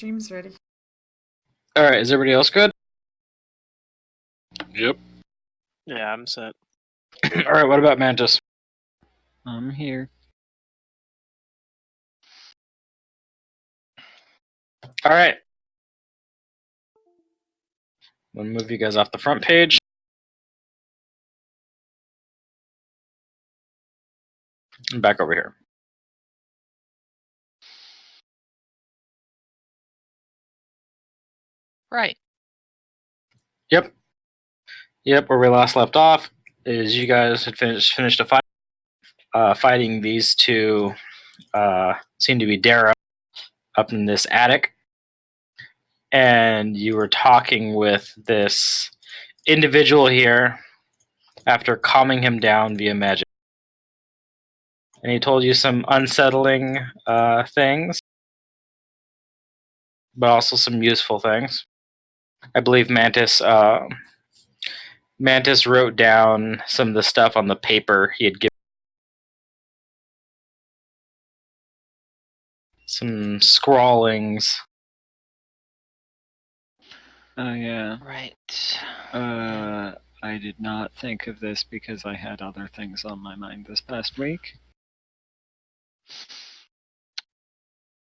Stream's ready. Alright, is everybody else good? Yep. Yeah, I'm set. Alright, what about Mantis? I'm here. Alright. I'm going to move you guys off the front page. And back over here. Right. Yep, where we last left off is you guys had finished a fight. Fighting these two seem to be Dara up in this attic. And you were talking with this individual here after calming him down via magic. And he told you some unsettling things, but also some useful things. I believe Mantis wrote down some of the stuff on the paper he had given. Some scrawlings. Oh, yeah. Right. I did not think of this because I had other things on my mind this past week.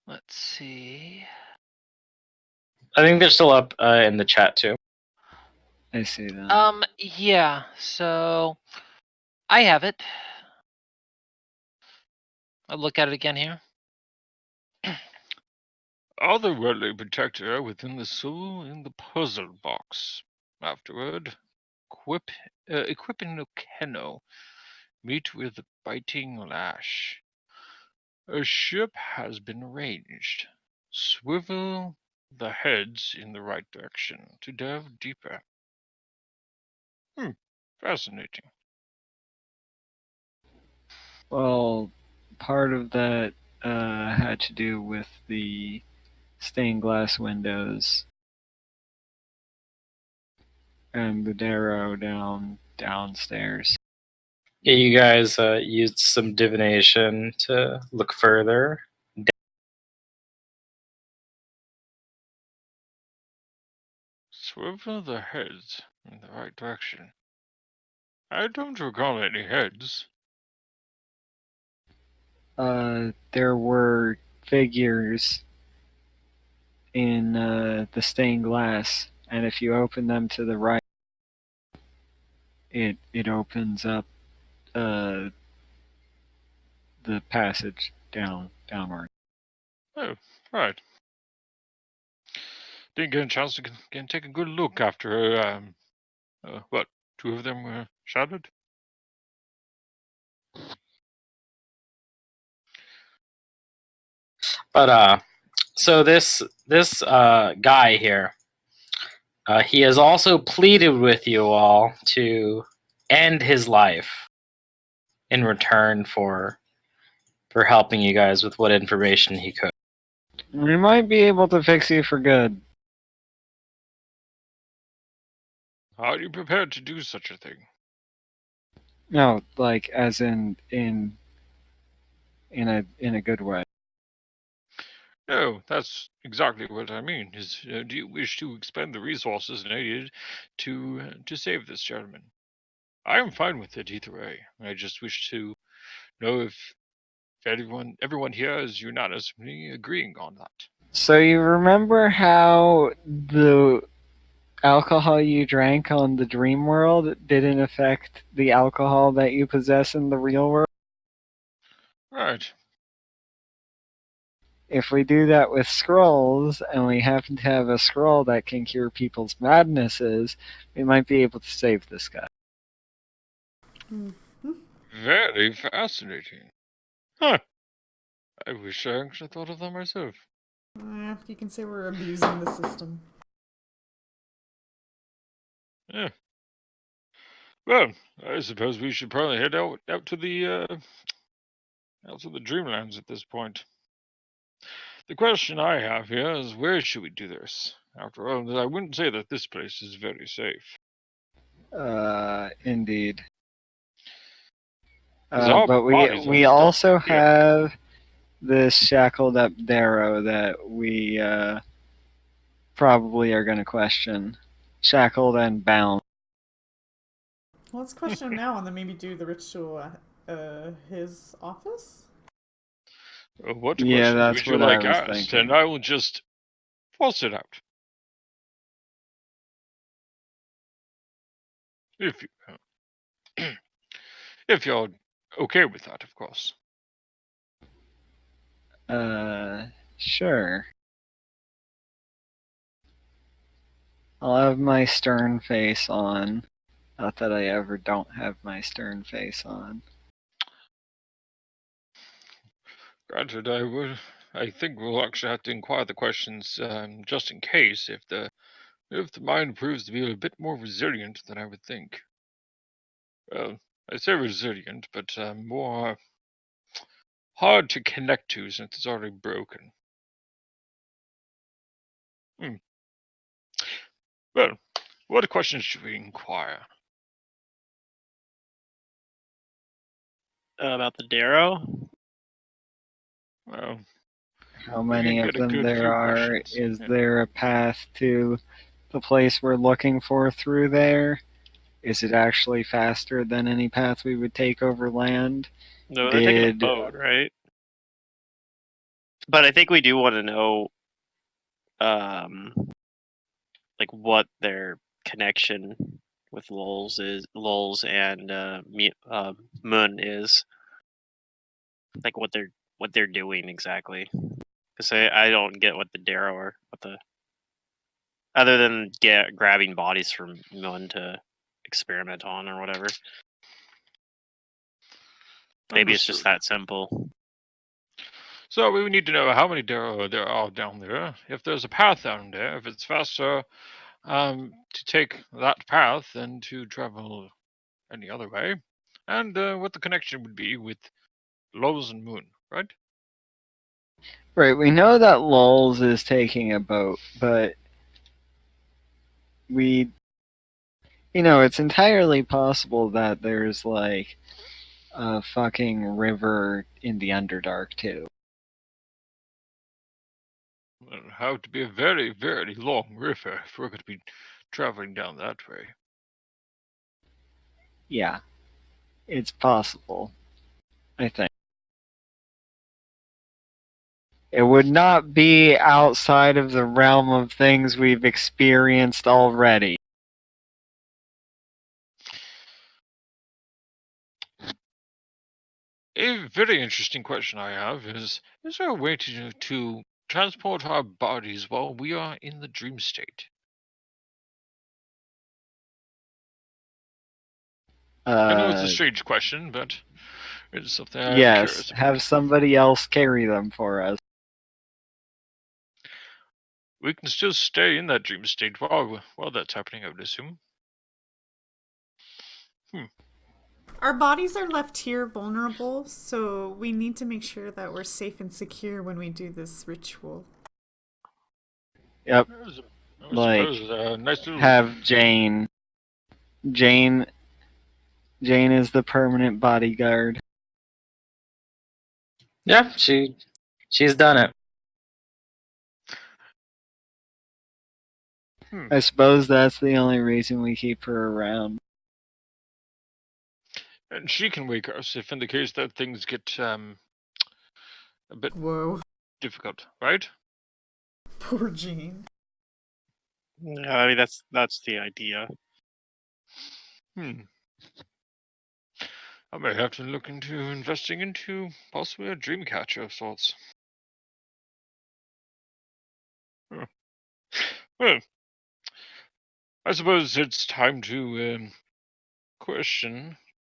Let's see. I think they're still up in the chat too. I see that. Yeah, so I have it. I'll look at it again here. Otherworldly protector within the soul in the puzzle box. Afterward, equip in Keno. Meet with the biting lash. A ship has been arranged. Swivel the heads in the right direction to delve deeper. Fascinating. Well, part of that had to do with the stained glass windows and the darrow downstairs. Yeah, you guys used some divination to look further. Swivel the heads in the right direction. I don't recall any heads. There were figures in the stained glass, and if you open them to the right, it opens up the passage downward. Oh, right. Didn't get a chance to take a good look after, what, two of them were shattered? But so this guy here, he has also pleaded with you all to end his life in return for helping you guys with what information he could. We might be able to fix you for good. Are you prepared to do such a thing? No, like as in a good way. No, that's exactly what I mean. Do you wish to expend the resources needed to save this gentleman? I am fine with it either way. I just wish to know if everyone here is unanimously agreeing on that. So you remember how the alcohol you drank on the dream world didn't affect the alcohol that you possess in the real world? Right. If we do that with scrolls, and we happen to have a scroll that can cure people's madnesses, we might be able to save this guy. Mm-hmm. Very fascinating. Huh. I wish I actually thought of that myself. Yeah, you can say we're abusing the system. Yeah. Well, I suppose we should probably head out to the Dreamlands at this point. The question I have here is, where should we do this? After all, I wouldn't say that this place is very safe. Indeed. All But bodies we are also stuck here. have this shackled up darrow that we probably are going to question. Shackled and bound. Well, let's question him now and then maybe do the ritual at his office? What Yeah, questions that's would you what I like was asked? thinking. And I will just force it out. If you, if you're okay with that, of course. Sure. I'll have my stern face on. Not that I ever don't have my stern face on. Granted, I think we'll actually have to inquire the questions just in case if the mind proves to be a bit more resilient than I would think. Well, I say resilient, but more hard to connect to since it's already broken. Well, what questions should we inquire? About the Darrow? Well, How we many can of get a them good there few are? questions. Is Yeah. there a path to the place we're looking for through there? Is it actually faster than any path we would take over land? No, they're taking a Did boat, right? But I think we do want to know, like what their connection with Lulz and Moon is, like what they're doing exactly. Because I don't get what the Darrow or what the other than grabbing bodies from Moon to experiment on or whatever. Maybe it's just Understood. that simple. So we need to know how many Darrow there are down there, if there's a path down there, if it's faster to take that path than to travel any other way, and what the connection would be with Lowe's and Moon, right? right? We know that Lulz is taking a boat, but it's entirely possible that there's like a fucking river in the Underdark too. Well, it have to be a very, very long river if we're going to be traveling down that way. Yeah, it's possible. I think. It would not be outside of the realm of things we've experienced already. A very interesting question I have is there a way to transport our bodies while we are in the dream state? I know it's a strange question, but it's something I'm Yes, curious about. have somebody else carry them for us. We can still stay in that dream state while that's happening, I would assume. Our bodies are left here vulnerable, so we need to make sure that we're safe and secure when we do this ritual. Yep. I Like, suppose a nice little... Have Jane. Jane is the permanent bodyguard. Yeah, she's done it. I suppose that's the only reason we keep her around. And she can wake us if in the case that things get a bit Whoa. difficult, right? Poor Jean. Yeah, I mean that's the idea. I may have to look into investing into possibly a dream catcher of sorts. Well, I suppose it's time to question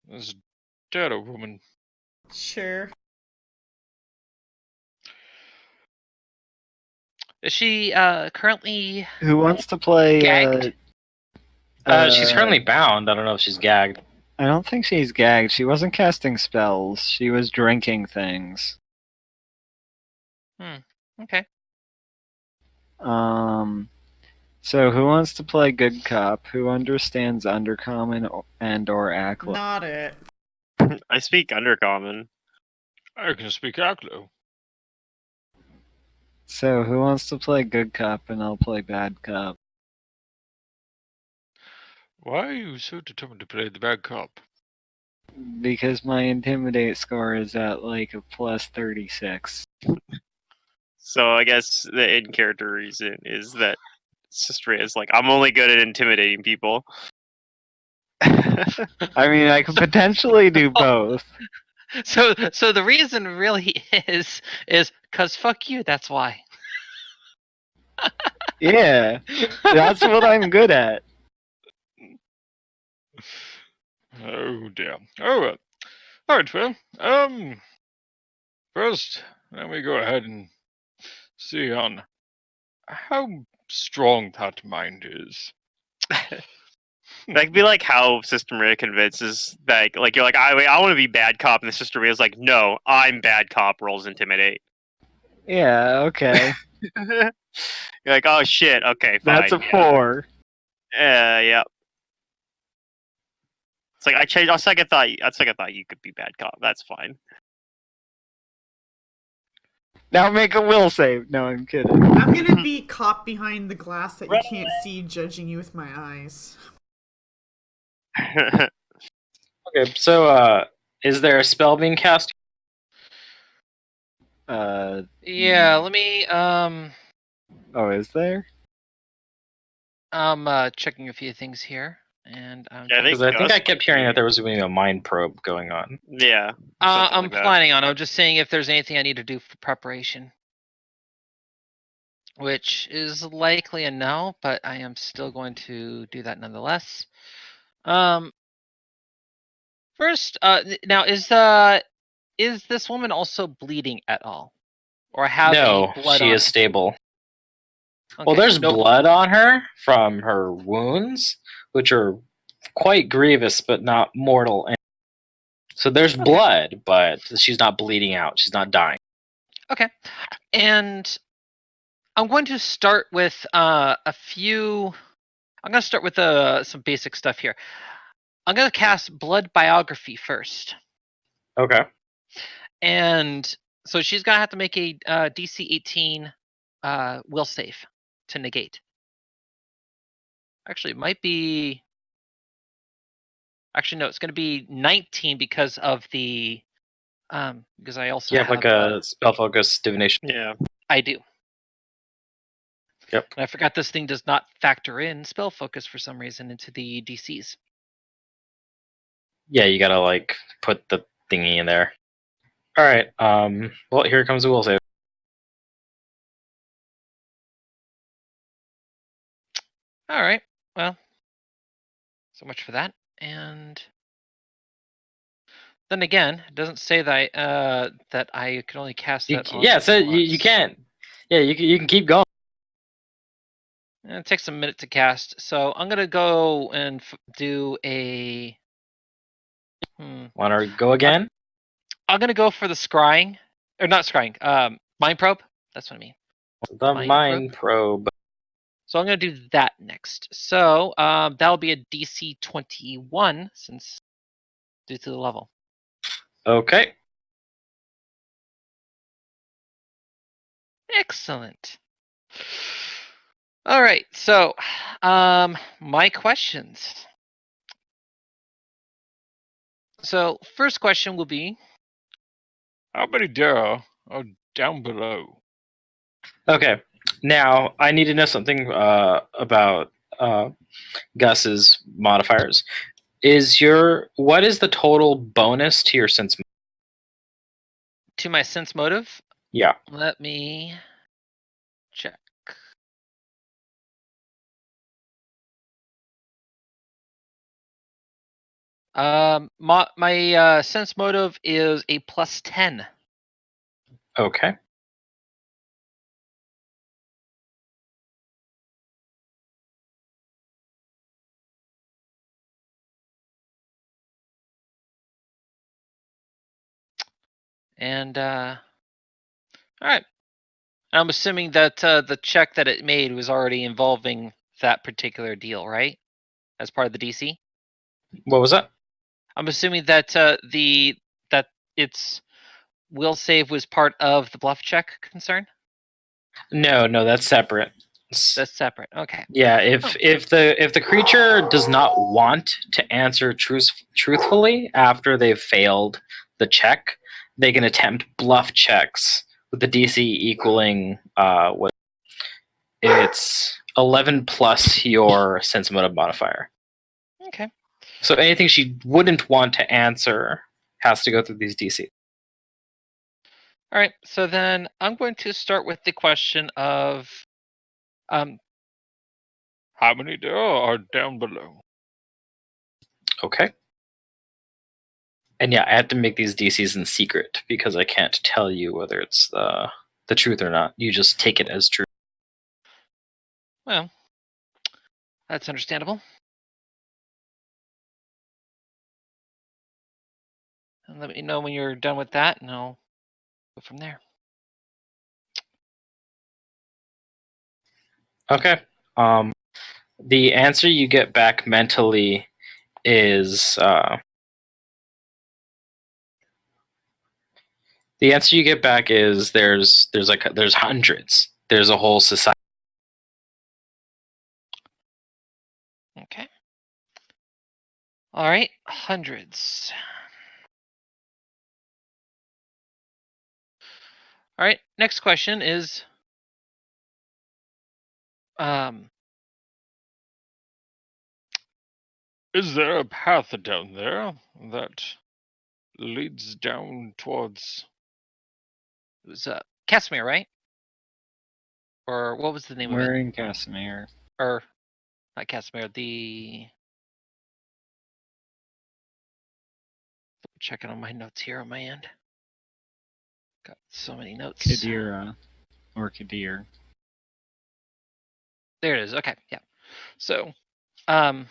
this Darrow woman. Sure. Is she currently Who wants to play? gagged? She's currently bound. I don't know if she's gagged. I don't think she's gagged. She wasn't casting spells. She was drinking things. Okay. So who wants to play good cop? Who understands Undercommon and/or Aklo? Not it. I speak Undercommon. I can speak Aklo. So who wants to play good cop and I'll play bad cop? Why are you so determined to play the bad cop? Because my intimidate score is at like a plus 36. So I guess the in character reason is that Sister is like, I'm only good at intimidating people. I mean, I could potentially do both. So the reason really is because fuck you. That's why. Yeah, that's what I'm good at. Oh dear. All right. Well, first, let me go ahead and see on how strong that mind is. That could be like how Sister Maria convinces that, like, you're like, I want to be bad cop, and the Sister Maria's like, no, I'm bad cop. Rolls intimidate. Yeah, okay. You're like, oh shit, okay, fine. That's a 4. Yeah. It's like I changed. On second thought, you could be bad cop. That's fine. Now make a will save. No, I'm kidding. I'm gonna be caught behind the glass that you can't see, judging you with my eyes. Okay, so is there a spell being cast? Yeah. Let me. Oh, is there? I'm checking a few things here, and I'm. Yeah, I Because I think Gus I kept hearing that there was going to be a mind probe going on. Yeah. something I'm like that. planning on. I'm just saying if there's anything I need to do for preparation, which is likely a no, but I am still going to do that nonetheless. First, now is this woman also bleeding at all, or have No, any blood she on is her? stable. Well, Okay, there's no- blood on her from her wounds, which are quite grievous but not mortal. So there's Okay. blood, but she's not bleeding out. She's not dying. Okay, and I'm going to start with a few. I'm going to start with some basic stuff here. I'm going to cast Blood Biography first, Okay. and so she's going to have to make a DC 18 will save to negate. Actually, it might be. Actually, no, it's going to be 19 because of the because I also You have like a spell focus divination. Yeah. I do. Yep. And I forgot this thing does not factor in spell focus for some reason into the DCs. Yeah, you gotta like put the thingy in there. All right. Well, here comes the will save. All right. Well, so much for that. And then again, it doesn't say that I can only cast that on. Yeah, so you can't. Yeah, you can keep going. And it takes a minute to cast, so I'm gonna go and do a. Want to go again? I'm gonna go for the scrying, or not scrying. Mind probe. That's what I mean. The Mind mind probe. So I'm gonna do that next. So that'll be a DC 21 since due to the level. Okay. Excellent. All right. So my questions. So first question will be, How many Dara are down below? Okay. Now I need to know something about Gus's modifiers. What is the total bonus to your sense? to my sense motive. Yeah. Let me check. My sense motive is a plus 10. Okay. And all right. I'm assuming that the check that it made was already involving that particular deal, right? As part of the DC. What was that? I'm assuming that that its will save was part of the bluff check concern. No, that's separate. That's separate. Okay. Yeah, if the creature does not want to answer truthfully after they've failed the check, they can attempt bluff checks with the DC equaling what it's 11 plus your sense motive modifier. Okay. So anything she wouldn't want to answer has to go through these DC. All right. So then I'm going to start with the question of, How many there are down below? Okay. And yeah, I have to make these DCs in secret because I can't tell you whether it's the truth or not. You just take it as true. well, that's understandable. And let me know when you're done with that, and I'll go from there. Okay. The answer you get back mentally is the answer you get back is there's hundreds. There's a whole society. Okay. All right. Hundreds. All right. Next question is, Is there a path down there that leads down towards... it was Casimir, right? Or what was the name of We're it? in Casimir. Or not Casimir, the... Checking on my notes here on my end. Got so many notes. Kadira. Or Kadir. There it is. Okay, yeah. So, yeah.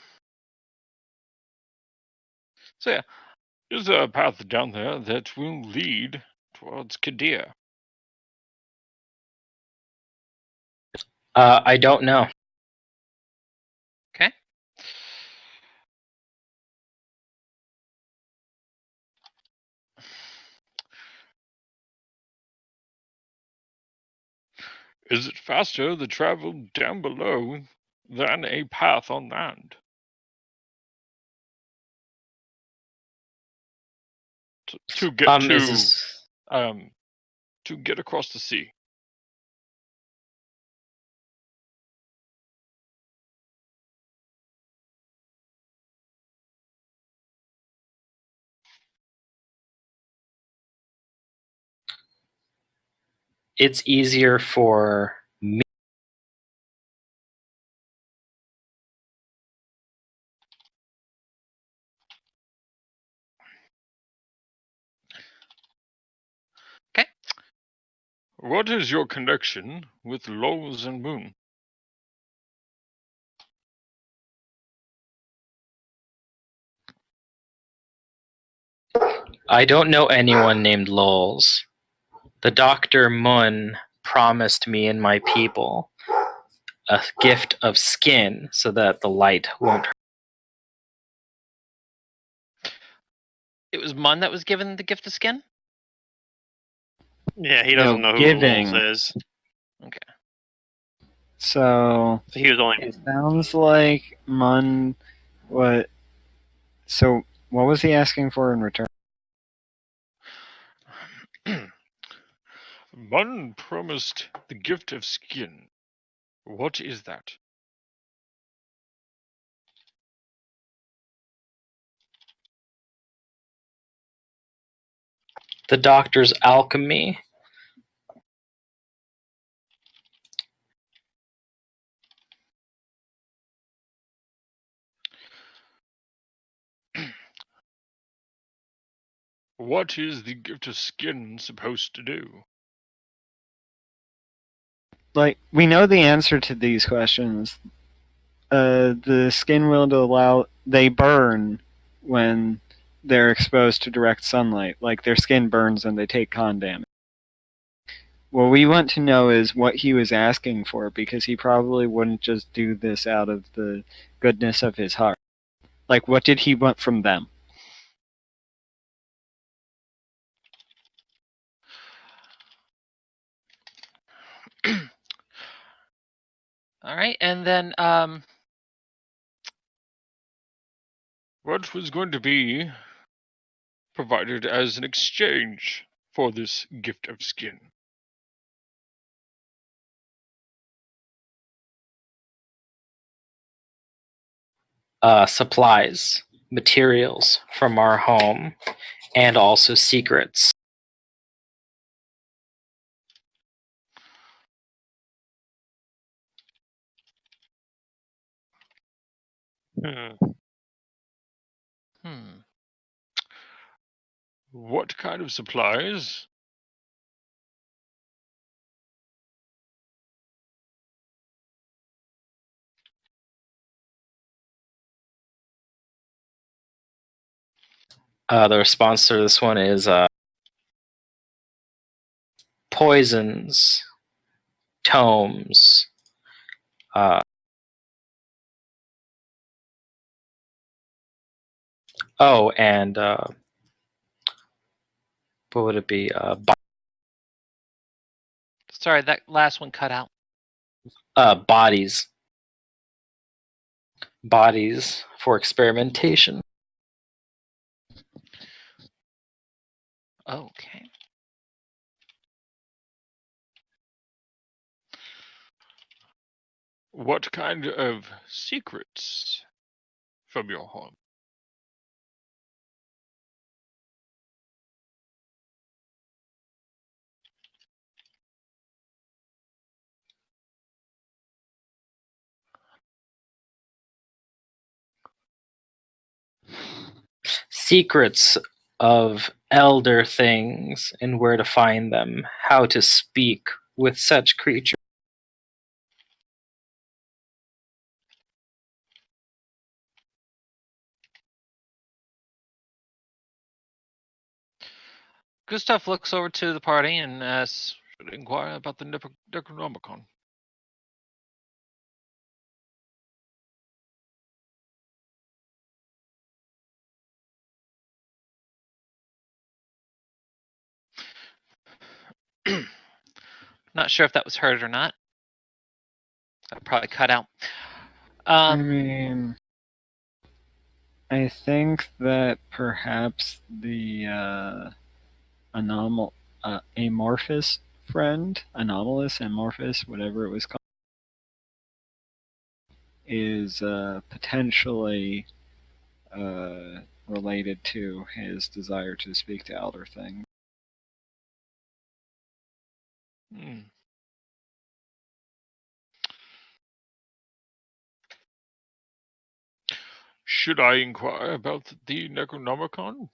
Is there a path down there that will lead towards Kadir? I don't know. Okay. Is it faster to travel down below than a path on land? To get Is this to get across the sea. it's easier for me. Okay. What is your connection with Lowe's and Moon? I don't know anyone named Lols. The Dr. Mun promised me and my people a gift of skin so that the light won't hurt. It was Mun that was given the gift of skin? Yeah, he doesn't know who giving. Lulz is. Okay. So So he was only it sounds like Mun. What? So what was he asking for in return? Mun promised the gift of skin. What is that? The doctor's alchemy. What is the gift of skin supposed to do? Like, we know the answer to these questions. The skin will allow. They burn when they're exposed to direct sunlight. Like, their skin burns and they take con damage. What we want to know is what he was asking for, because he probably wouldn't just do this out of the goodness of his heart. Like, what did he want from them? All right, and then What was going to be provided as an exchange for this gift of skin? Supplies, materials from our home, and also secrets. Hmm. What kind of supplies? The response to this one is poisons, tomes, and what would it be? sorry, that last one cut out. Bodies. Bodies for experimentation. Okay. What kind of secrets from your home? Secrets of elder things and where to find them, how to speak with such creatures. Gustav looks over to the party and asks, Should inquire about the Necronomicon. not sure if that was heard or not. That probably cut out. I mean, I think that perhaps the amorphous friend, anomalous, amorphous, whatever it was called, is potentially related to his desire to speak to elder things. Hmm. Should I inquire about the Necronomicon?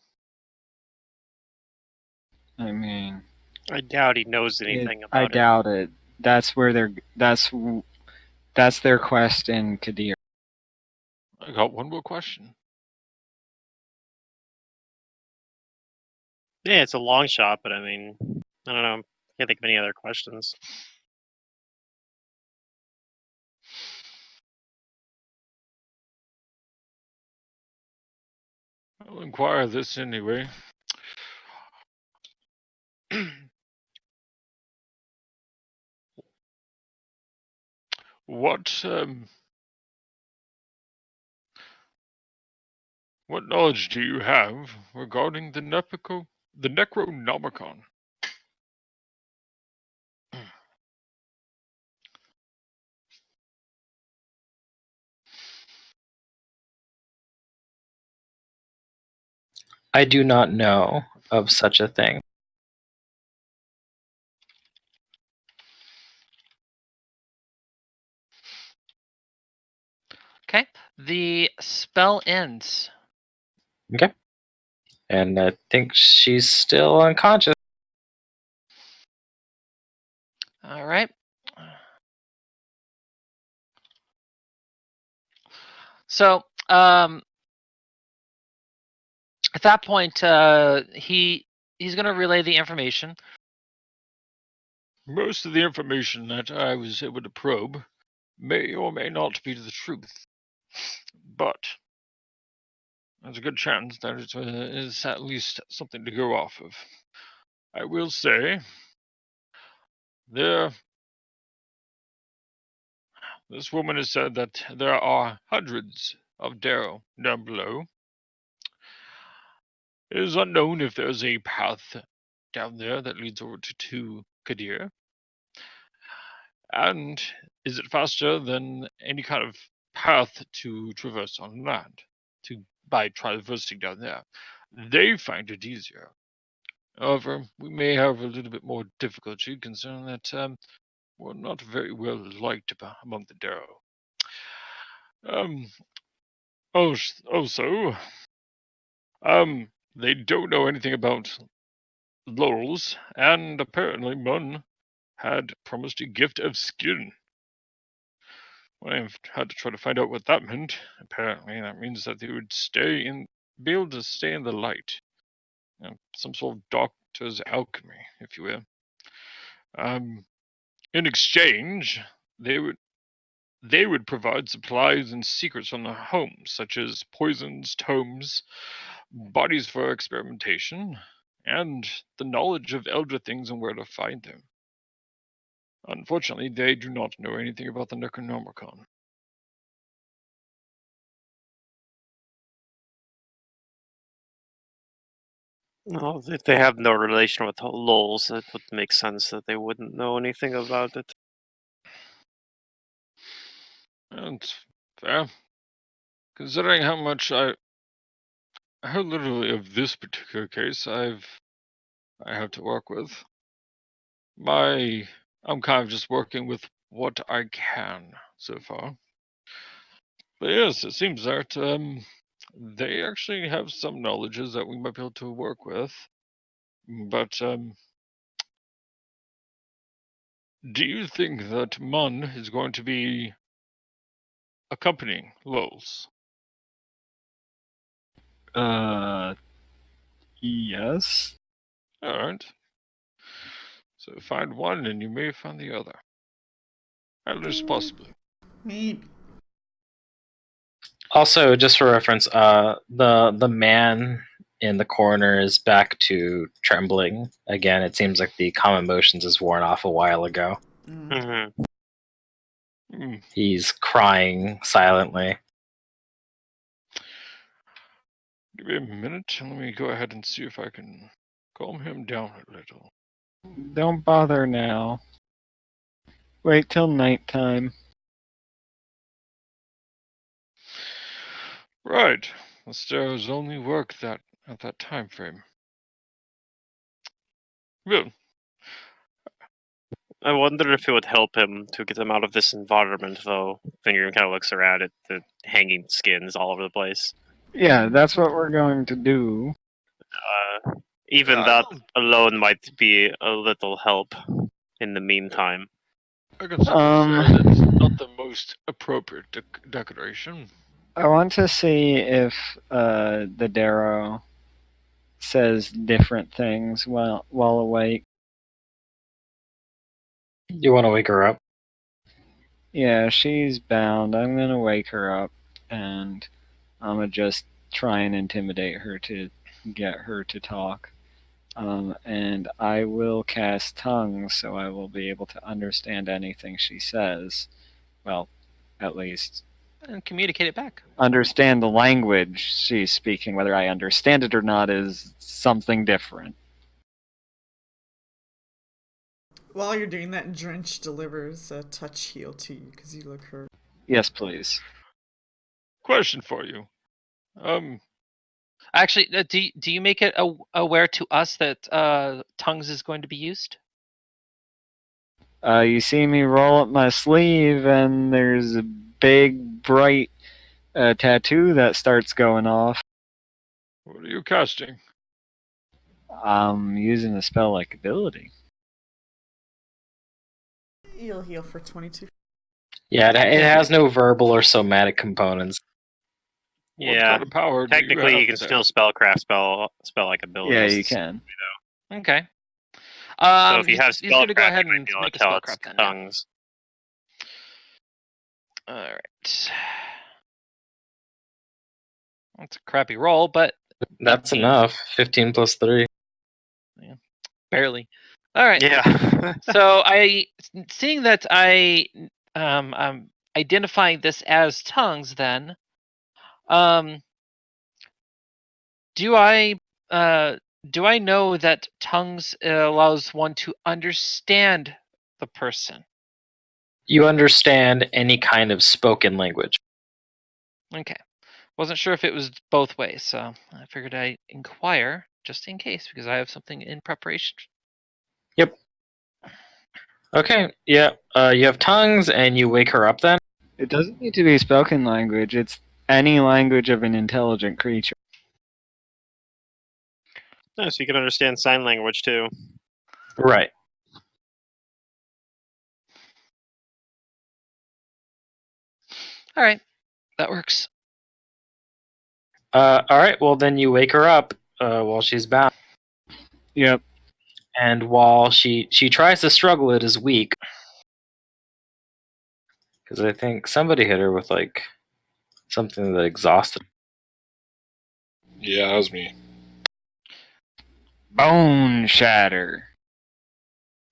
I mean, I doubt he knows anything I about it. doubt it. That's where that's their quest in Kadir. I got one more question. Yeah, it's a long shot, but I mean, I don't know. Can't think of any other questions. I'll inquire this anyway. What knowledge do you have regarding the Necronomicon? I do not know of such a thing. Okay. The spell ends. Okay. And I think she's still unconscious. All right. So, at that point, he's going to relay the information. Most of the information that I was able to probe may or may not be the truth, but there's a good chance that it is at least something to go off of. I will say, there this woman has said that there are hundreds of Darrow down below. It is unknown if there's a path down there that leads over to Kadir. And is it faster than any kind of path to traverse on land by traversing down there? They find it easier. However, we may have a little bit more difficulty considering that we're not very well liked among the Darrow. Also, they don't know anything about Lowell's, and apparently Munn had promised a gift of skin. I've had to try to find out what that meant. Apparently, that means that they would be able to stay in the light. Some sort of doctor's alchemy, if you will. In exchange, they would provide supplies and secrets from their homes, such as poisons, tomes, bodies for experimentation, and the knowledge of elder things and where to find them. Unfortunately, they do not know anything about the Necronomicon. Well, if they have no relation with Lols, it would make sense that they wouldn't know anything about it. And fair. Considering how little of this particular case I have to work with, I'm kind of just working with what I can so far. But yes, it seems that they actually have some knowledges that we might be able to work with. But do you think that Mun is going to be accompanying Lols? Yes. Alright. So find one and you may find the other. At least possibly. Maybe. Also, just for reference, the man in the corner is back to trembling again. It seems like the common motions is worn off a while ago. Mm-hmm. He's crying silently. Give me a minute and let me go ahead and see if I can calm him down a little. Don't bother now. Wait till nighttime. Right. The stairs only work at that time frame. Well, I wonder if it would help him to get him out of this environment, though. Finger kind of looks around at the hanging skins all over the place. Yeah, that's what we're going to do. Even that alone might be a little help in the meantime. I can certainly say that it's not the most appropriate decoration. I want to see if the Darrow says different things while awake. You want to wake her up? Yeah, she's bound. I'm gonna wake her up, and I'm gonna just try and intimidate her to get her to talk. And I will cast tongues, so I will be able to understand anything she says. Well, at least And communicate it back. understand the language she's speaking. Whether I understand it or not is something different. While you're doing that, Drench delivers a touch heal to you because you look hurt. Yes, please. Question for you. Actually, do you make it aware to us that tongues is going to be used? You see me roll up my sleeve, and there's a big, bright tattoo that starts going off. What are you casting? I'm using a spell-like ability. You'll heal for 22. Yeah, it has no verbal or somatic components. What Yeah. kind of power do Technically, you you can still spellcraft spell like abilities. Yeah, you can. Okay. So if you have he's going to go spellcraft, ahead you might and Oh, be able make to a tell it's spellcraft then. Yeah. tongues. All right. That's a crappy roll, but That's enough. 15 plus 3. barely. All right. Yeah. So seeing that I identifying this as tongues, then, do I know that tongues allows one to understand the person? You understand any kind of spoken language. Okay. Wasn't sure if it was both ways, so I figured I'd inquire just in case because I have something in preparation. Yep. Okay, yeah. You have tongues, and you wake her up then? It doesn't need to be spoken language. It's any language of an intelligent creature. No, so you can understand sign language too. Right. All right, that works. Alright, well then you wake her up while she's bound. Yep. And while she tries to struggle, it is weak. Because I think somebody hit her with, like, something that exhausted. Yeah, that was me. Bone shatter.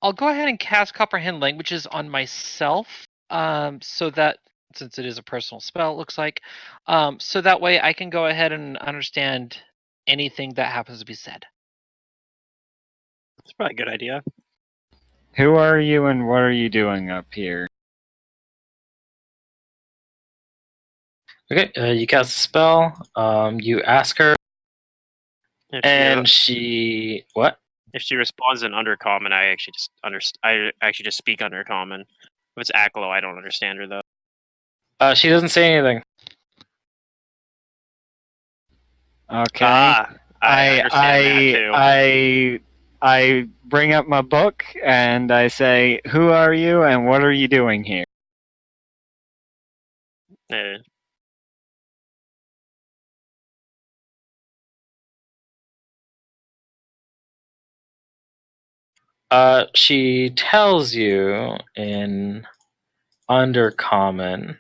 I'll go ahead and cast Comprehend Languages on myself, so that, since it is a personal spell, it looks like, so that way I can go ahead and understand anything that happens to be said. It's probably a good idea. Who are you and what are you doing up here? Okay, you cast a spell. You ask her, If and she, what? if she responds in Undercommon, I actually just I actually just speak Undercommon. If it's Aklo, I don't understand her though. She doesn't say anything. Okay. I understand that too. I bring up my book and I say, "Who are you and what are you doing here?" Eh. She tells you in Undercommon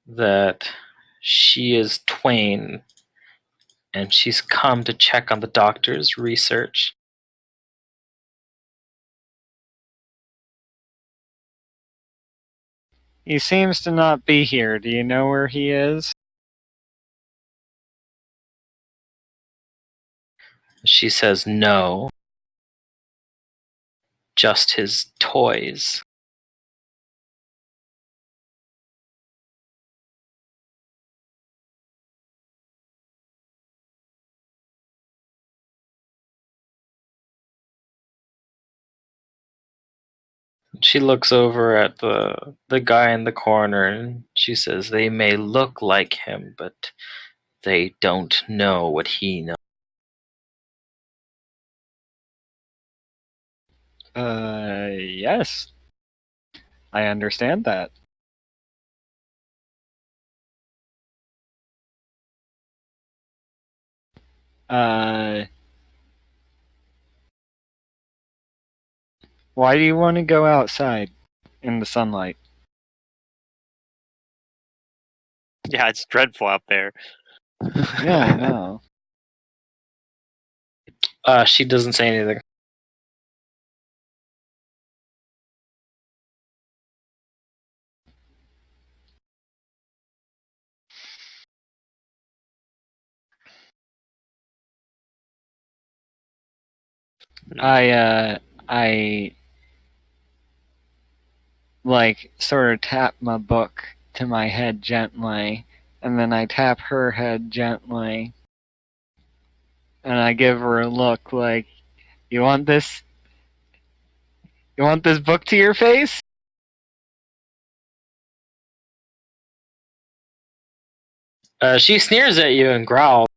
that she is Twain, and she's come to check on the doctor's research. He seems to not be here. Do you know where he is? She says no, just his toys. She looks over at the guy in the corner and she says, "They may look like him, but they don't know what he knows." Yes. I understand that. Why do you want to go outside in the sunlight? Yeah, it's dreadful out there. Yeah, I know. She doesn't say anything. I like sort of tap my book to my head gently, and then I tap her head gently, and I give her a look like, "You want this? You want this book to your face?" She sneers at you and growls,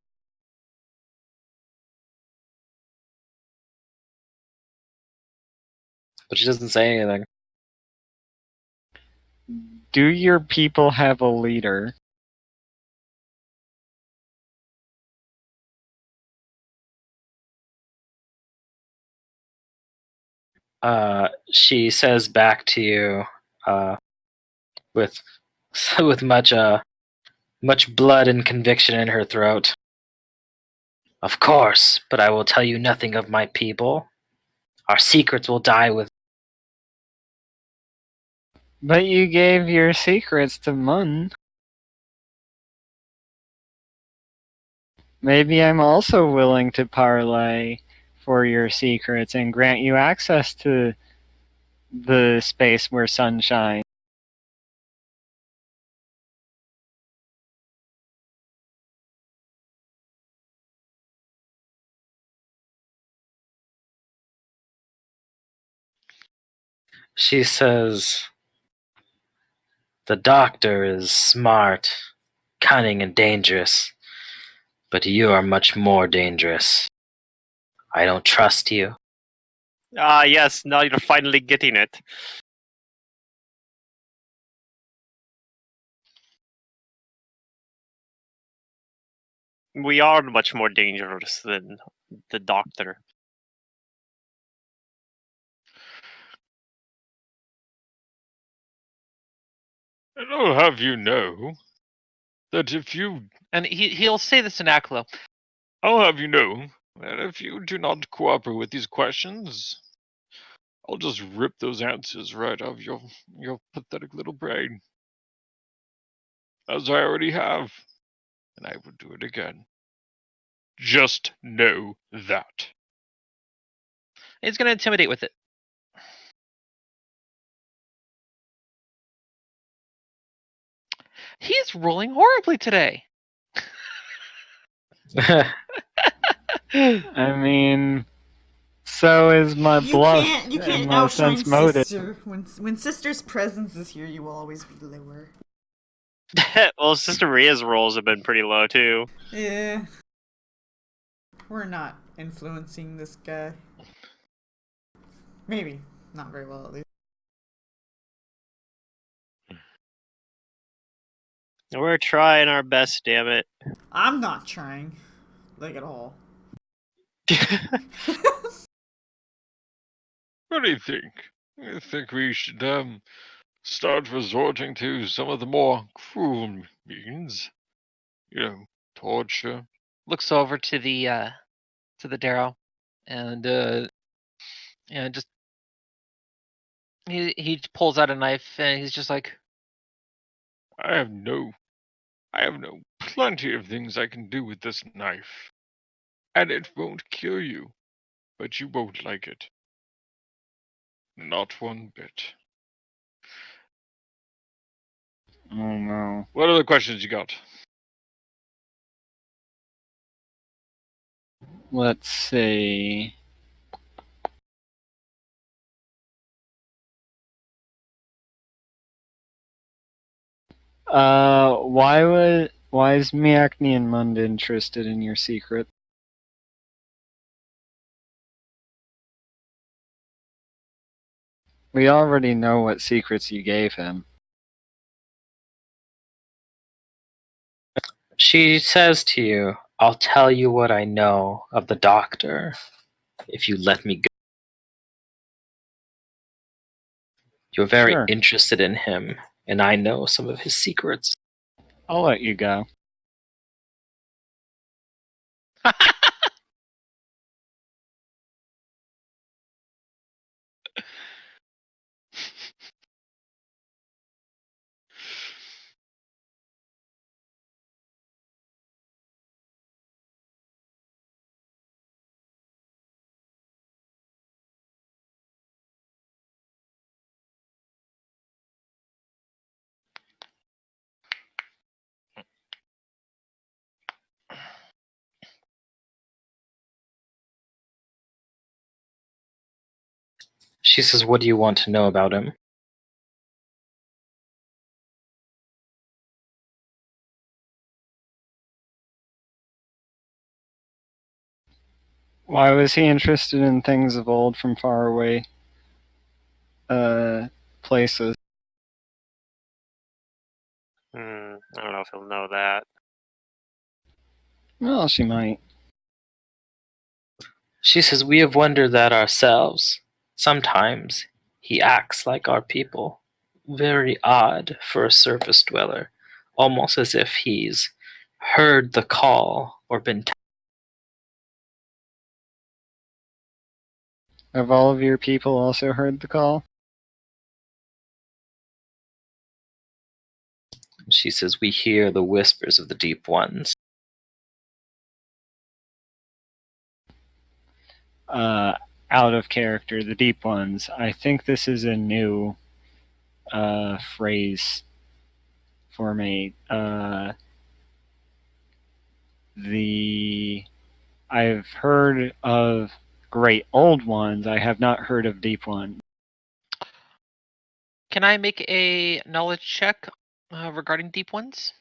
but she doesn't say anything. Do your people have a leader? She says back to you with with much blood and conviction in her throat. "Of course, but I will tell you nothing of my people. Our secrets will die with..." But you gave your secrets to Mun. Maybe I'm also willing to parlay for your secrets and grant you access to the space where sun shines. She says, "The doctor is smart, cunning, and dangerous, but you are much more dangerous. I don't trust you." Ah, yes, now you're finally getting it. We are much more dangerous than the doctor. And I'll have you know that if you, And he'll say this in Aklo. I'll have you know that if you do not cooperate with these questions, I'll just rip those answers right out of your pathetic little brain. As I already have, and I will do it again. Just know that. He's gonna intimidate with it. He's rolling horribly today. I mean, so is my You bluff can't and my outshine sense motive. sister. When sister's presence is here, you will always be lower. Well, Sister Maria's rolls have been pretty low too. Yeah. We're not influencing this guy. Maybe. Not very well, at least. We're trying our best, damn it. I'm not trying. Like, at all. What do you think? I think we should start resorting to some of the more cruel means. You know, torture. Looks over to the Darrow, and just he pulls out a knife and he's just like, I have no plenty of things I can do with this knife. And it won't kill you, but you won't like it. Not one bit. Oh no. What other questions you got? Let's see. Why is Miakni and Mund interested in your secret? We already know what secrets you gave him. She says to you, "I'll tell you what I know of the doctor if you let me go." You're very Sure. interested in him, and I know some of his secrets. I'll let you go. She says, "What do you want to know about him?" Why was he interested in things of old from far away places? I don't know if he'll know that. Well, she might. She says, "We have wondered that ourselves. Sometimes he acts like our people. Very odd for a surface dweller, almost as if he's heard the call or been Have all of your people also heard the call? She says, "We hear the whispers of the deep ones." Out of character, the deep ones. I think this is a new phrase for me. I've heard of great old ones. I have not heard of deep ones. Can I make a knowledge check regarding deep ones?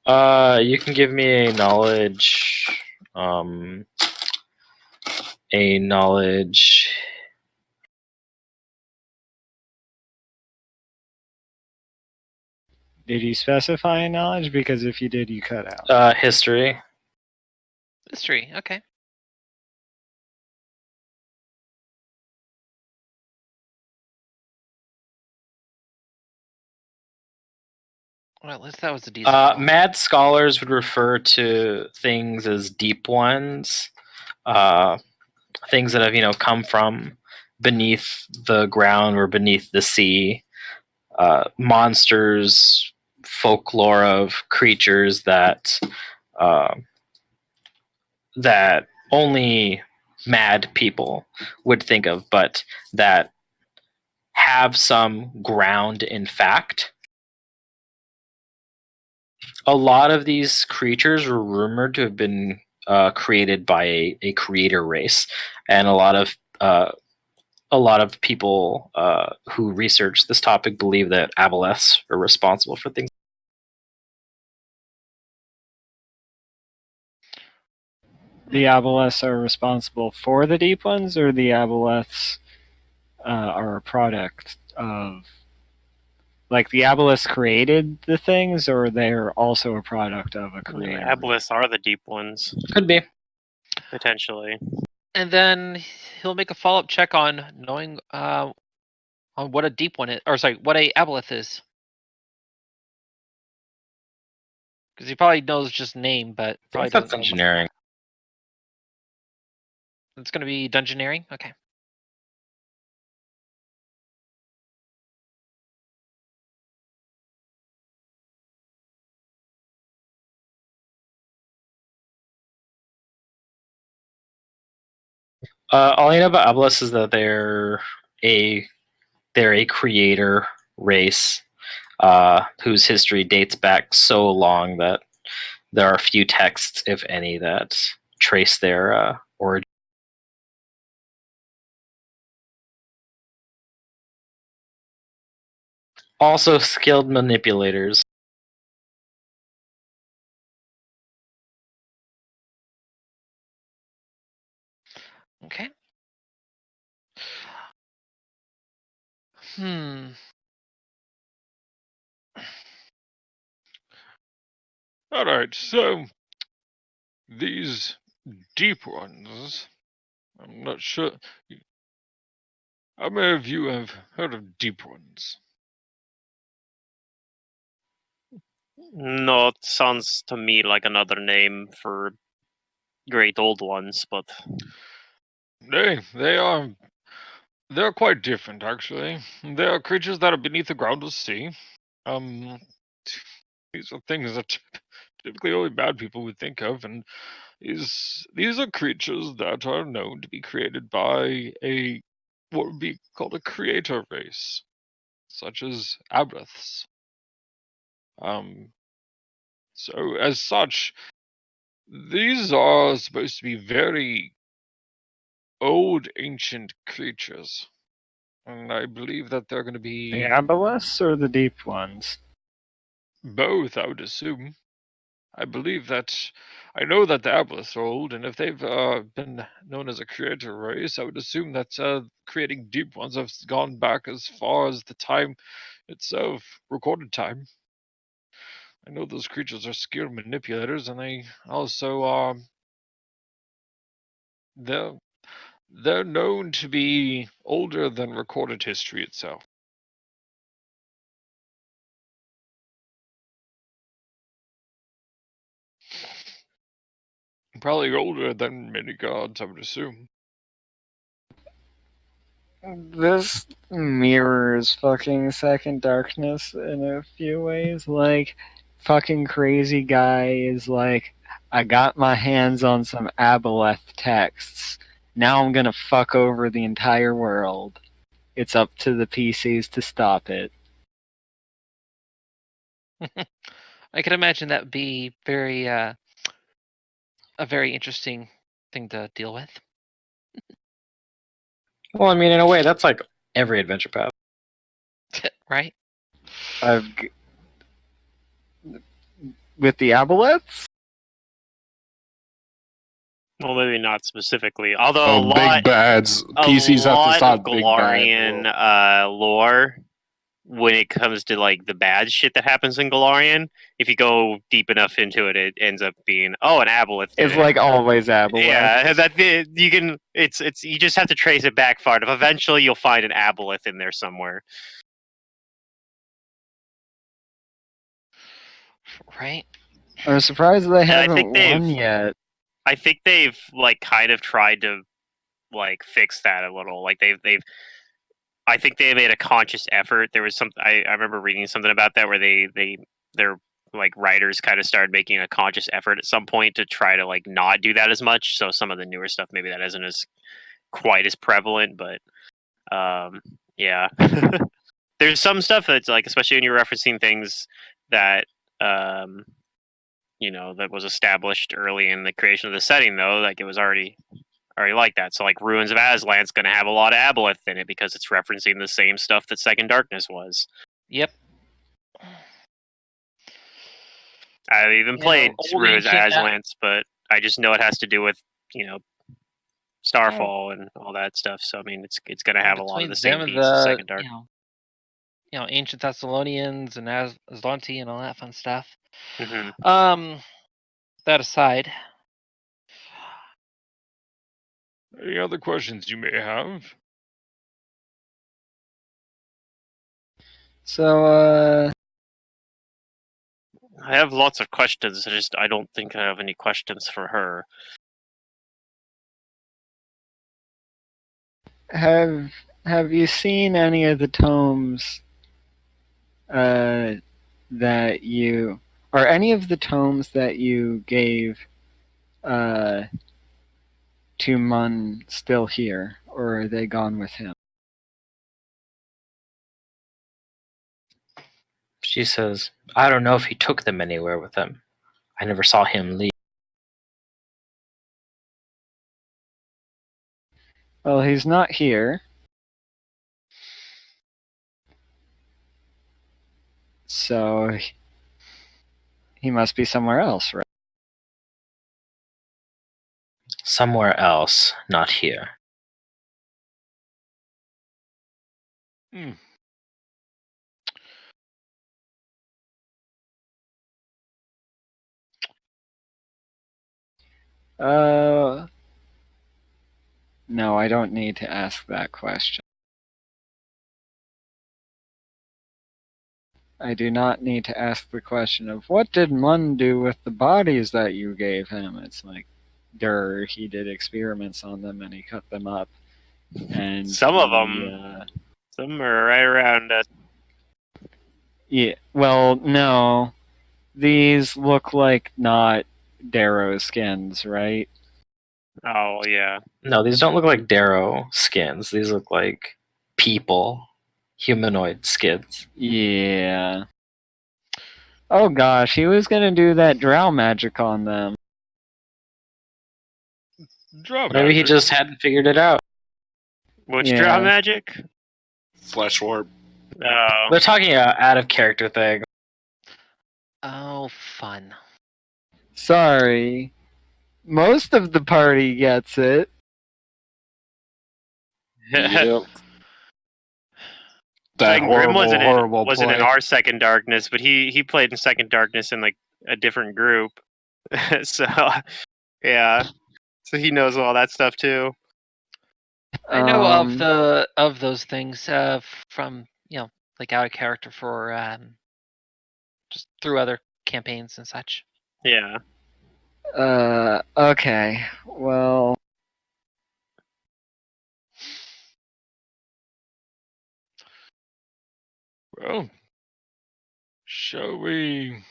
You can give me a knowledge. A knowledge. Did you specify a knowledge? Because if you did, you cut out. History. History. Okay. Well, at least that was a decent roll. Mad scholars would refer to things as deep ones, things that have come from beneath the ground or beneath the sea, monsters, folklore of creatures that that only mad people would think of, but that have some ground in fact. A lot of these creatures were rumored to have been created by a creator race, and a lot of people who research this topic believe that aboleths are responsible for things. The aboleths are responsible for the deep ones, or the aboleths are a product of. Like the aboleths created the things, or they're also a product of a creator? Aboleths are the deep ones, Could be. potentially. And then he'll make a follow-up check on knowing on what a deep one is, or sorry, what a aboleth is, because he probably knows just name, but I probably think that's doesn't know. engineering. It's going to be dungeoneering. Okay. All I know about aboleths is that they're a creator race whose history dates back so long that there are few texts, if any, that trace their origin. Also, skilled manipulators. Okay. Hmm. All right, so these deep ones, I'm not sure. How many of you have heard of deep ones? No, it sounds to me like another name for great old ones, but They're quite different, actually. They are creatures that are beneath the ground of sea. These are things that typically only bad people would think of, and these are creatures that are known to be created by what would be called a creator race, such as aboleths. So as such, these are supposed to be very old, ancient creatures, and I believe that they're going to be The aboleths or the deep ones? both, I would assume. I believe that I know that the aboleths are old, and if they've been known as a creator race, I would assume that creating deep ones have gone back as far as the time itself, recorded time. I know those creatures are skilled manipulators, and they also they're they're known to be older than recorded history itself. Probably older than many gods, I would assume. This mirrors fucking Second Darkness in a few ways. Like, fucking crazy guy is like, I got my hands on some Aboleth texts. Now I'm gonna fuck over the entire world. It's up to the PCs to stop it. I can imagine that would be very a very interesting thing to deal with. Well, I mean, in a way, that's like every adventure path. Right? With the Aboleths? Well, maybe not specifically. Although Oh, big bads. PCs have to of stop big bad. Galarian lore, when it comes to like the bad shit that happens in Galarian, if you go deep enough into it, it ends up being an aboleth. It's like always Aboleth. Yeah, you can. It's you just have to trace it back far enough. Eventually, you'll find an aboleth in there somewhere. Right? I'm surprised they I haven't think they've- won yet. I think they've like kind of tried to like fix that a little. Like they've I think they made a conscious effort. There was some I remember reading something about that where their like writers kind of started making a conscious effort at some point to try to like not do that as much. So some of the newer stuff maybe that isn't as quite as prevalent, but yeah. There's some stuff that's like, especially when you're referencing things that that was established early in the creation of the setting, though, like it was already like that. So like Ruins of Aslan's going to have a lot of aboleth in it because it's referencing the same stuff that Second Darkness was. Yep. I've even played old Ruins of ancient Aslan's, but I just know it has to do with Starfall and all that stuff. So I mean, it's going to have a lot of the same beats as Second Dark. Ancient Thessalonians and Aslanti and all that fun stuff. Mm-hmm. That aside, Any other questions you may have? So, I have lots of questions. I don't think I have any questions for her. have you seen any of the tomes that you are any of the tomes that you gave to Mun still here, or are they gone with him? She says, I don't know if he took them anywhere with him. I never saw him leave. Well, he's not here. So he must be somewhere else, right? Somewhere else, not here. Hmm. No, I don't need to ask that question. I do not need to ask the question of what did Mun do with the bodies that you gave him? It's like, he did experiments on them and he cut them up. And Some of them, some are right around. Yeah, well, no. These look like not Darrow skins, right? Oh yeah. No, these don't look like Darrow skins. These look like people. Humanoid skins. Yeah. Oh gosh, he was gonna do that drow magic on them. Draw Maybe he magic. just hadn't figured it out. Which Yeah. draw magic? Flesh warp. Oh. They're talking about out of character thing. oh fun. Sorry. Most of the party gets it. Yep. I That think Grim horrible, horrible wasn't play. in our Second Darkness, but he played in Second Darkness in like a different group. So yeah, so he knows all that stuff too. I know of those things from like out of character for just through other campaigns and such. Yeah. Okay. Well, Well, shall we?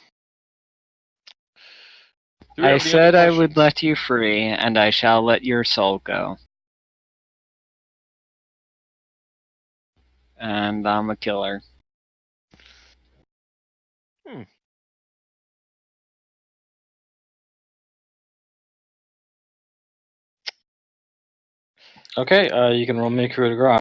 Do we I have any other said I would questions? let you free, and I shall let your soul go. And I'm a killer. Okay, you can roll me a coup de grace.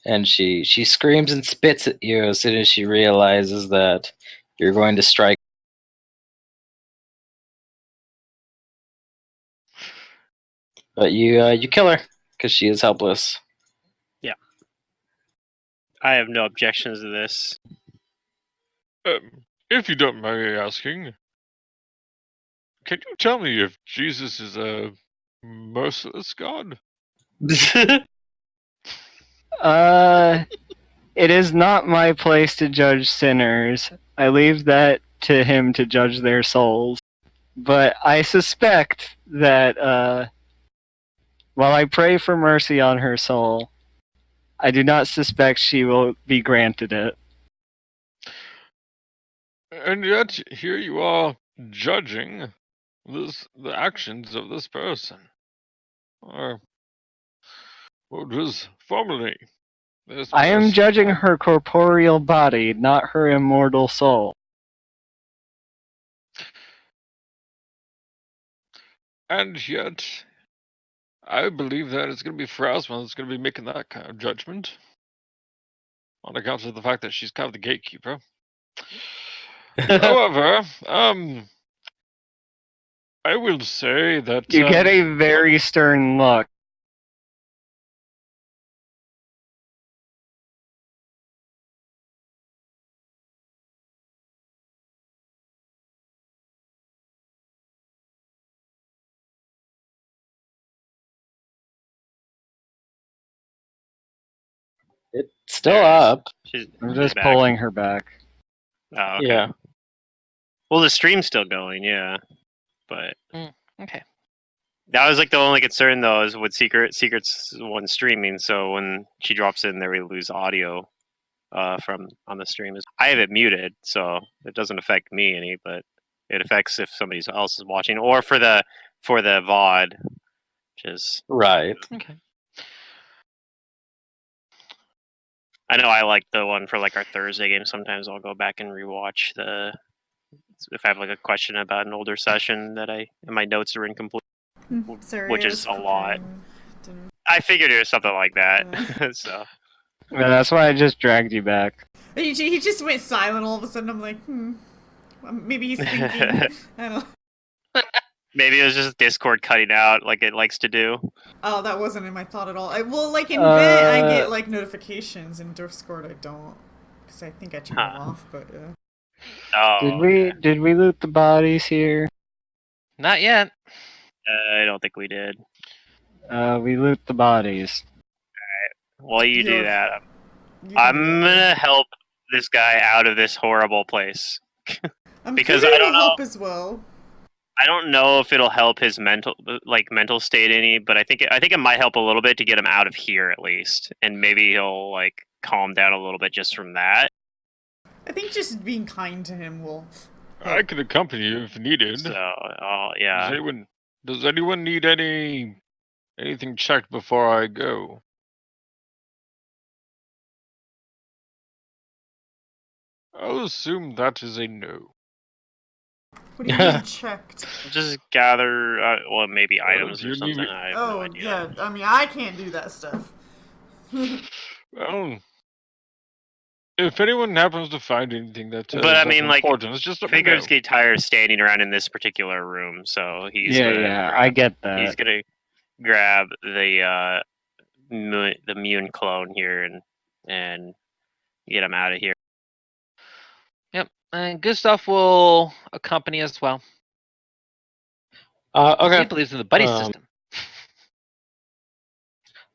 And she screams and spits at you as soon as she realizes that you're going to strike. But you kill her because she is helpless. I have no objections to this. If you don't mind me asking, can you tell me if Jesus is a merciless God? It is not my place to judge sinners. I leave that to him to judge their souls. But I suspect that while I pray for mercy on her soul, I do not suspect she will be granted it. And yet, here you are judging the actions of this person, or what was formerly this I am person. judging her corporeal body, not her immortal soul. And yet, I believe that it's going to be Phrasma that's going to be making that kind of judgment, on account of the fact that she's kind of the gatekeeper. However, I will say that You get a very stern look. It's still There it is. up. I'm She's just back. pulling her back. Oh, okay. Yeah. Well, the stream's still going, yeah. But Okay. that was like the only concern though, is with Secret's one streaming. So when she drops in there, we lose audio from on the stream. I have it muted, so it doesn't affect me any, but it affects if somebody else is watching, or for the VOD, which is Right. Okay. I know I like the one for like our Thursday game. Sometimes I'll go back and rewatch if I have like a question about an older session that and my notes are incomplete, Sorry, which I is was a lot. preparing dinner. I figured it was something like that. So Yeah, that's why I just dragged you back. He just went silent all of a sudden. I'm like, maybe he's thinking. I don't. maybe it was just Discord cutting out like it likes to do. Oh, that wasn't in my thought at all. Well, like in Vent, I get like notifications. In Discord, I don't, because I think I turned them off. But yeah. Oh, Did we loot the bodies here? Not yet. I don't think we did. We loot the bodies. While you do You're- that, you can I'm do that. gonna help this guy out of this horrible place. Because Peter I don't will know. help as well. I don't know if it'll help his mental state any, but I think it might help a little bit to get him out of here at least, and maybe he'll like calm down a little bit just from that. I think just being kind to him will. I can accompany you if needed. So, yeah. Does anyone need anything checked before I go? I'll assume that is a no. What do you mean checked? Just gather, maybe items you or something. need- I have no Oh idea. yeah, I mean I can't do that stuff. Well, if anyone happens to find anything that But I mean, like, important, it's just let me figures know. get tired of standing around in this particular room, so he's Yeah, gonna yeah, grab, I get that. he's gonna grab the Mune clone here and get him out of here. Yep. And Gustav will accompany as well. He Okay. believes in the buddy Um, system.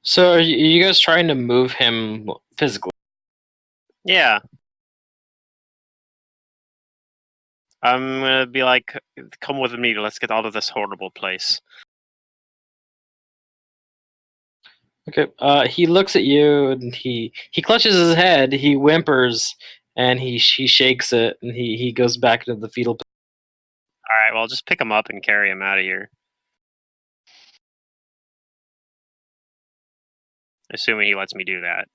So are you guys trying to move him physically? Yeah. I'm gonna be like, come with me. Let's get out of this horrible place. Okay. He looks at you and he clutches his head. He whimpers and he shakes it and he goes back into the fetal. All right. Well, just pick him up and carry him out of here. Assuming he lets me do that.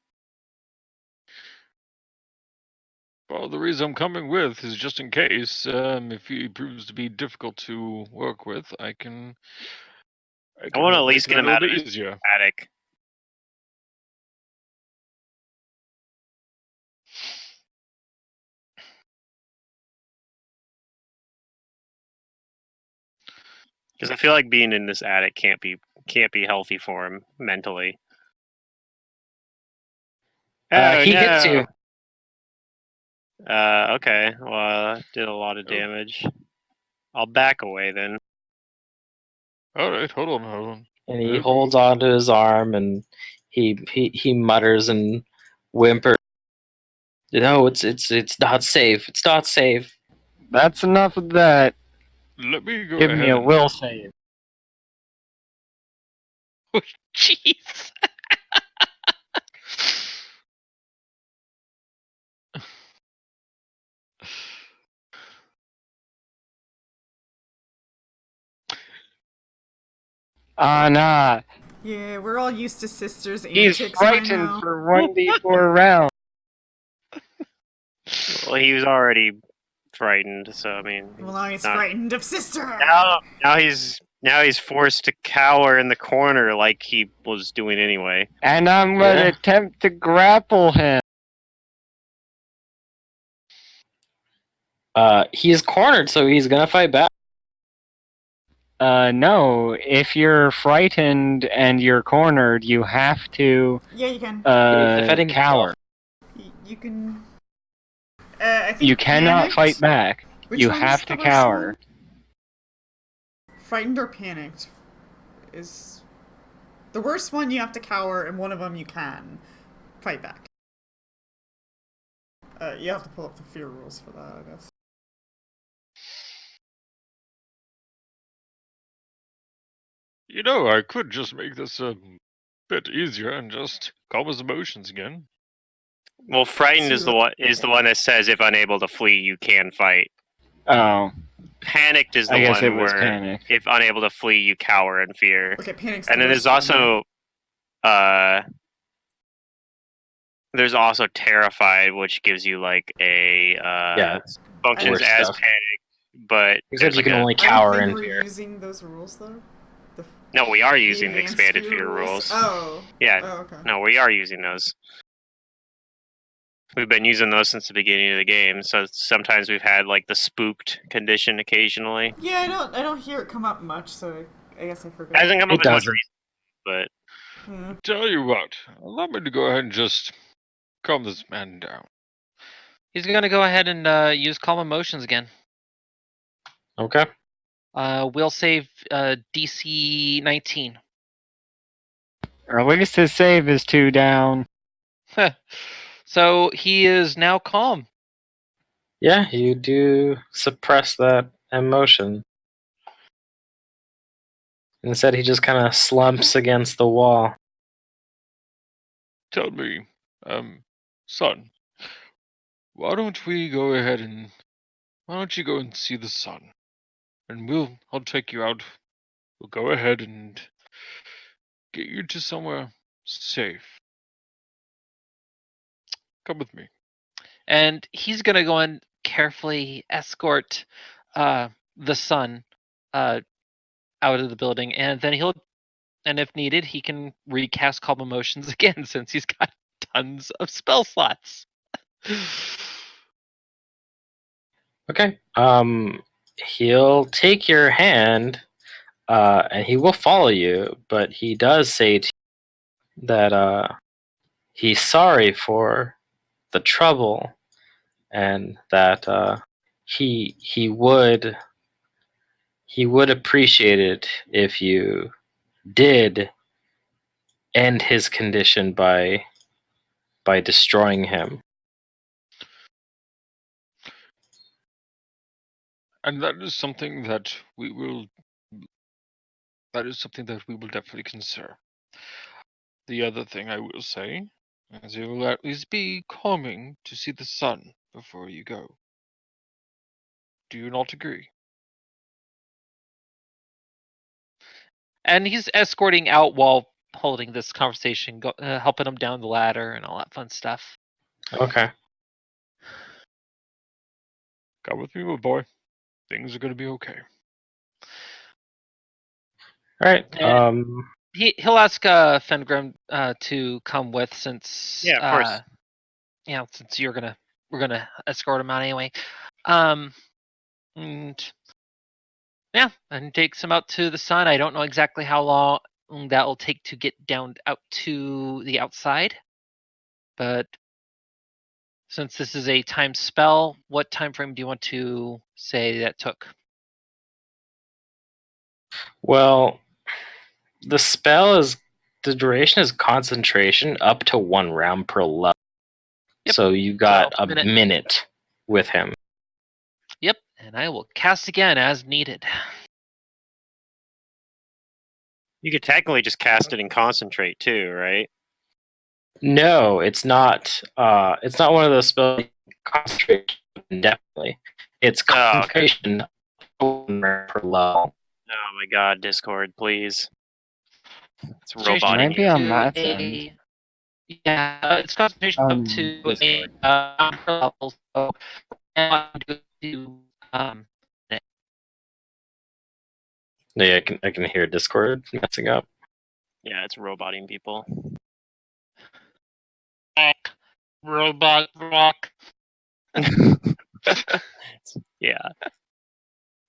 Well, the reason I'm coming with is just in case. If he proves to be difficult to work with, I can I want to at make least it get a him little out of bit his easier. attic. Because I feel like being in this attic can't be healthy for him mentally. Oh He no! hits you. Okay. Well, that did a lot of damage. I'll back away then. All right, hold on. And he Okay. holds onto his arm and he mutters and whimpers. No, it's not safe. It's not safe. That's enough of that. Let me go Give ahead me a and will save. Jeez. Nah. Yeah, we're all used to sisters' He's antics by frightened now. for 1d4 rounds. Well, he was already frightened, so I mean. Well, now he's not- frightened of sister. Now he's forced to cower in the corner like he was doing anyway. And I'm going to Yeah. attempt to grapple him. He's cornered, so he's gonna fight back. No. If you're frightened and you're cornered, you have to Yeah, you can. He's defending cower. You can. I think You cannot panicked. fight back. Which You one have is to the worst cower. one? Frightened or panicked is the worst one. You have to cower, and one of them you can fight back. You have to pull up the fear rules for that, I guess. You know, I could just make this a bit easier and just calm his emotions again. Well, frightened is the one that says if unable to flee, you can fight. Oh, Panicked is the I guess one it was where panic. if unable to flee, you cower in fear. Okay, panick's And the then worst there's also terrified, which gives you like a It's functions worse as stuff. panic, but Except there's you like can only I don't cower think in we're fear. using those rules though. No, we are The using the advanced expanded fear rules. Oh. Yeah. Oh, okay. No, we are using those. We've been using those since the beginning of the game, so sometimes we've had like the spooked condition occasionally. Yeah, I don't hear it come up much, so I guess I forgot. Hasn't come up It as much doesn't. recently, but Hmm. Tell you what, allow me to go ahead and just calm this man down. He's gonna go ahead and use calm emotions again. Okay. We'll save DC 19. Or at least his save is 2 down. So he is now calm. Yeah, you do suppress that emotion. Instead, he just kind of slumps against the wall. Tell me, son, why don't you go and see the sun? And I'll take you out. We'll go ahead and get you to somewhere safe. Come with me. And he's gonna go and carefully escort the son out of the building, and then and if needed, he can recast calm emotions again since he's got tons of spell slots. Okay. He'll take your hand, and he will follow you, but he does say to you that he's sorry for the trouble, and that he would appreciate it if you did end his condition by destroying him. And that is something that we will. That is something that we will definitely consider. The other thing I will say is it will at least be calming to see the sun before you go. Do you not agree? And he's escorting out while holding this conversation, helping him down the ladder and all that fun stuff. Okay. Come with me, my boy. Things are going to be okay. All right. And he'll ask Fengrim to come with, since Yeah, of course. since we're gonna escort him out anyway. And yeah, and takes him out to the sun. I don't know exactly how long that will take to get down out to the outside, but since this is a timed spell, what time frame do you want to say that took? Well, the duration is concentration up to 1 round per level. Yep. So you got So, a minute with him. Yep, and I will cast again as needed. You could technically just cast it and concentrate too, right? No, it's not. It's not one of those spells you can concentrate indefinitely. It's Oh, okay. concentration per level. Oh my god, Discord, please. It's Concentration roboting Might be you. on to Matt's a- end. Yeah, it's concentration up to Discord. a level. So, and to Yeah, I can hear Discord messing up. Yeah, it's roboting people. robot rock. Yeah.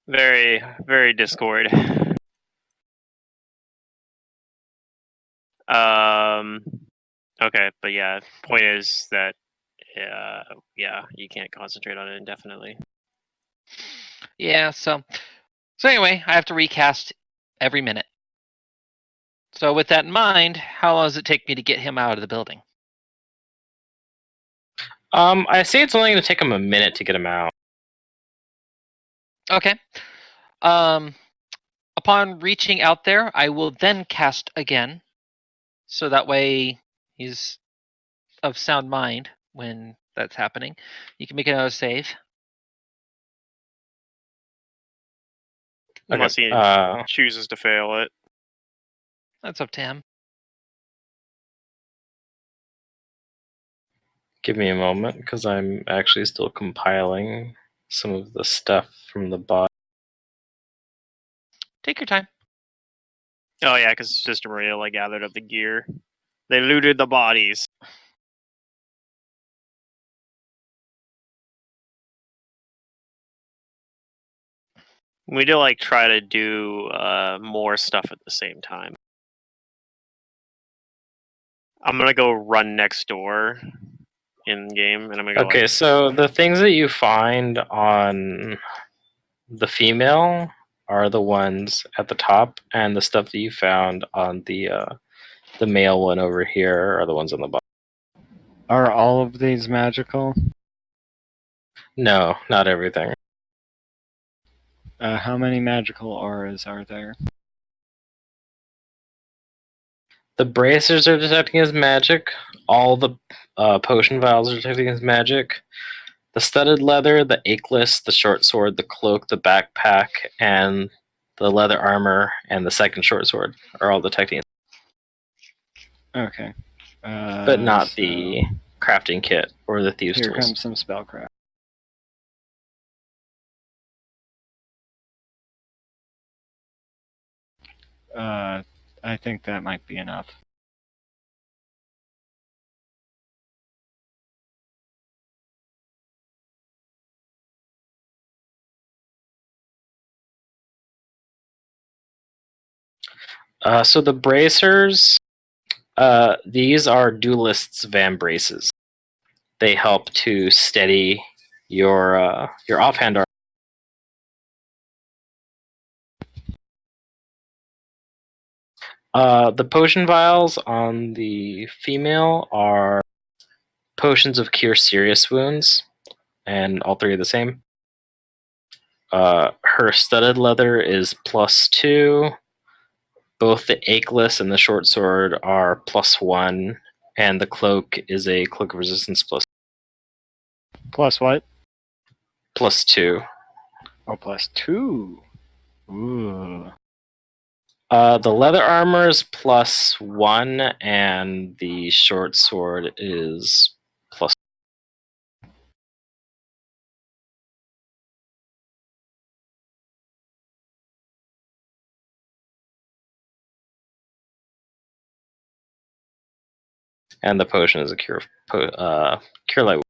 Very, very Discord. Okay, but yeah, point is that yeah, you can't concentrate on it indefinitely. Yeah, so anyway, I have to recast every minute. So with that in mind, how long does it take me to get him out of the building? I say it's only going to take him a minute to get him out. Okay. Upon reaching out there, I will then cast again, so that way he's of sound mind when that's happening. You can make another save. Unless he Okay. chooses to fail it. That's up to him. Give me a moment, because I'm actually still compiling some of the stuff from the bot. Take your time. Oh yeah, because Sister Maria gathered up the gear. They looted the bodies. We do try to do more stuff at the same time. I'm gonna go run next door in game, and I'm gonna go. Okay, so the things that you find on the female are the ones at the top, and the stuff that you found on the male one over here are the ones on the bottom. Are all of these magical? No, not everything. How many magical auras are there? The bracers are detecting as magic. All the potion vials are detecting as magic. The studded leather, the akeless, the short sword, the cloak, the backpack, and the leather armor, and the second short sword are all detecting, Okay. but not the crafting kit or the thieves' Here tools. comes some spellcraft. I think that might be enough. So the bracers, these are duelists' van braces. They help to steady your offhand arm. The potion vials on the female are potions of cure serious wounds, and all three are the same. Her studded leather is +2. Both the akeless and the short sword are +1, and the cloak is a cloak of resistance Plus what? +2. Oh, +2. Ooh. The leather armor is +1, and the short sword is +. And the potion is a cure light.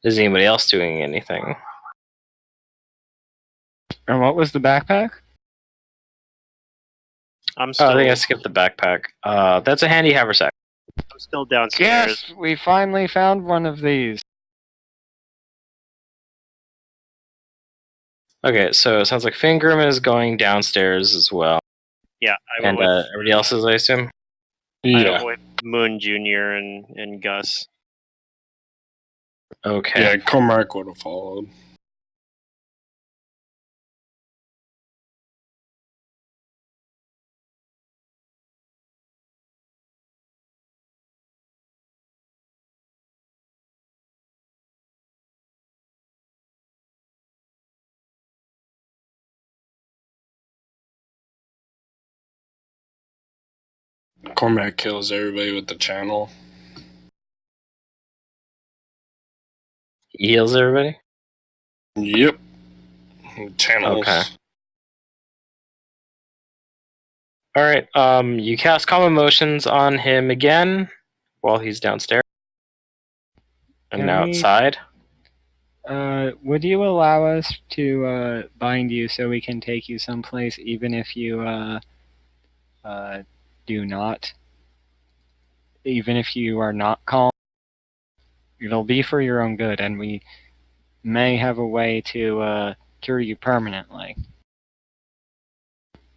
Is anybody else doing anything? And what was the backpack? I'm Oh, still, I think I skipped the backpack. That's a handy haversack. I'm still downstairs. Yes, we finally found one of these. Okay, so it sounds like Fingrim is going downstairs as well. Yeah, I And went with everybody else is, I assume? I Yeah. went with Moon Junior and Gus. Okay. Yeah, Cormac would have followed. Cormac kills everybody with the channel. He heals everybody? Yep. Channels. Okay. Alright, you cast Calm Emotions on him again while he's downstairs. And Can now we- outside. Would you allow us to bind you so we can take you someplace, even if you do not? Even if you are not calm? It'll be for your own good, and we may have a way to cure you permanently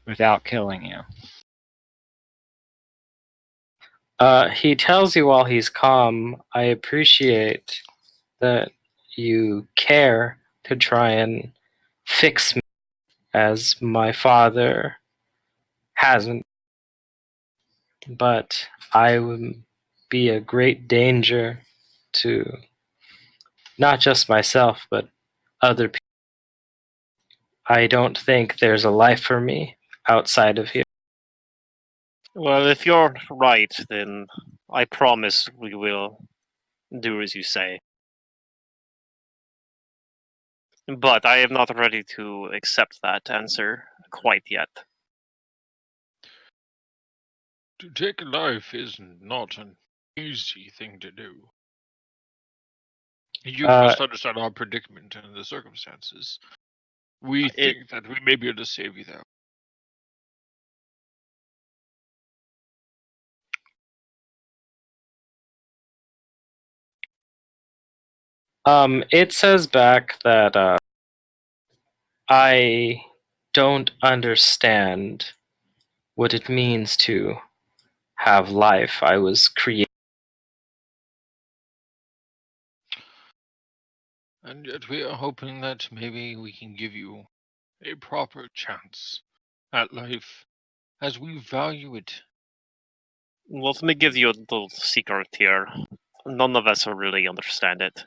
without killing you. He tells you while he's calm, I appreciate that you care to try and fix me, as my father hasn't. But I would be a great danger to not just myself, but other people. I don't think there's a life for me outside of here. Well, if you're right, then I promise we will do as you say. But I am not ready to accept that answer quite yet. To take a life is not an easy thing to do. You must understand our predicament and the circumstances. We think that we may be able to save you there. It says back that I don't understand what it means to have life. I was created. And yet we are hoping that maybe we can give you a proper chance at life as we value it. Well, let me give you a little secret here. None of us will really understand it.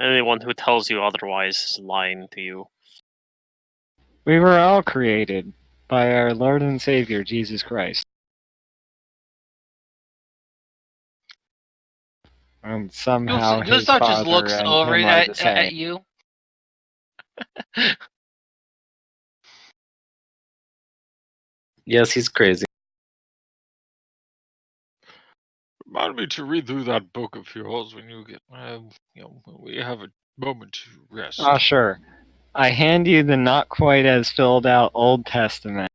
Anyone who tells you otherwise is lying to you. We were all created by our Lord and Savior, Jesus Christ. And somehow his Gustav father just looks and over him are the same. at you. Yes, he's crazy. Remind me to read through that book of yours when you get, when we have a moment to rest. Oh, sure. I hand you the not quite as filled out Old Testament.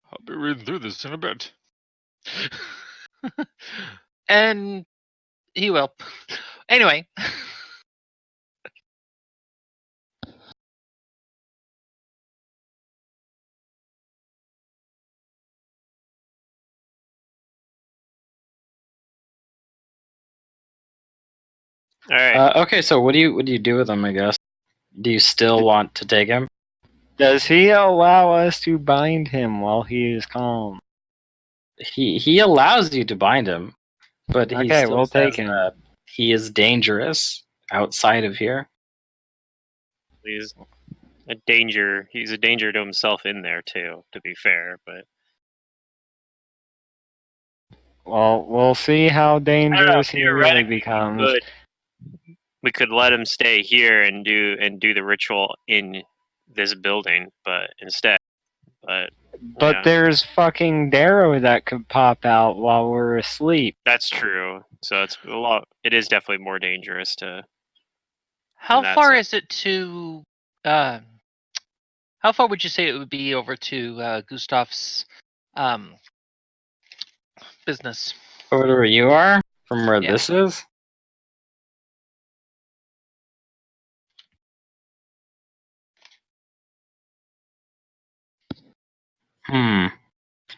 I'll be reading through this in a bit. And he will. Anyway. All right. Okay, so what do you do with him? I guess. Do you still want to take him? Does he allow us to bind him while he is calm? He allows you to bind him, but he Okay, still we'll take says him. that he is dangerous outside of here. He's a danger. He's a danger to himself in there too. To be fair, but Well, we'll see how dangerous he really theoretically, becomes. we could let him stay here and do the ritual in this building, but instead, but But yeah. there's fucking Darrow that could pop out while we're asleep. That's true. So it's a lot. It is definitely more dangerous to. How that far sense. is it to? How far would you say it would be over to Gustav's business? Over to where you are, from where Yeah. this is.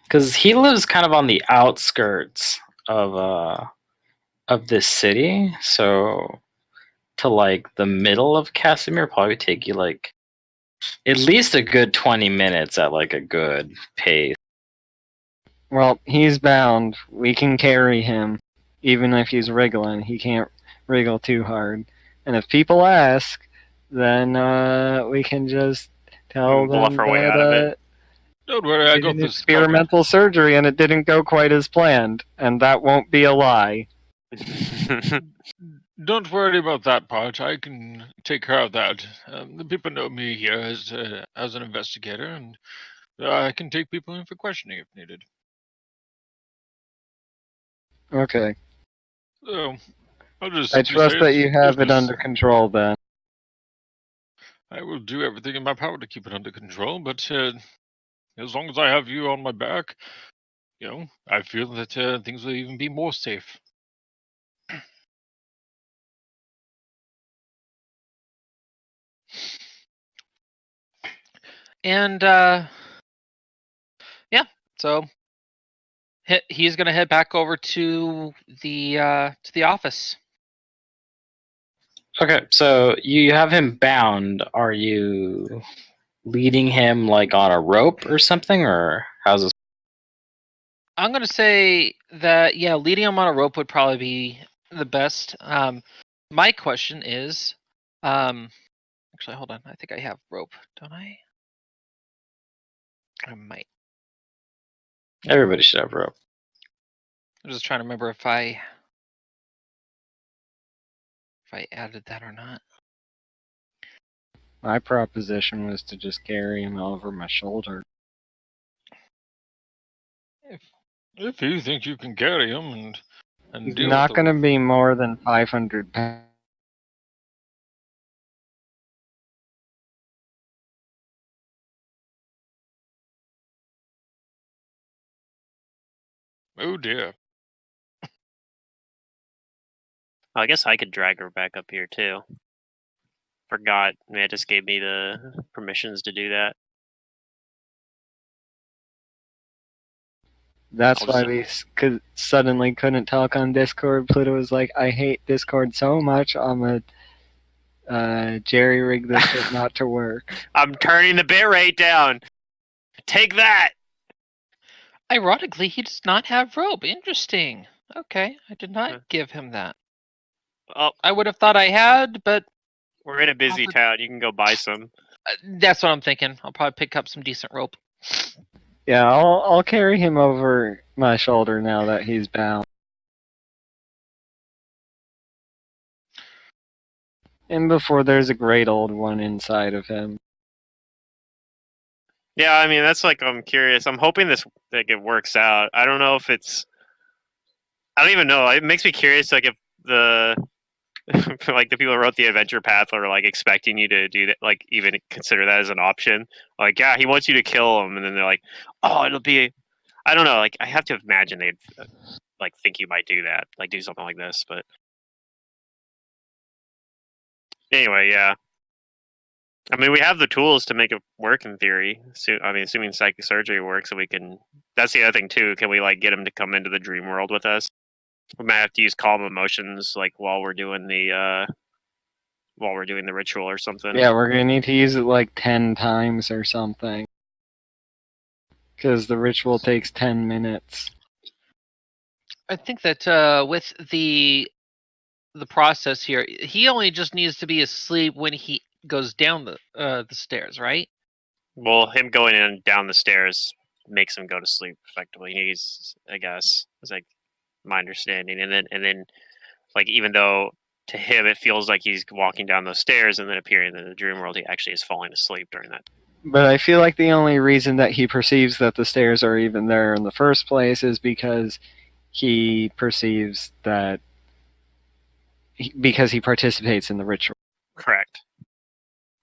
Because he lives kind of on the outskirts of this city, so to like the middle of Casimir probably take you like at least a good 20 minutes at like a good pace. Well, he's bound. We can carry him. Even if he's wriggling, he can't wriggle too hard. And if people ask, then we can just tell Bluff them our way out of that it. Don't worry, I we got did this covered. experimental surgery and it didn't go quite as planned. And that won't be a lie. Don't worry about that part. I can take care of that. The people know me here as an investigator, and I can take people in for questioning if needed. Okay. So, I'll just I simply trust say that it's you have it business. under control then. I will do everything in my power to keep it under control, but as long as I have you on my back, I feel that things will even be more safe. And yeah, so he's gonna head back over to the office. Okay, so you have him bound. Are you leading him like on a rope or something, or how's this? I'm gonna say that leading him on a rope would probably be the best. My question is, actually, hold on. I think I have rope, don't I? I might. Everybody should have rope. I'm just trying to remember if I added that or not. My proposition was to just carry him over my shoulder. If you think you can carry him and He's deal not with going to them, be more than 500 pounds. oh dear. I guess I could drag her back up here too. Forgot. It just gave me the permissions to do that. That's I'll why just- we suddenly couldn't talk on Discord. Pluto was like, I hate Discord so much, I'm a jerry-rig this shit not to work. I'm turning the bit rate down. Take that. Ironically, he does not have rope. Interesting. Okay, I did Huh. not give him that. Oh, I would have thought I had, but we're in a busy Also- town. You can go buy some. that's what I'm thinking. I'll probably pick up some decent rope. Yeah, I'll carry him over my shoulder now that he's bound. And before there's a great old one inside of him. Yeah, I mean that's like I'm curious. I'm hoping it works out. I don't know if it's. I don't even know. It makes me curious, like if the like the people who wrote the adventure path are like expecting you to do that, like even consider that as an option. Like, yeah, he wants you to kill him, and then they're like, oh, it'll be. I don't know. Like, I have to imagine they'd like think you might do that, like do something like this. But anyway, yeah. I mean, we have the tools to make it work in theory. So, I mean, assuming psychic surgery works, so we can. That's the other thing too. Can we like get him to come into the dream world with us? We might have to use calm emotions, like while we're doing the ritual or something. Yeah, we're gonna need to use it like 10 times or something. Because the ritual takes 10 minutes. I think that with the process here, he only just needs to be asleep when he goes down the stairs, right? Well, him going in and down the stairs makes him go to sleep effectively. He's, I guess, is like my understanding, and then like even though to him it feels like he's walking down those stairs and then appearing in the dream world, he actually is falling asleep during that. But I feel like the only reason that he perceives that the stairs are even there in the first place is because he perceives that because he participates in the ritual. Correct.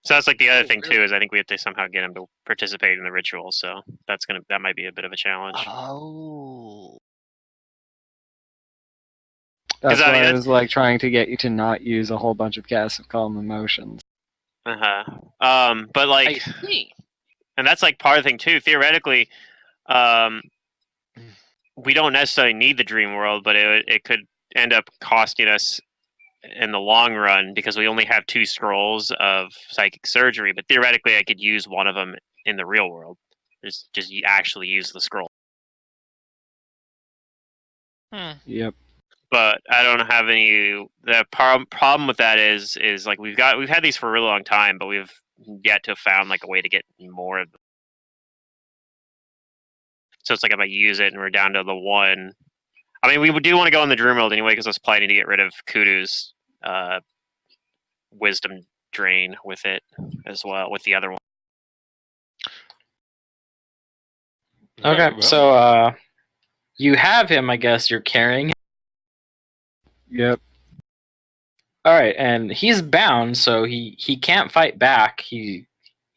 So that's like the other thing too, is I think we have to somehow get him to participate in the ritual. So that might be a bit of a challenge. Oh. That's I why mean, I was like trying to get you to not use a whole bunch of casts of calm emotions. But like, I see. and that's like part of the thing too. Theoretically, we don't necessarily need the dream world, but it could end up costing us in the long run because we only have 2 scrolls of psychic surgery. But theoretically, I could use one of them in the real world. Just actually use the scroll. Yep. But I don't have any. The problem with that is like we've had these for a really long time, but we've yet to have found like a way to get more of them. So it's like if I use it and we're down to the 1. I mean, we do want to go in the dream world anyway because I was planning to get rid of Kudu's wisdom drain with it as well, with the other one. Okay, Very well. so you have him. I guess you're carrying him. Yep. All right, and he's bound, so he can't fight back. He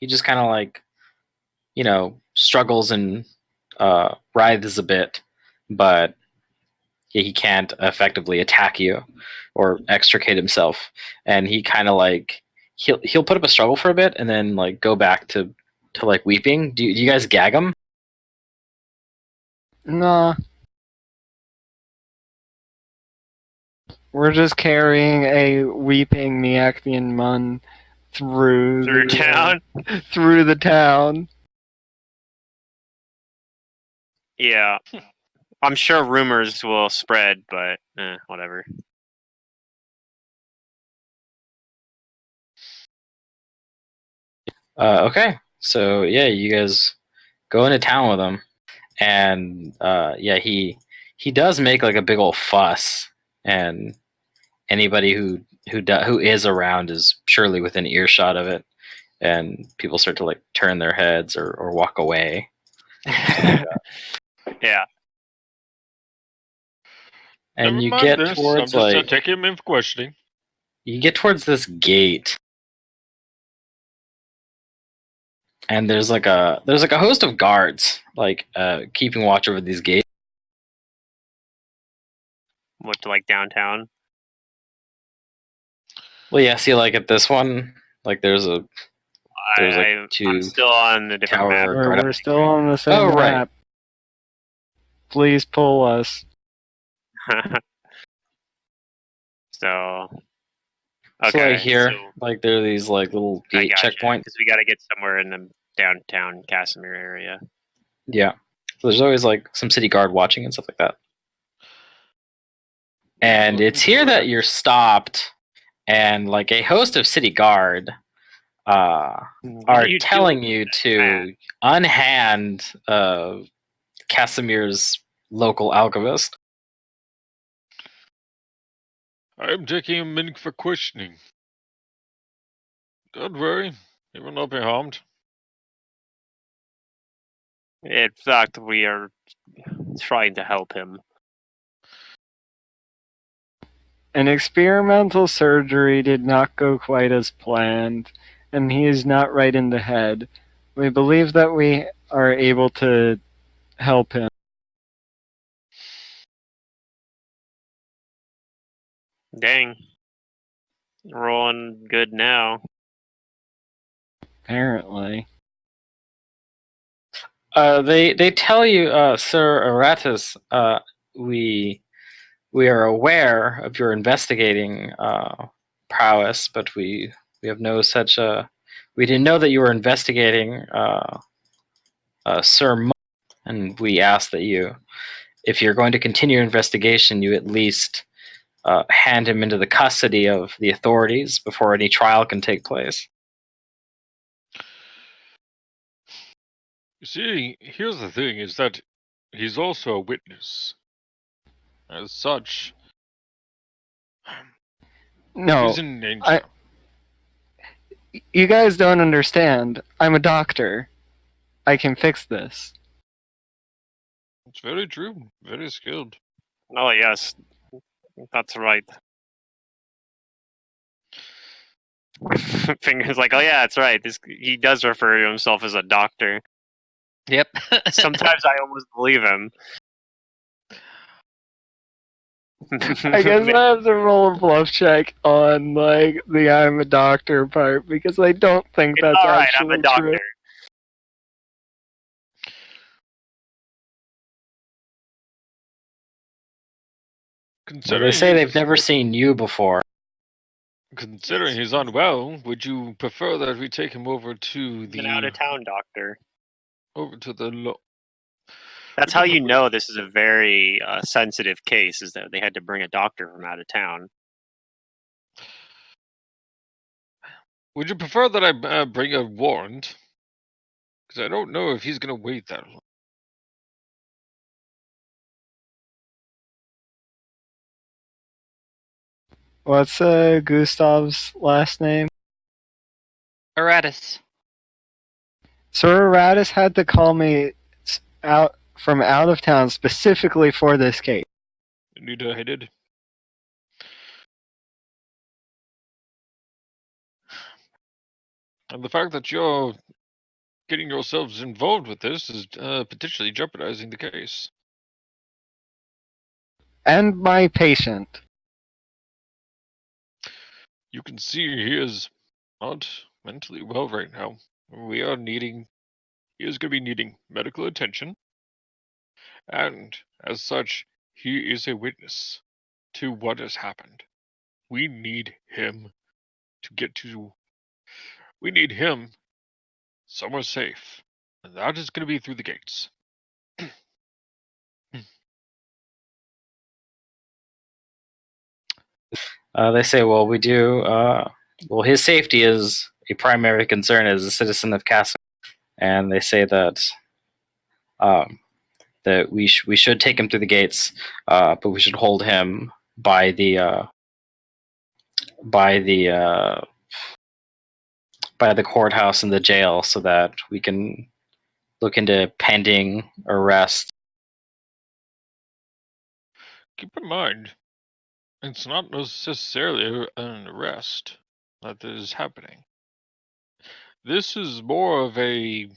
just kind of like, struggles and writhes a bit, but he can't effectively attack you or extricate himself. And he kind of like he'll put up a struggle for a bit and then like go back to like weeping. Do you guys gag him? Nah. We're just carrying a weeping Neactian Mun through town. Through the town. Yeah, I'm sure rumors will spread, but whatever. Okay, so yeah, you guys go into town with him, and yeah, he does make like a big old fuss, and anybody who is around is surely within earshot of it, and people start to like turn their heads or walk away. Yeah. And Never you mind get this. towards I'm just like taking him in for questioning. you get towards this gate, and there's like a host of guards like keeping watch over these gates. What, to like downtown? Well, yeah, see, like at this one, like there's like I'm 2 still on the different map. tower. We're still on the same Oh, right. map. Please pull us. So So okay, like here, so like there are these like little I gate gotcha, checkpoints. because we got to get somewhere in the downtown Casimir area. Yeah. So there's always like some city guard watching and stuff like that. And it's here that you're stopped, and like a host of city guard are telling you to unhand Casimir's local alchemist. I'm taking him in for questioning. Don't worry, he will not be harmed. In fact, we are trying to help him. An experimental surgery did not go quite as planned, and he is not right in the head. We believe that we are able to help him. Dang. Rolling good now. Apparently. They tell you, Sir Aratus, we we are aware of your investigating prowess, but we have no such. We didn't know that you were investigating Sir Mo, and we ask that you, if you're going to continue your investigation, you at least hand him into the custody of the authorities before any trial can take place. You see, here's the thing: is that he's also a witness. As such, No, he's in danger. you guys don't understand. I'm a doctor. I can fix this. It's very true. Very skilled. Oh yes, that's right. Fingers like, oh yeah, that's right. He does refer to himself as a doctor. Yep. Sometimes I almost believe him. I guess I have to roll a bluff check on like the I'm a doctor part because I don't think It's that's all right. I'm actually a doctor. true. Well, they say they've never seen you before. Considering he's unwell, would you prefer that we take him over to He's an out-of-town doctor. over to the That's how you know this is a very sensitive case, is that they had to bring a doctor from out of town. Would you prefer that I bring a warrant? Because I don't know if he's going to wait that long. What's Gustav's last name? Aratus. Sir Aratus had to call me out from out of town specifically for this case. Indeed, I did. And the fact that you're getting yourselves involved with this is potentially jeopardizing the case. And my patient. You can see he is not mentally well right now. He is going to be needing medical attention. And as such, he is a witness to what has happened. We need him we need him somewhere safe. And that is going to be through the gates. They say, well, we do. Well, his safety is a primary concern as a citizen of Casa, and they say that that we should take him through the gates, but we should hold him by the courthouse and the jail so that we can look into pending arrest. Keep in mind, it's not necessarily an arrest that is happening. This is more of a...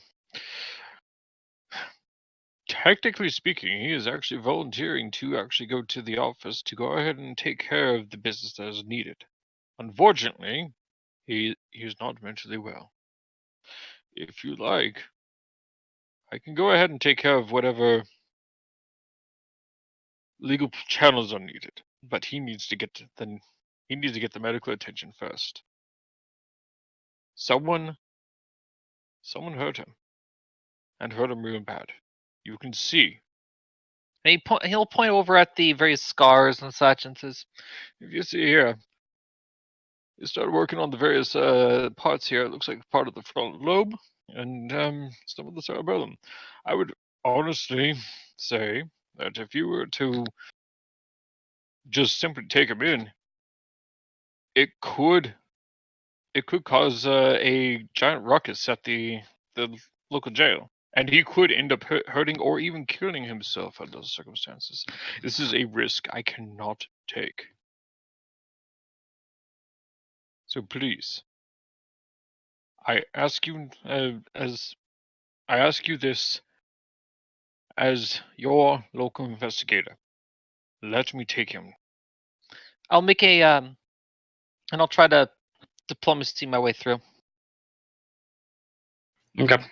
Technically speaking, he is actually volunteering to actually go to the office to go ahead and take care of the business that is needed. Unfortunately, he is not mentally well. If you like, I can go ahead and take care of whatever legal channels are needed, but he needs to get the medical attention first. Someone hurt him, and hurt him real bad. You can see. And he'll point over at the various scars and such and says, If you see here, you start working on the various parts here. It looks like part of the frontal lobe and some of the cerebellum. I would honestly say that if you were to just simply take him in, it could cause a giant ruckus at the local jail, and he could end up hurting or even killing himself under those circumstances. This is a risk I cannot take. So please, I ask you this as your local investigator. Let me take him. I'll make a and I'll try to diplomacy my way through. Okay.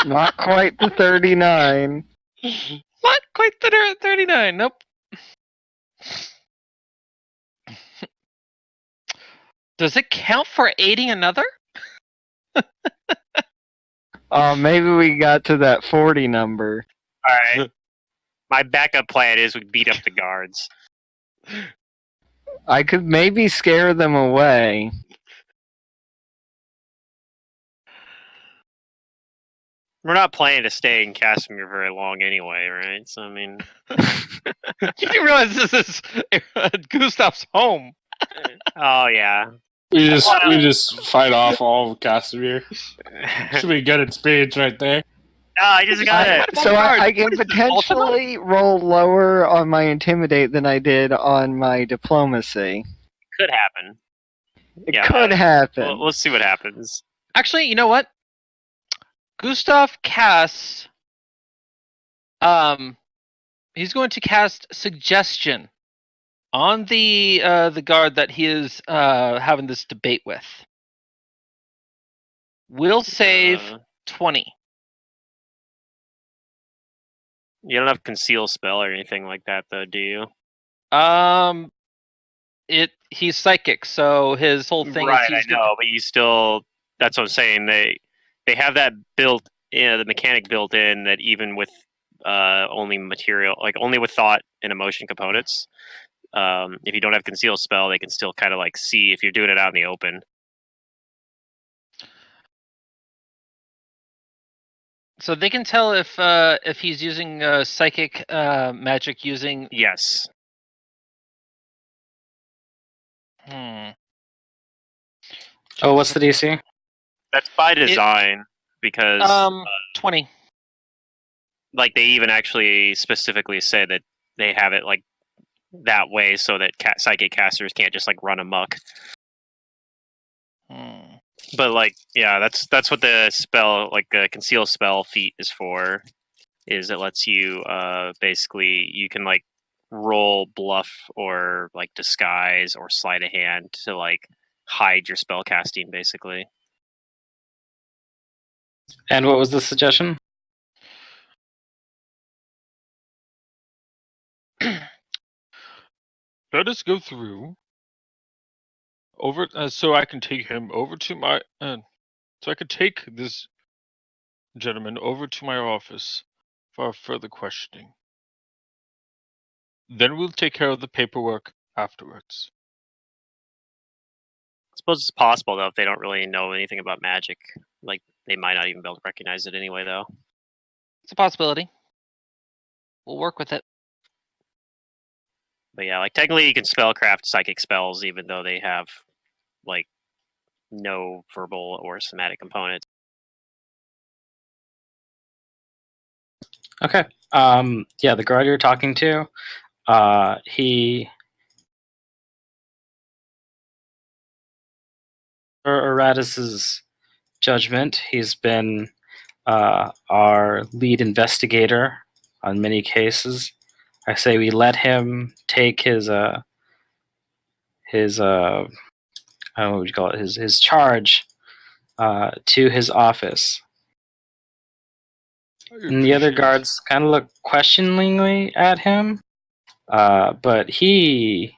Not quite the 39. Not quite there at 39. Nope. Does it count for aiding another? Maybe we got to that 40 number. All right. My backup plan is we beat up the guards. I could maybe scare them away. We're not planning to stay in Casimir very long anyway, right? So I mean, You do realize this is Gustav's home. oh yeah. We just fight off all of Casimir. Should be good experience right there. I just got it. I can potentially roll lower on my intimidate than I did on my diplomacy. Could happen. It Yeah, could happen. We'll see what happens. Actually, you know what? Gustav casts. He's going to cast suggestion on the guard that he is having this debate with. Will save 20. You don't have conceal spell or anything like that, though, do you? He's psychic, so his whole thing right, is I know, but you still. That's what I'm saying. They have that built, the mechanic built in that even with only material, like only with thought and emotion components, if you don't have conceal spell, they can still kind of like see if you're doing it out in the open. So they can tell if he's using psychic magic using. Yes. Oh, what's the DC? That's by design because 20. like they even actually specifically say that they have it like that way so that psychic casters can't just like run amok. But like, yeah, that's what the spell, like the conceal spell feat is for. Is it lets you basically you can like roll bluff or like disguise or sleight of hand to like hide your spell casting basically. And what was the suggestion? Let us go through over so I can take him over to my so I could take this gentleman over to my office for further questioning. Then we'll take care of the paperwork afterwards. I suppose it's possible though if they don't really know anything about magic, like they might not even be able to recognize it anyway though. It's a possibility. We'll work with it. But yeah, like technically you can spellcraft psychic spells even though they have like no verbal or somatic components. Okay. Yeah, the guard you're talking to, he Eratus's judgment. He's been our lead investigator on many cases. I say we let him take his I don't know what you call it, his charge to his office. And the other guards kind of look questioningly at him, but he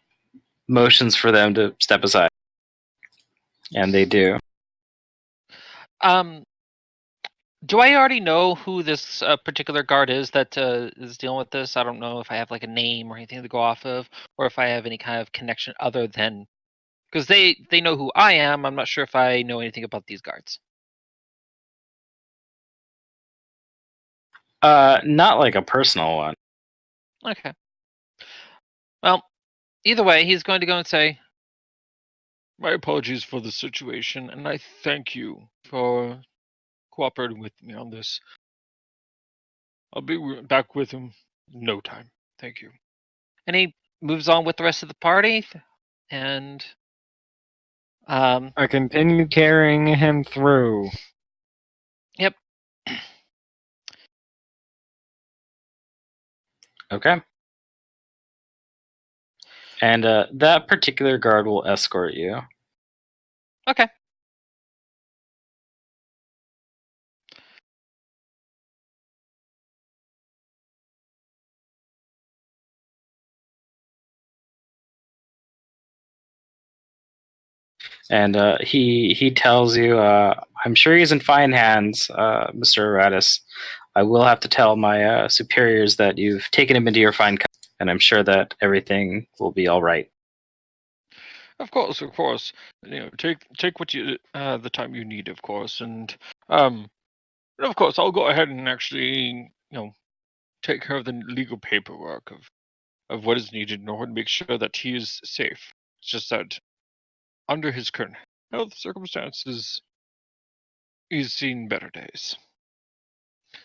motions for them to step aside, and they do. Do I already know who this particular guard is that is dealing with this? I don't know if I have like a name or anything to go off of, or if I have any kind of connection other than because they know who I am. I'm not sure if I know anything about these guards. Not like a personal one. Okay. Well, either way, he's going to go and say, My apologies for the situation, and I thank you for cooperating with me on this. I'll be back with him in no time. Thank you. and he moves on with the rest of the party, and I continue carrying him through. Yep. Okay. And that particular guard will escort you. Okay. And he tells you, I'm sure he's in fine hands, Mr. Aratus. I will have to tell my superiors that you've taken him into your fine company, and I'm sure that everything will be all right. Of course, of course. Take what you the time you need, of course, and of course I'll go ahead and actually take care of the legal paperwork of what is needed in order to make sure that he is safe. It's just that under his current health circumstances, he's seen better days.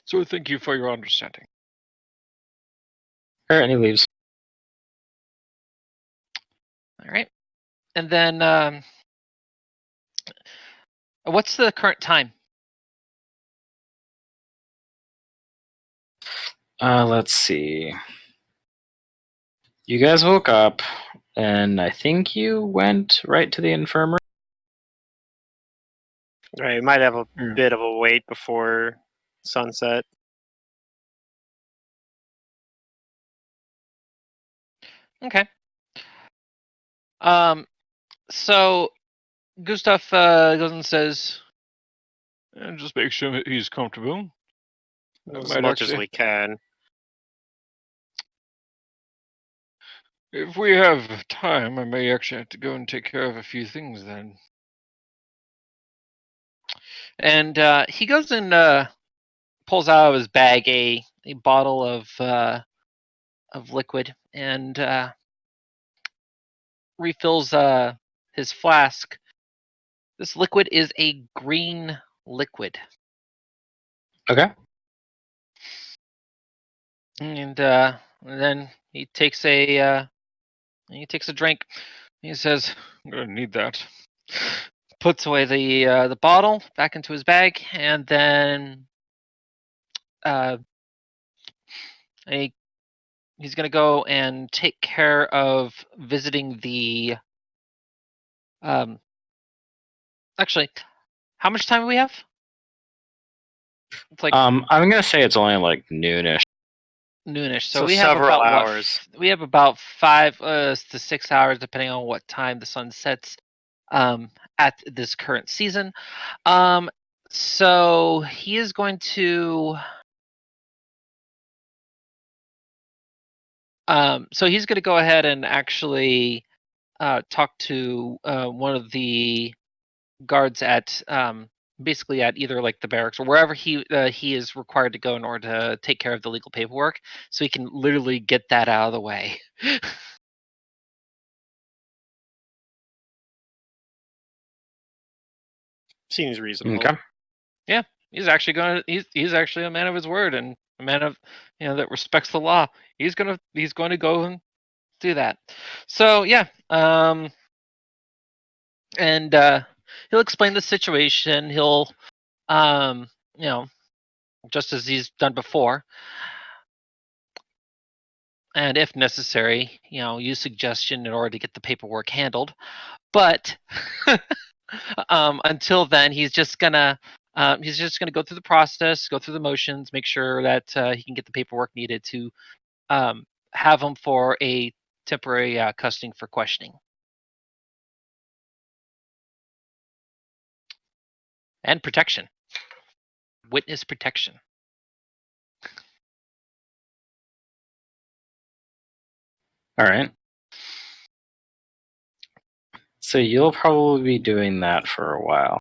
So thank you for your understanding. All right, and he leaves. All right. And then, what's the current time? Let's see. You guys woke up, and I think you went right to the infirmary. Right, we might have a Yeah. bit of a wait before sunset. Okay. So Gustav goes and says, And just make sure that he's comfortable. I As might much as actually, we can. if we have time, I may actually have to go and take care of a few things then. and he goes and pulls out of his bag a bottle of liquid and refills his flask. This liquid is a green liquid, Okay. and then he takes a drink. He says, I'm gonna need that. puts away the bottle back into his bag, and then he's gonna go and take care of visiting the. Actually, how much time do we have? It's like I'm gonna say it's only like noonish. noonish, so So we have several about hours. we have about 5 to 6 hours, depending on what time the sun sets. At this current season, so he is going to. So he's going to go ahead and actually talk to one of the guards at basically at either like the barracks or wherever he is required to go in order to take care of the legal paperwork, so he can literally get that out of the way. Seems reasonable. Okay. Yeah, he's actually he's actually a man of his word and a man of that respects the law. He's going to go and do that. So yeah, and he'll explain the situation. He'll um, you know, just as he's done before, and if necessary, use suggestion in order to get the paperwork handled. But until then, he's just gonna go through the process, go through the motions, make sure that he can get the paperwork needed to have him for a temporary custody for questioning and protection, witness protection. All right. So you'll probably be doing that for a while.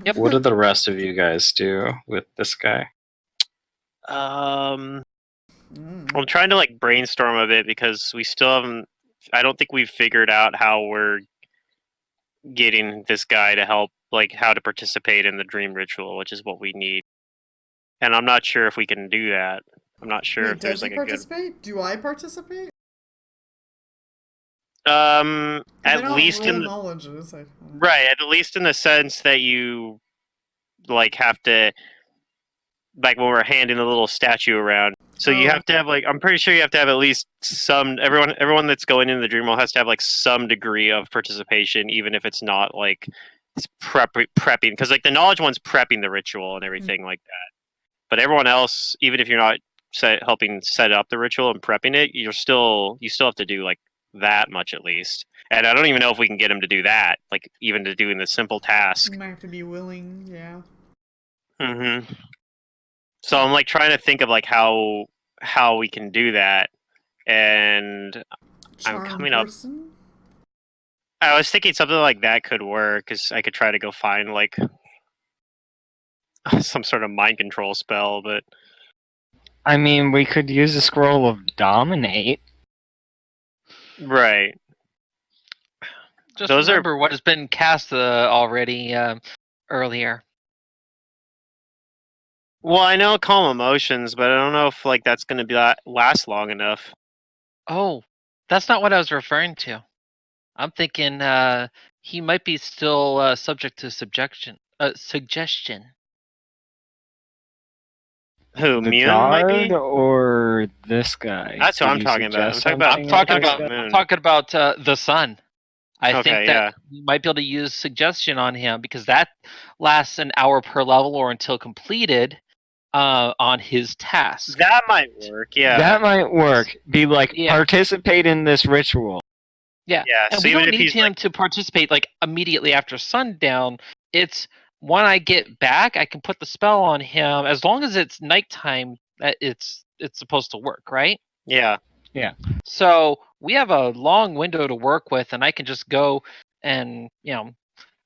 Yep. What do the rest of you guys do with this guy? I'm trying to like brainstorm a bit because we still haven't. I don't think we've figured out how we're getting this guy to help, like how to participate in the dream ritual, which is what we need. And I'm not sure if we can do that. I'm not sure Wait, if there's does he like a good. participate? Do I participate? At 'Cause I know least what in rule the, knowledge is. right, at least in the sense that you like have to, like when we're handing a little statue around. So you have to have like, I'm pretty sure you have to have at least some, everyone that's going into the dream world has to have like some degree of participation, even if it's not like it's prepping, because like the knowledge one's prepping the ritual and everything like that. But everyone else, even if you're not helping set up the ritual and prepping it, you still have to do like that much at least. And I don't even know if we can get him to do that, like even to doing the simple task. You might have to be willing, yeah. Mm-hmm. So I'm like trying to think of like how we can do that, and Charm coming up- person? I was thinking something like that could work, because I could try to go find like some sort of mind control spell, but I mean, we could use a scroll of dominate. right. Just Those are- remember what has been cast already earlier. Well, I know calm emotions, but I don't know if like that's going to last long enough. Oh, that's not what I was referring to. I'm thinking he might be still subject to suggestion. Who, The Mune might guard be? or this guy? That's what Did I'm you talking about. suggest I'm talking about- something I'm this guy? talking about the sun. I Okay, think that you might be able to use suggestion on him because that lasts an hour per level or until completed on his task. That might work, yeah. That might work. Be like, Yeah. participate in this ritual. Yeah, Yeah, and so we even don't if need he's him like, to participate like immediately after sundown. It's when I get back, I can put the spell on him as long as it's nighttime. That it's supposed to work, right? yeah, So we have a long window to work with, and I can just go and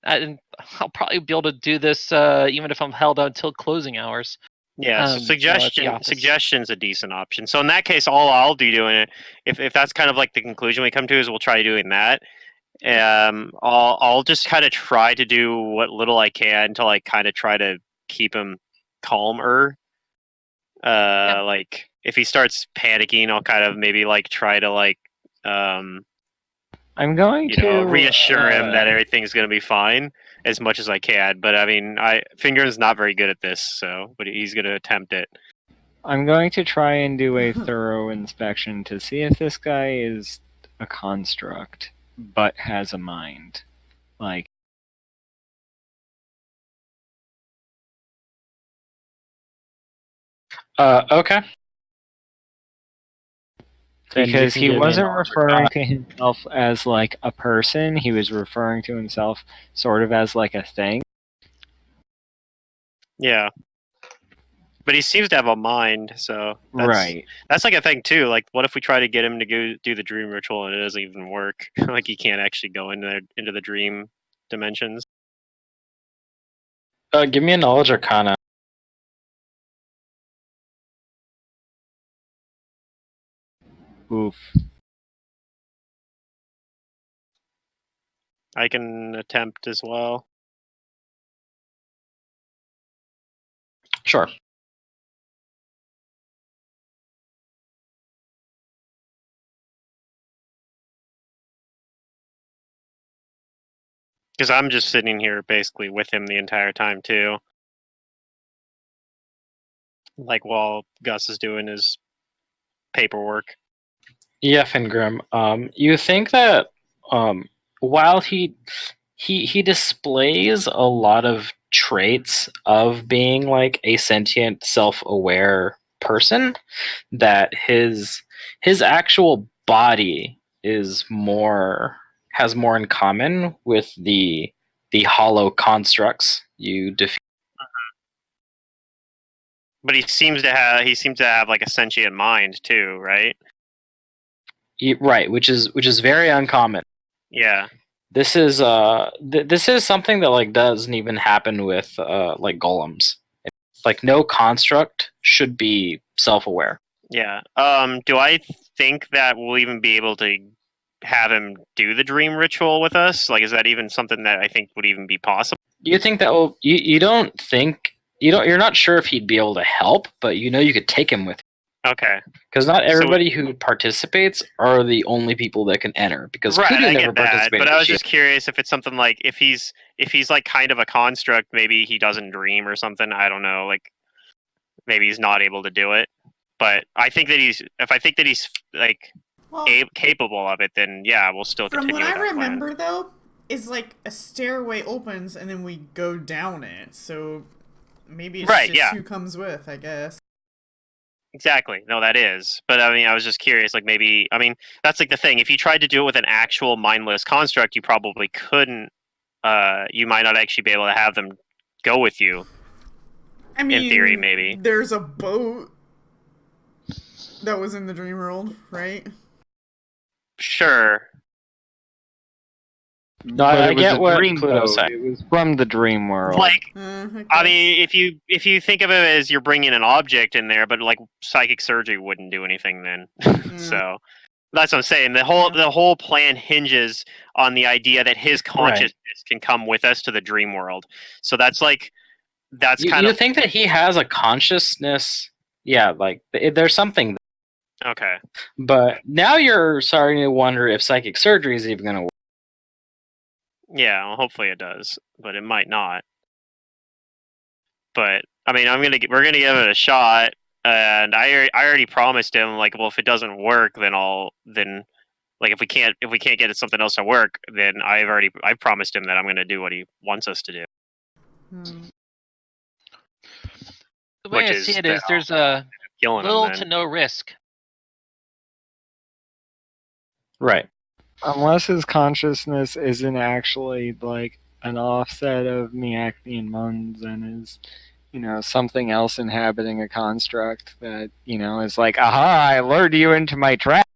and I'll probably be able to do this even if I'm held out until closing hours. yeah. So at the office. suggestion's a decent option. So in that case, all I'll be doing it, if that's kind of like the conclusion we come to, is we'll try doing that. I'll just kind of try to do what little I can to like kind of try to keep him calmer. Like if he starts panicking, I'll kind of maybe like try to like I'm going to reassure him that everything's gonna be fine as much as I can. But I mean, Finger's not very good at this, so but he's gonna attempt it. I'm going to try and do a thorough inspection to see if this guy is a construct, but has a mind. Like, Okay. Then you because can he give me wasn't an referring to himself as like a person, he was referring to himself sort of as like a thing. Yeah. But he seems to have a mind, so Right. that's like a thing too. Like, what if we try to get him to go do the dream ritual and it doesn't even work? Like, he can't actually go into the dream dimensions. Give me a knowledge arcana. Oof. I can attempt as well. Sure. Because I'm just sitting here basically with him the entire time too. Like while Gus is doing his paperwork. Yeah, Fingrim. You think that while he displays a lot of traits of being like a sentient, self-aware person, that his actual body has more in common with the hollow constructs you defeat. But he seems to have like a sentient mind too, right? Right, which is very uncommon. Yeah. This is this is something that like doesn't even happen with like golems. Like no construct should be self-aware. Yeah. Do I think that we'll even be able to have him do the dream ritual with us? Like, is that even something that I think would even be possible? You think that will you don't think you're not sure if he'd be able to help, but you know you could take him with you. Okay. Because not everybody who participates are the only people that can enter. Because Right, Kudu I never get that. participated. But I was this just curious if it's something like if he's like kind of a construct, maybe he doesn't dream or something. I don't know. Like maybe he's not able to do it. But I think that he's like Well, capable of it, then yeah, we'll still from continue what with I that plan. remember, though, is like a stairway opens and then we go down it. So maybe it's Right, just yeah. who comes with, I guess. Exactly. No, that is. But I mean, I was just curious. Like maybe, I mean, that's like the thing. If you tried to do it with an actual mindless construct, you probably couldn't. You might not actually be able to have them go with you. I In theory, mean, maybe. there's a boat that was in the dream world, right? Sure. No, but I it was get a what dream Pluto's boat. saying. It was from the dream world. Like, I I guess. mean, if you think of it as you're bringing an object in there, but like psychic surgery wouldn't do anything then. So that's what I'm saying. The whole plan hinges on the idea that his consciousness can come with us to the dream world. So that's like that's kind You of think that he has a consciousness? Yeah, like there's something. okay. But now you're starting to wonder if psychic surgery is even going to work. Yeah, well, hopefully it does, but it might not. But I mean, we're gonna give it a shot, and I already promised him like, well, if it doesn't work, then like if we can't get something else to work, then I've promised him that I'm gonna do what he wants us to do. The way Which I is see it that is there's a killing him. little Then to no risk. Right. Unless his consciousness isn't actually like an offset of Miakni and Mons and is, something else inhabiting a construct that, is like, aha, I lured you into my trap.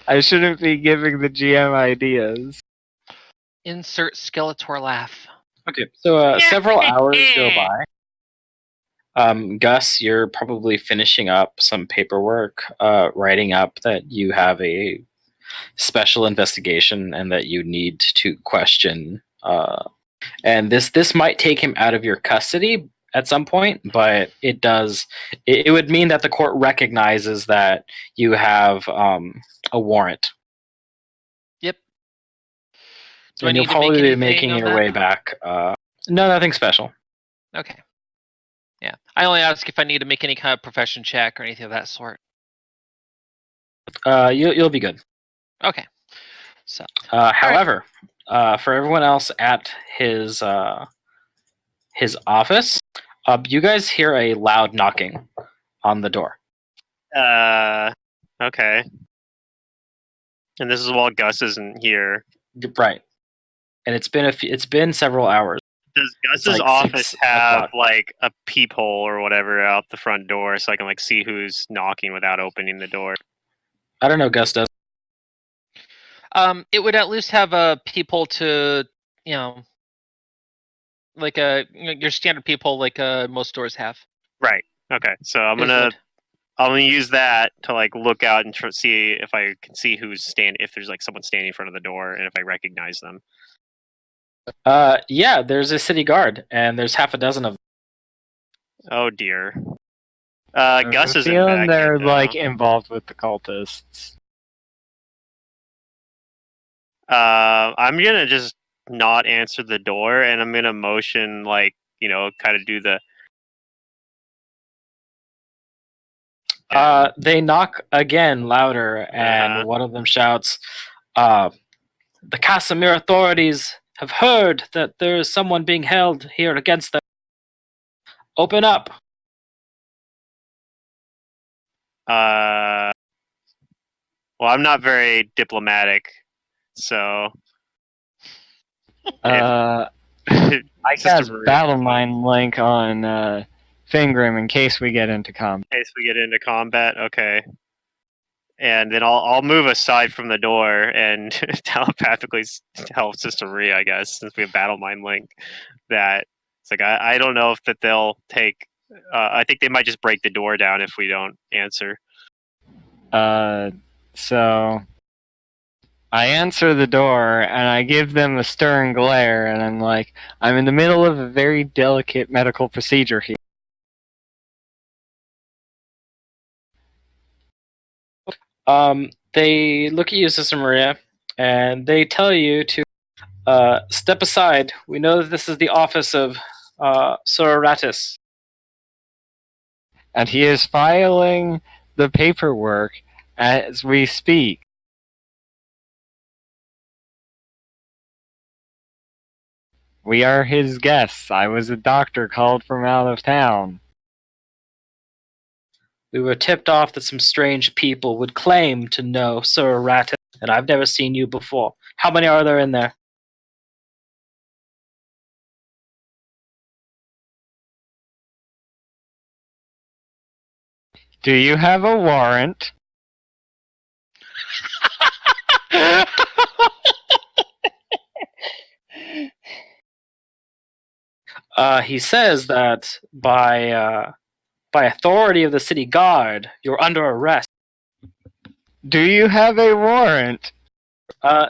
I shouldn't be giving the GM ideas. Insert Skeletor laugh. Okay. So several hours go by. Gus, you're probably finishing up some paperwork, writing up that you have a special investigation and that you need to question. And this might take him out of your custody at some point, but it does. It would mean that the court recognizes that you have a warrant. Yep. Do I And you'll need to make probably be anything making on your that? way back. No, nothing special. Okay. Yeah. I only ask if I need to make any kind of profession check or anything of that sort. You'll be good. Okay. So. However, for everyone else at his office, you guys hear a loud knocking on the door. okay. And this is while Gus isn't here. Right. And it's been several hours. Does Gus's like office 6 have o'clock. like a peephole or whatever out the front door so I can like see who's knocking without opening the door? I don't know, Gus does. It would at least have a peephole to, like your standard peephole, like most stores have. Right. Okay. So I'm It gonna would. use that to like look out and see if I can see if there's like someone standing in front of the door and if I recognize them. Yeah, there's a city guard, and there's half a dozen of them. Oh dear. I'm Gus isn't feeling back they're yet, like though. involved with the cultists. I'm gonna just not answer the door, and I'm gonna motion like kind of do the. They knock again louder, and one of them shouts, "The Casimir authorities have heard that there is someone being held here against them. Open up!" Well, I'm not very diplomatic, so. I cast Battle Mind Link on Fingram in case we get into combat. In case we get into combat, okay. And then I'll move aside from the door and telepathically tell Sister Maria, I guess, since we have Battle Mind Link, that it's like I don't know if that they'll take. I think they might just break the door down if we don't answer. So I answer the door and I give them a stern glare, and I'm like, I'm in the middle of a very delicate medical procedure here. They look at you, Sister Maria, and they tell you to step aside. We know that this is the office of Sororatis. And he is filing the paperwork as we speak. We are his guests. I was a doctor called from out of town. We were tipped off that some strange people would claim to know Sir Eratus, and I've never seen you before. How many are there in there? Do you have a warrant? He says that by authority of the city guard, you're under arrest. Do you have a warrant?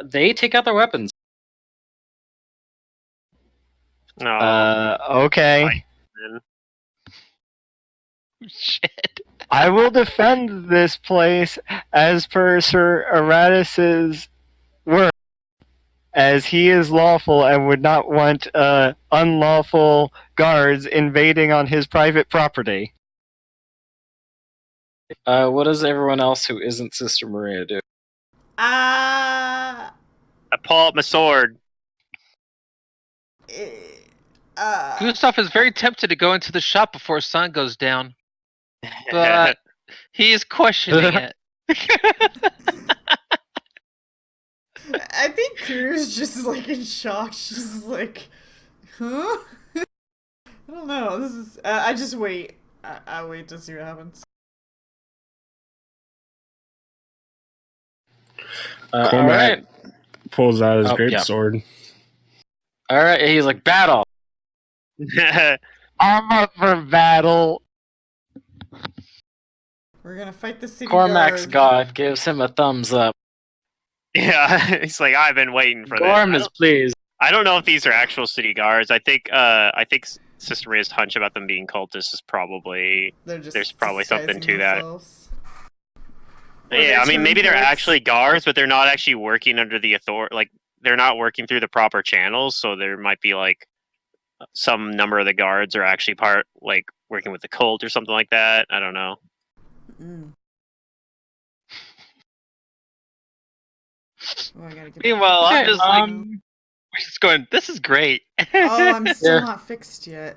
They take out their weapons. No. Okay. man. Shit. I will defend this place as per Sir Eratus's word, as he is lawful and would not want unlawful guards invading on his private property. What does everyone else who isn't Sister Maria do? I pull out my sword. Gustav is very tempted to go into the shop before sun goes down, but he is questioning it. I think Crew's just like in shock. She's like, huh? I don't know. This is. I just wait. I wait to see what happens. All Cormac right. pulls out his Oh, great yeah. sword. All right. He's like, battle. I'm up for battle. We're gonna fight the city Cormac's guard. god gives him a thumbs up. Yeah, he's like, I've been waiting for Gorm this. is pleased. I don't know if these are actual city guards. I think Sister Maria's hunch about them being cultists is probably there's probably something to that. Yeah, I mean maybe they're actually guards, but they're not actually working under the authority. Like they're not working through the proper channels, so there might be like some number of the guards are actually working with the cult or something like that. I don't know. Mm. Oh, I gotta get Meanwhile, I'm just like, Um, just going, this is great. Oh, I'm still Yeah. not fixed yet.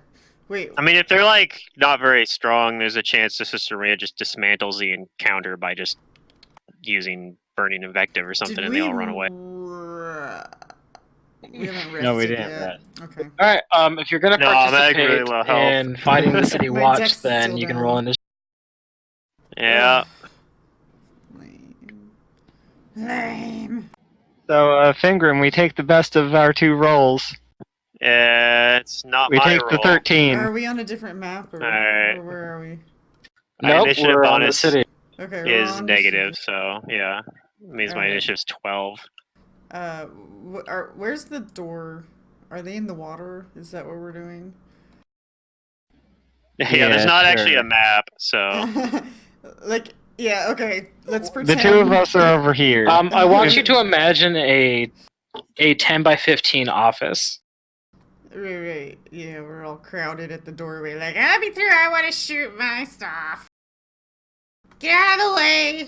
Wait. I mean, if they're like not very strong, there's a chance that Sister Maria just dismantles the encounter by just using burning invective or something, Did and we they all run away. We haven't rested No, we didn't yet. Okay. all right. If you're gonna No, I'm at participate really low health. in fighting the city My watch, dex is then still you can down. roll initiative. Yeah. Lame. So, Fingrim, we take the best of our two rolls. It's not We my take roll. the 13. Are we on a different map, or, Alright. or where are we? My Nope, initiative we're on the bonus city. Okay, we're is on negative, so yeah. It means my Alright. initiative's 12. Where's the door? Are they in the water? Is that what we're doing? Yeah, there's not actually sure. a map, so. Like, yeah, okay. Let's The pretend. two of us are over here. I want you to imagine a 10 by 15 office. Right. Yeah, we're all crowded at the doorway. Like, I'll be through. I want to shoot my stuff. Get out of the way.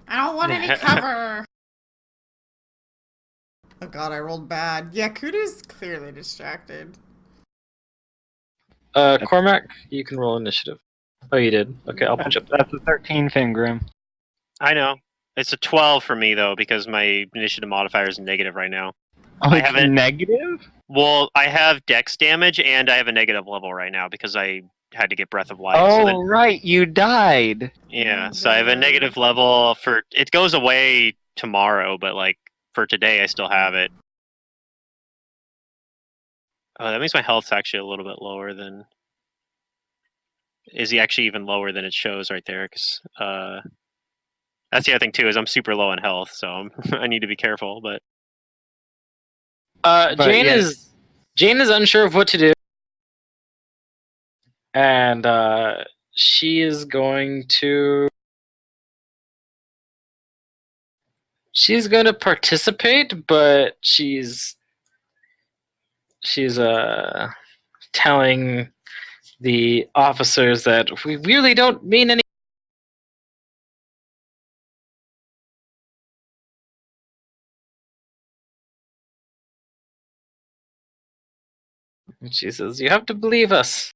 I don't want any cover. Oh god, I rolled bad. Yeah, Kudu's clearly distracted. Cormac, you can roll initiative. Oh, you did. Okay, I'll punch up. That's a 13, Fingrim. I know. It's a 12 for me, though, because my initiative modifier is negative right now. Oh, I it's haven't- negative? Well, I have dex damage, and I have a negative level right now because I had to get Breath of Life. Oh, so then, right, you died. yeah, so I have a negative level for... It goes away tomorrow, but, like, for today, I still have it. Oh, that means my health's actually a little bit lower than... Is he actually even lower than it shows right there? Because that's the other thing, too, is I'm super low in health, so I need to be careful, but... But Jane yes. is unsure of what to do, and she is going to participate, but she's telling the officers that we really don't mean any. And she says, "You have to believe us."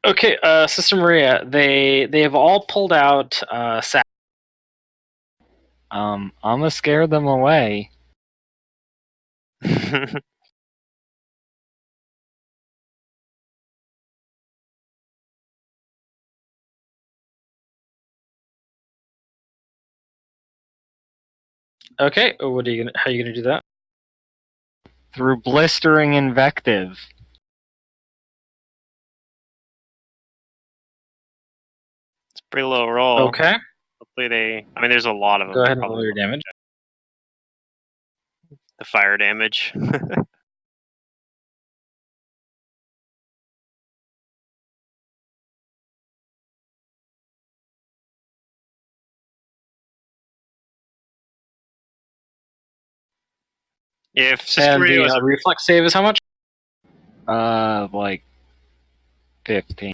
Okay, Sister Maria, they have all pulled out I'm gonna scare them away. Okay, what are you gonna? How are you gonna do that? Through blistering invective. It's a pretty low roll. Okay, Hopefully they. I mean, there's a lot of them. go They're ahead and probably roll your damage. the fire damage. If Sister And Maria the was reflex save is how much? Like 15.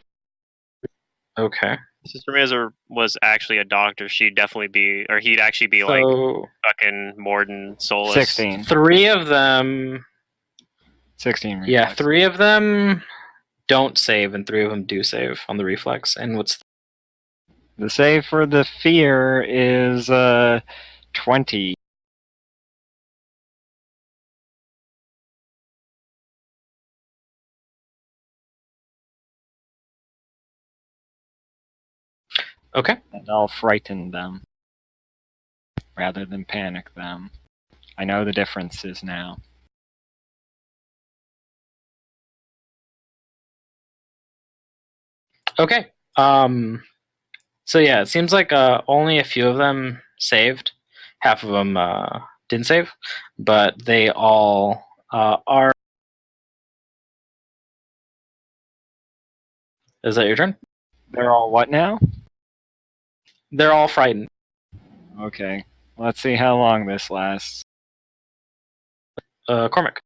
Okay, Sister Maria was actually a doctor, she'd definitely be, or he'd actually be like so fucking Morden Solus. 16. 3 of them. 16 reflex. Yeah, 3 of them don't save, and 3 of them do save on the reflex. And what's The save for the fear is 20. okay? And I'll frighten them rather than panic them. I know the differences now. Okay. So yeah, it seems like only a few of them saved. Half of them didn't save, but they all are. Is that your turn? They're all what now? They're all frightened. Okay. Let's see how long this lasts. Cormac.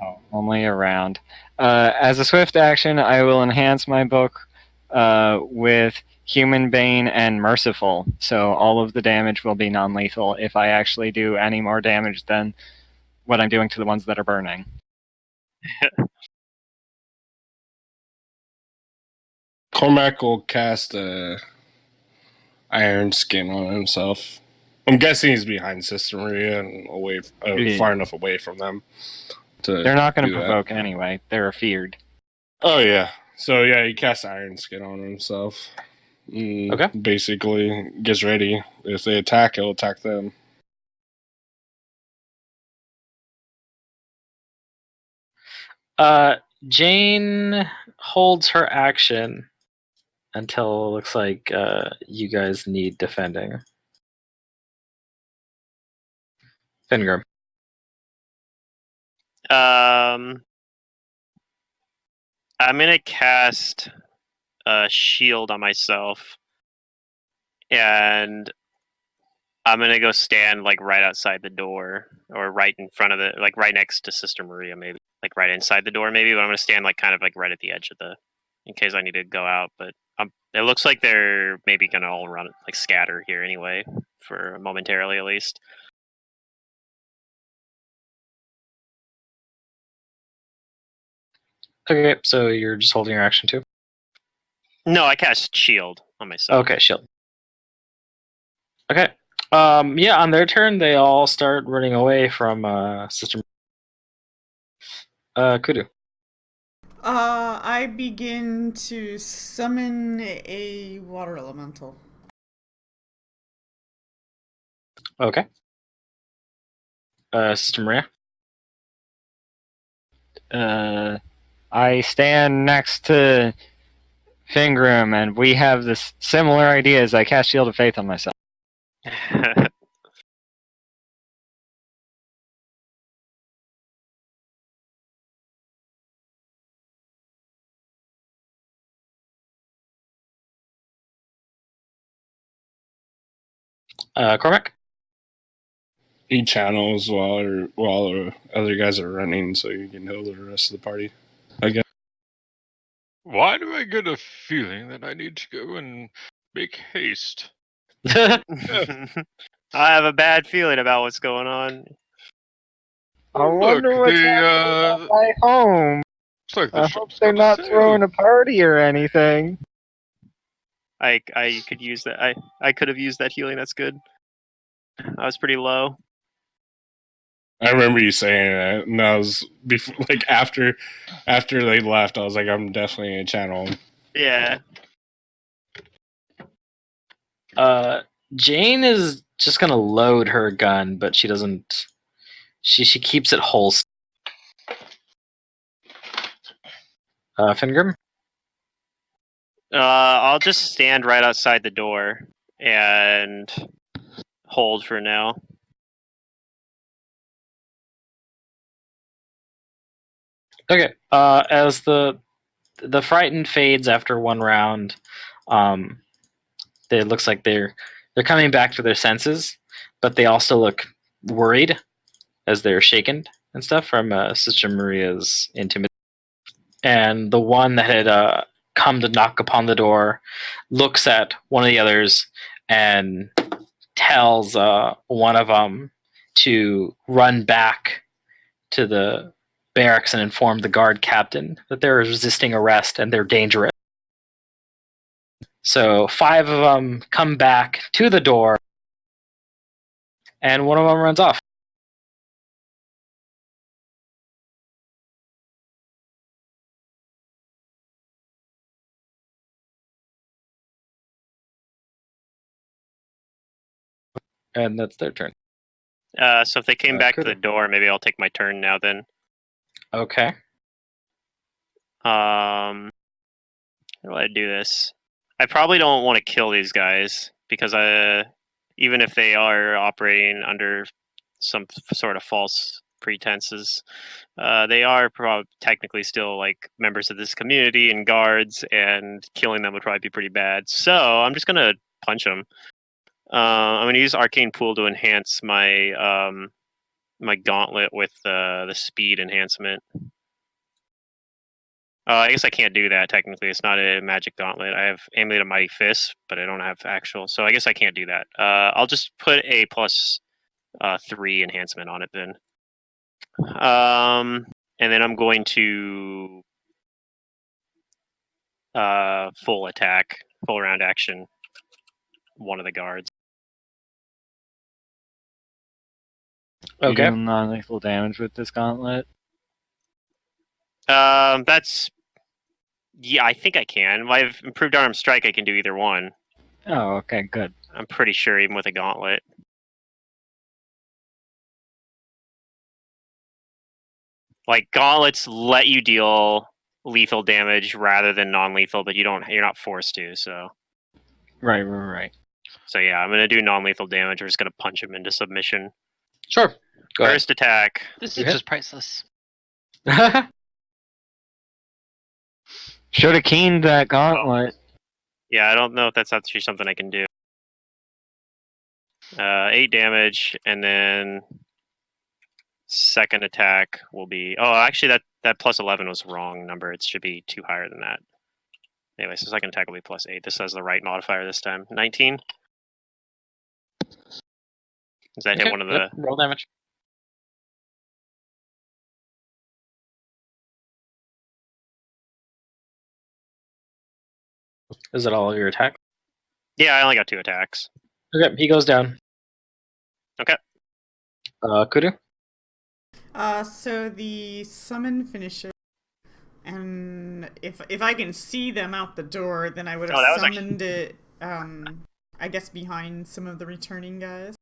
Oh, only a round. As a swift action, I will enhance my book with Human Bane and Merciful, so all of the damage will be non-lethal if I actually do any more damage than what I'm doing to the ones that are burning. Cormac will cast Iron Skin on himself. I'm guessing he's behind Sister Maria and away, Yeah. far enough away from them. They're not going to do that. provoke anyway. They're feared. Oh yeah. So yeah, he casts Iron Skin on himself. Okay. Basically, gets ready. If they attack, he'll attack them. Jane holds her action until it looks like you guys need defending. Fingrim. I'm gonna cast a shield on myself, and I'm gonna go stand like right outside the door, or right in front of the, like right next to Sister Maria, maybe like right inside the door, maybe. But I'm gonna stand like kind of like right at the edge of the, in case I need to go out. But it looks like they're maybe gonna all run like scatter here anyway, for momentarily at least. Okay, so you're just holding your action too? No, I cast shield on myself. Okay, shield. Okay. Yeah, on their turn, they all start running away from Sister. Kudu. I begin to summon a water elemental. Okay. Sister Maria. I stand next to Fingrim, and we have this similar ideas. I cast Shield of Faith on myself. Cormac. He channels while other guys are running, so you can heal the rest of the party. I guess. Why do I get a feeling that I need to go and make haste? I have a bad feeling about what's going on. I Look, wonder what's happening at my home. Looks like the I hope ship's they're got not a sail. throwing a party or anything. I could use that. I could have used that healing. That's good. I was pretty low. I remember you saying that, and I was before, like after they left, I was like, I'm definitely gonna channel him. Yeah. Jane is just gonna load her gun, but she doesn't. She keeps it holstered. Fingrim? I'll just stand right outside the door and hold for now. Okay. As the frightened fades after one round, it looks like they're coming back to their senses, but they also look worried as they're shaken and stuff from Sister Maria's intimidation. And the one that had come to knock upon the door looks at one of the others and tells one of them to run back to the barracks and inform the guard captain that they're resisting arrest and they're dangerous. So 5 of them come back to the door, and one of them runs off. And that's their turn. So if they came back to Kudo. the door, maybe I'll take my turn now then. Okay. How do I do this? I probably don't want to kill these guys because even if they are operating under some sort of false pretenses, they are technically still like members of this community and guards, and killing them would probably be pretty bad. So I'm just gonna punch them. I'm gonna use Arcane Pool to enhance my my gauntlet with the speed enhancement. I guess I can't do that technically. It's not a magic gauntlet. I have Amulet of Mighty Fist, but I don't have actual. So I guess I can't do that. I'll just put a plus 3 enhancement on it then. And then I'm going to full attack, full round action, one of the guards. You Okay. do non-lethal damage with this gauntlet. That's I think I can. I've improved arm strike. I can do either one. Oh, okay, good. I'm pretty sure, even with a gauntlet. Like gauntlets let you deal lethal damage rather than non-lethal, but you're not forced to. So Right. So yeah, I'm gonna do non-lethal damage. We're just gonna punch him into submission. Sure. Go ahead. First attack. This You is hit? just priceless. Should have keened that gauntlet. Yeah, I don't know if that's actually something I can do. 8 damage, and then second attack will be. Oh, actually, that plus 11 was the wrong number. It should be 2 higher than that. Anyway, so second attack will be plus 8. This has the right modifier this time. 19. Does that hit one of the? Yep, roll damage. Is that all of your attack? Yeah, I only got 2 attacks. Okay, he goes down. Okay. Kudu? So the summon finishes, and if I can see them out the door, then I would have Oh, that was summoned it. I guess behind some of the returning guys.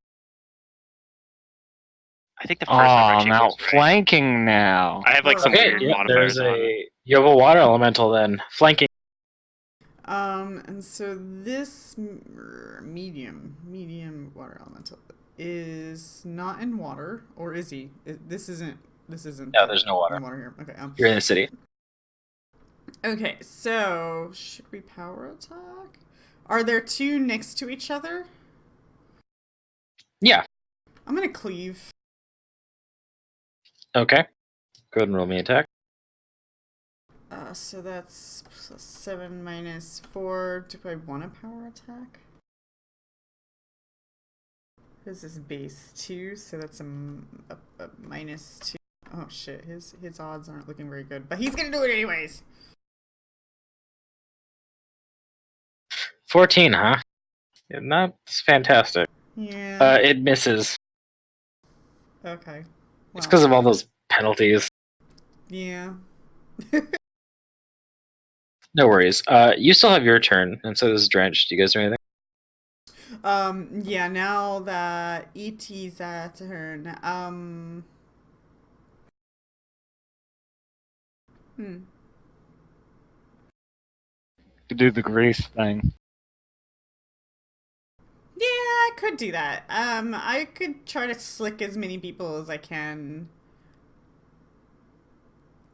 I think the first Oh, number I'm actually feels right. outflanking now. I have like some Okay, weird yeah, modifiers on. you have a water elemental then. Flanking. And so this medium water elemental is not in water, or is he? This isn't. No, there's no water. Here. Okay. You're in the city. Okay. So should we power attack? Are there 2 next to each other? Yeah. I'm gonna cleave. Okay. Go ahead and roll me attack. So that's plus 7 minus 4. Do I want a power attack? This is base 2, so that's a minus 2. Oh shit, his odds aren't looking very good, but he's gonna do it anyways. 14, huh? Yeah, that's fantastic. Yeah. It misses. Okay. It's Well. because of all those penalties. Yeah. No worries. You still have your turn, and so does Drench. Do you guys do anything? Yeah, now that ET's turn, hmm. To do the grease thing. Yeah, I could do that. I could try to slick as many people as I can.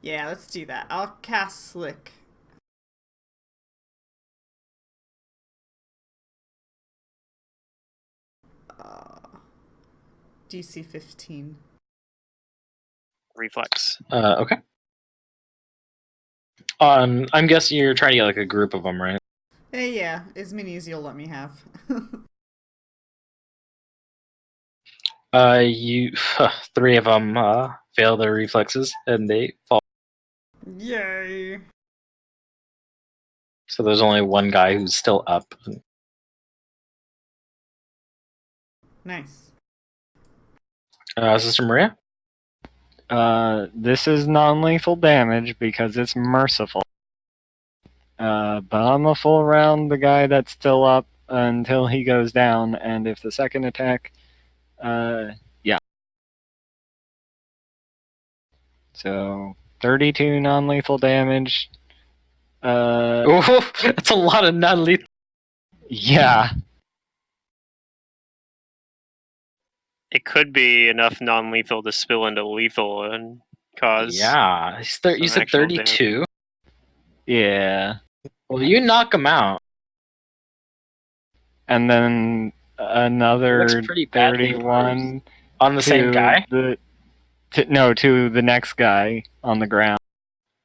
Yeah, let's do that. I'll cast Slick. DC 15. Reflex. Okay. I'm guessing you're trying to get like a group of them, right? Yeah, as many as you'll let me have. You 3 of them fail their reflexes and they fall. Yay. So there's only one guy who's still up. Nice. Sister Maria? This is non-lethal damage because it's merciful. But I'm a full round the guy that's still up until he goes down, and if the second attack, yeah. So 32 non-lethal damage. Oh, that's a lot of non-lethal. Yeah. It could be enough non-lethal to spill into lethal and cause. Yeah, you some said actual 32. Yeah. Well, you knock him out. And then another Looks pretty badly 31 on the same guy. to the next guy on the ground.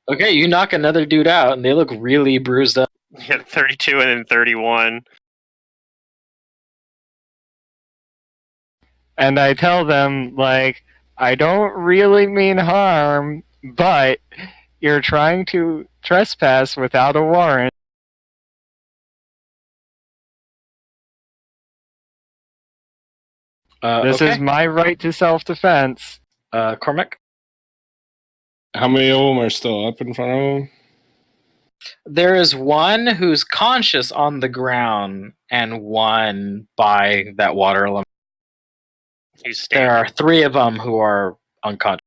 Okay, you knock another dude out, and they look really bruised up. Yeah, 32 and then 31. And I tell them, like, I don't really mean harm, but you're trying to trespass without a warrant. This Okay. is my right to self-defense. Cormac? How many of them are still up in front of him? There is one who's conscious on the ground, and one by that water element. He's standing. There are 3 of them who are unconscious.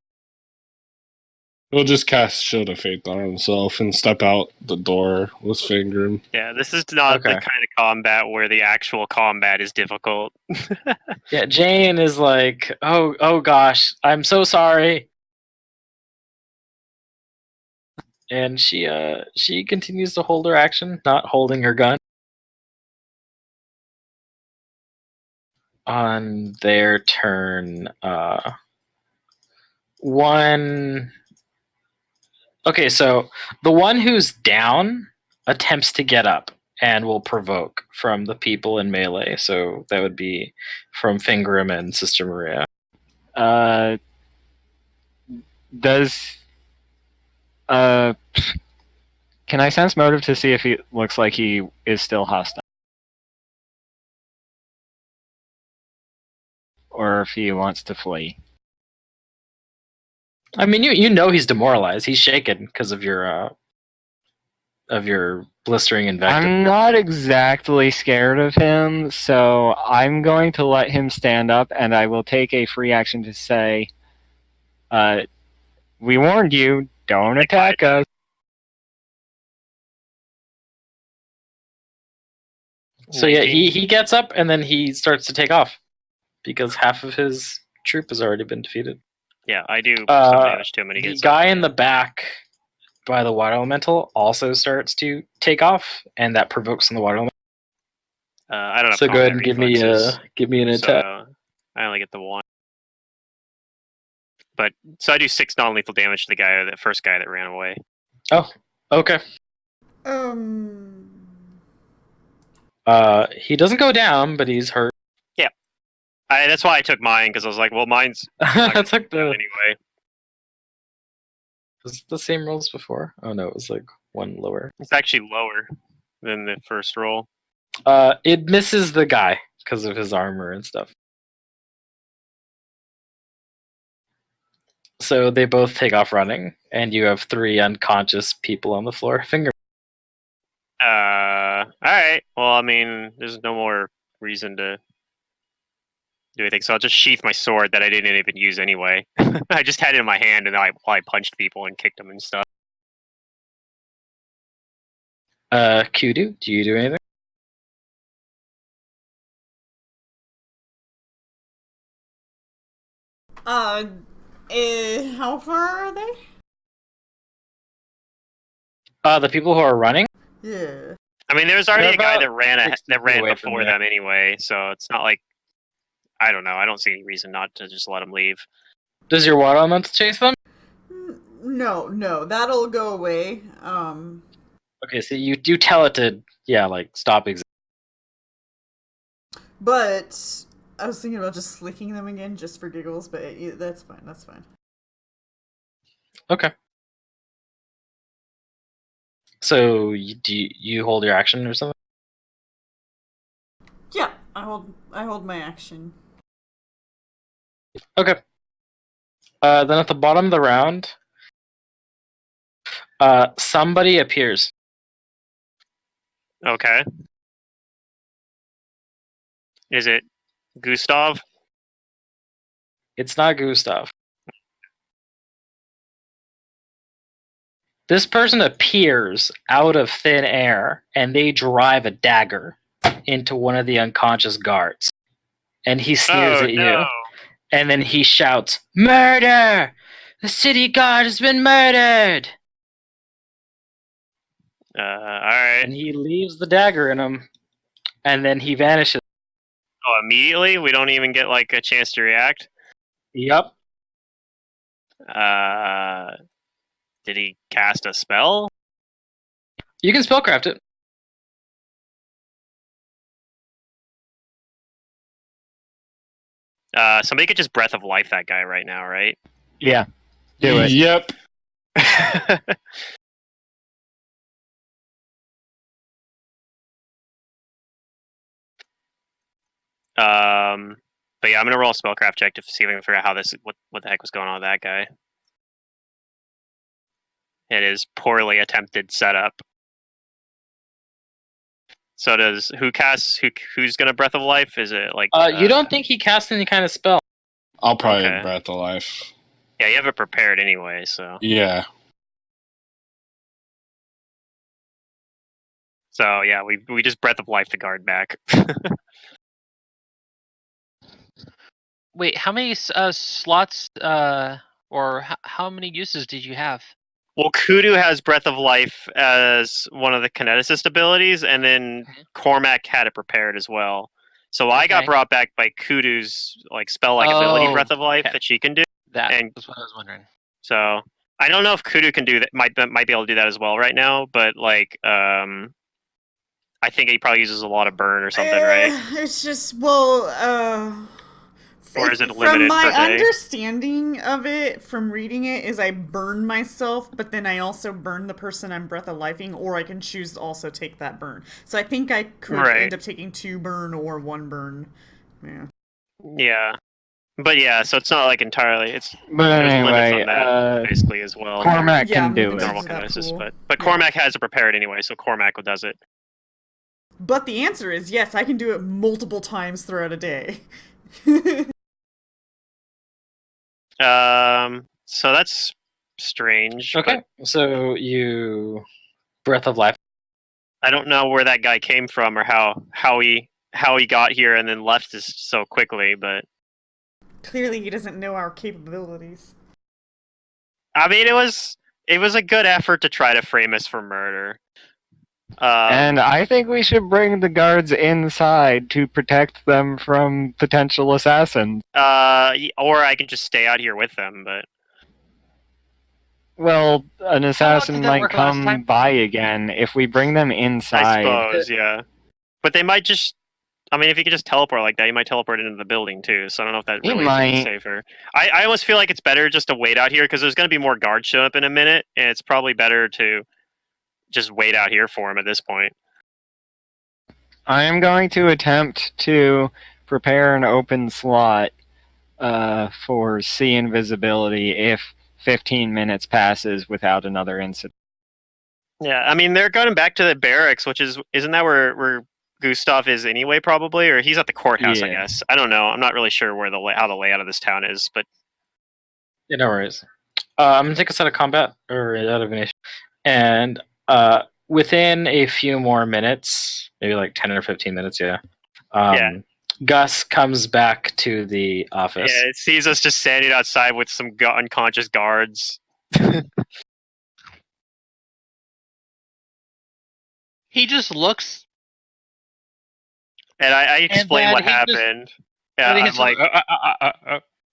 He'll just cast Shield of Faith on himself and step out the door with Fingrim. Yeah, this is not the Okay. kind of combat where the actual combat is difficult. Yeah, Jane is like, oh gosh, I'm so sorry. And she continues to hold her action, not holding her gun. On their turn, one. Okay, so the one who's down attempts to get up and will provoke from the people in melee. So that would be from Fingrim and Sister Maria. Can I sense motive to see if he looks like he is still hostile? Or if he wants to flee? I mean, you know he's demoralized. He's shaken because of your blistering invective. I'm not exactly scared of him, so I'm going to let him stand up, and I will take a free action to say, we warned you, don't attack us. So yeah, he gets up and then he starts to take off because half of his troop has already been defeated. Yeah, I do some damage to him when he The gets guy up. in the back by the water elemental also starts to take off, and that provokes on the water elemental. I don't have So go ahead and reflexes, give me an attack. so I only get the 1. But so I do 6 non-lethal damage to the first guy that ran away. Oh, okay. He doesn't go down, but he's hurt. Yeah, that's why I took mine, because I was like, well, mine's I took the anyway. Was it the same rolls before? Oh no, it was like one lower. It's actually lower than the first roll. It misses the guy because of his armor and stuff. So they both take off running, and you have 3 unconscious people on the floor. Finger. Alright. Well, I mean, there's no more reason to do anything, so I'll just sheath my sword that I didn't even use anyway. I just had it in my hand, and I punched people and kicked them and stuff. Kudu, do you do anything? How far are they? The people who are running? Yeah. I mean, there was already They're a guy about that ran 60 feet away from before you. them anyway, so it's not like, I don't know. I don't see any reason not to just let him leave. Does your water elemental chase them? No, that'll go away. Okay, so you do tell it to, stop existing. But I was thinking about just slicking them again just for giggles, but that's fine. That's fine. Okay. So do you hold your action or something? Yeah, I hold my action. Okay. Then at the bottom of the round, somebody appears. Okay. Is it Gustav? It's not Gustav. This person appears out of thin air, and they drive a dagger into one of the unconscious guards. And he sneers at you. And then he shouts, "Murder! The city guard has been murdered!" Alright. And he leaves the dagger in him, and then he vanishes. Oh, immediately? We don't even get, like, a chance to react? Yup. Did he cast a spell? You can spellcraft it. Somebody could just Breath of Life that guy right now, right? Yeah. Do it. Yep. But yeah, I'm gonna roll a spellcraft check to see if I can figure out how what the heck was going on with that guy. It is poorly attempted setup. So who's gonna Breath of Life? Is it like You don't think he cast any kind of spell? I'll probably Okay. Breath of Life. Yeah, you have it prepared anyway, so. Yeah. So yeah, we just Breath of Life the guard back. Wait, how many slots or how many uses did you have? Well, Kudu has Breath of Life as one of the kineticist abilities, and then Okay. Cormac had it prepared as well. So I got Okay. brought back by Kudu's like spell-like ability, Oh, Breath of Life, okay. that she can do. That And- was what I was wondering. So I don't know if Kudu can do that. Might be able to do that as well right now, but like I think he probably uses a lot of burn or something, right? It's just Or is it from limited my per day? understanding of it, from reading it, is I burn myself, but then I also burn the person I'm Breath of Lifing, or I can choose to also take that burn. So I think I could Right. end up taking 2 burn or 1 burn. Yeah. Yeah, but yeah, so it's not like entirely. It's But there's limits anyway, on that basically as well. Cormac Yeah, can I'm do moving it. Normal to that kinesis, pool. but Yeah. Cormac has it prepared anyway, so Cormac does it. But the answer is yes, I can do it multiple times throughout a day. So that's strange. Okay. So you Breath of Life. But I don't know where that guy came from or how he got here and then left us so quickly. But Clearly, he doesn't know our capabilities. I mean, it was a good effort to try to frame us for murder. And I think we should bring the guards inside to protect them from potential assassins. Or I can just stay out here with them, but Well, an assassin did that might work last come time? by again if we bring them I inside. suppose, yeah. But they might just I mean, if you could just teleport like that, you might teleport into the building too. So I don't know if that It really is might. safer. I almost feel like it's better just to wait out here because there's going to be more guards show up in a minute, and it's probably better to just wait out here for him at this point. I am going to attempt to prepare an open slot for see invisibility if 15 minutes passes without another incident. Yeah, I mean they're going back to the barracks, which isn't that where Gustav is anyway, probably, or he's at the courthouse, I Yeah. guess. I don't know. I'm not really sure where how the layout of this town is, but Yeah, no worries. I'm gonna take us out of combat or out of initiative, and within a few more minutes, maybe like 10 or 15 minutes, yeah. Yeah. Gus comes back to the office. yeah, it sees us just standing outside with some unconscious guards. He just looks. And I explain then what he just- happened. and Yeah, he I'm just- like,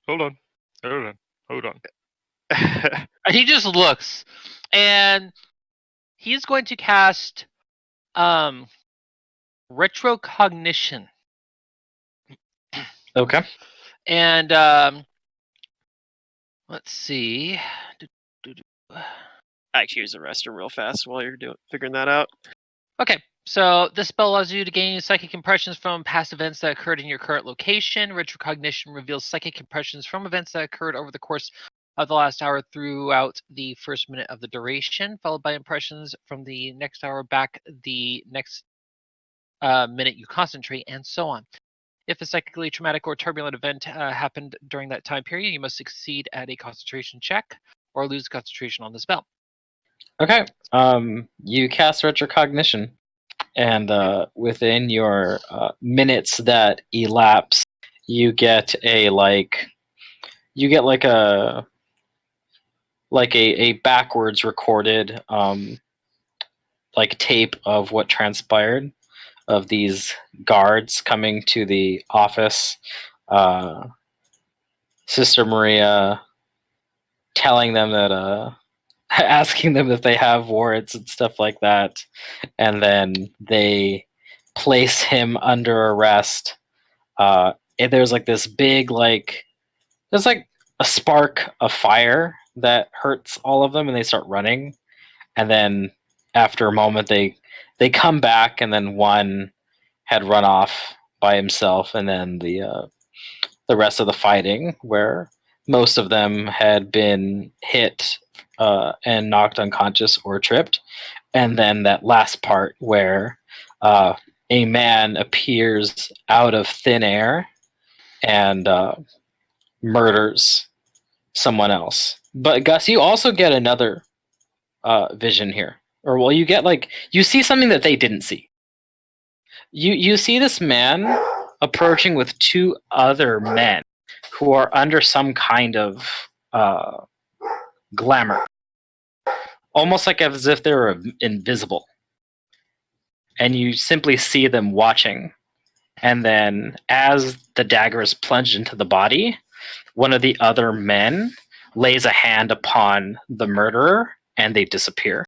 Hold on. And he just looks, and he's going to cast retrocognition. Okay. And let's see. I actually use the restroom real fast while you're figuring that out. Okay, so this spell allows you to gain psychic impressions from past events that occurred in your current location. Retrocognition reveals psychic impressions from events that occurred over the course of the last hour throughout the first minute of the duration, followed by impressions from the next hour back the next minute you concentrate, and so on. If a psychically traumatic or turbulent event happened during that time period, you must succeed at a concentration check or lose concentration on the spell. Okay. You cast retrocognition, and within your minutes that elapse, you get a a backwards recorded tape of what transpired, of these guards coming to the office, Sister Maria telling them that asking them if they have warrants and stuff like that, and then they place him under arrest. And there's this big there's a spark of fire that hurts all of them, and they start running. And then after a moment, they come back, and then one had run off by himself, and then the rest of the fighting, where most of them had been hit and knocked unconscious or tripped, and then that last part where a man appears out of thin air and murders someone else. But Gus, you also get another vision here, or well, you get you see something that they didn't see. You see this man approaching with two other men who are under some kind of glamour, almost like as if they were invisible. And you simply see them watching. And then, as the dagger is plunged into the body, one of the other men lays a hand upon the murderer, and they disappear.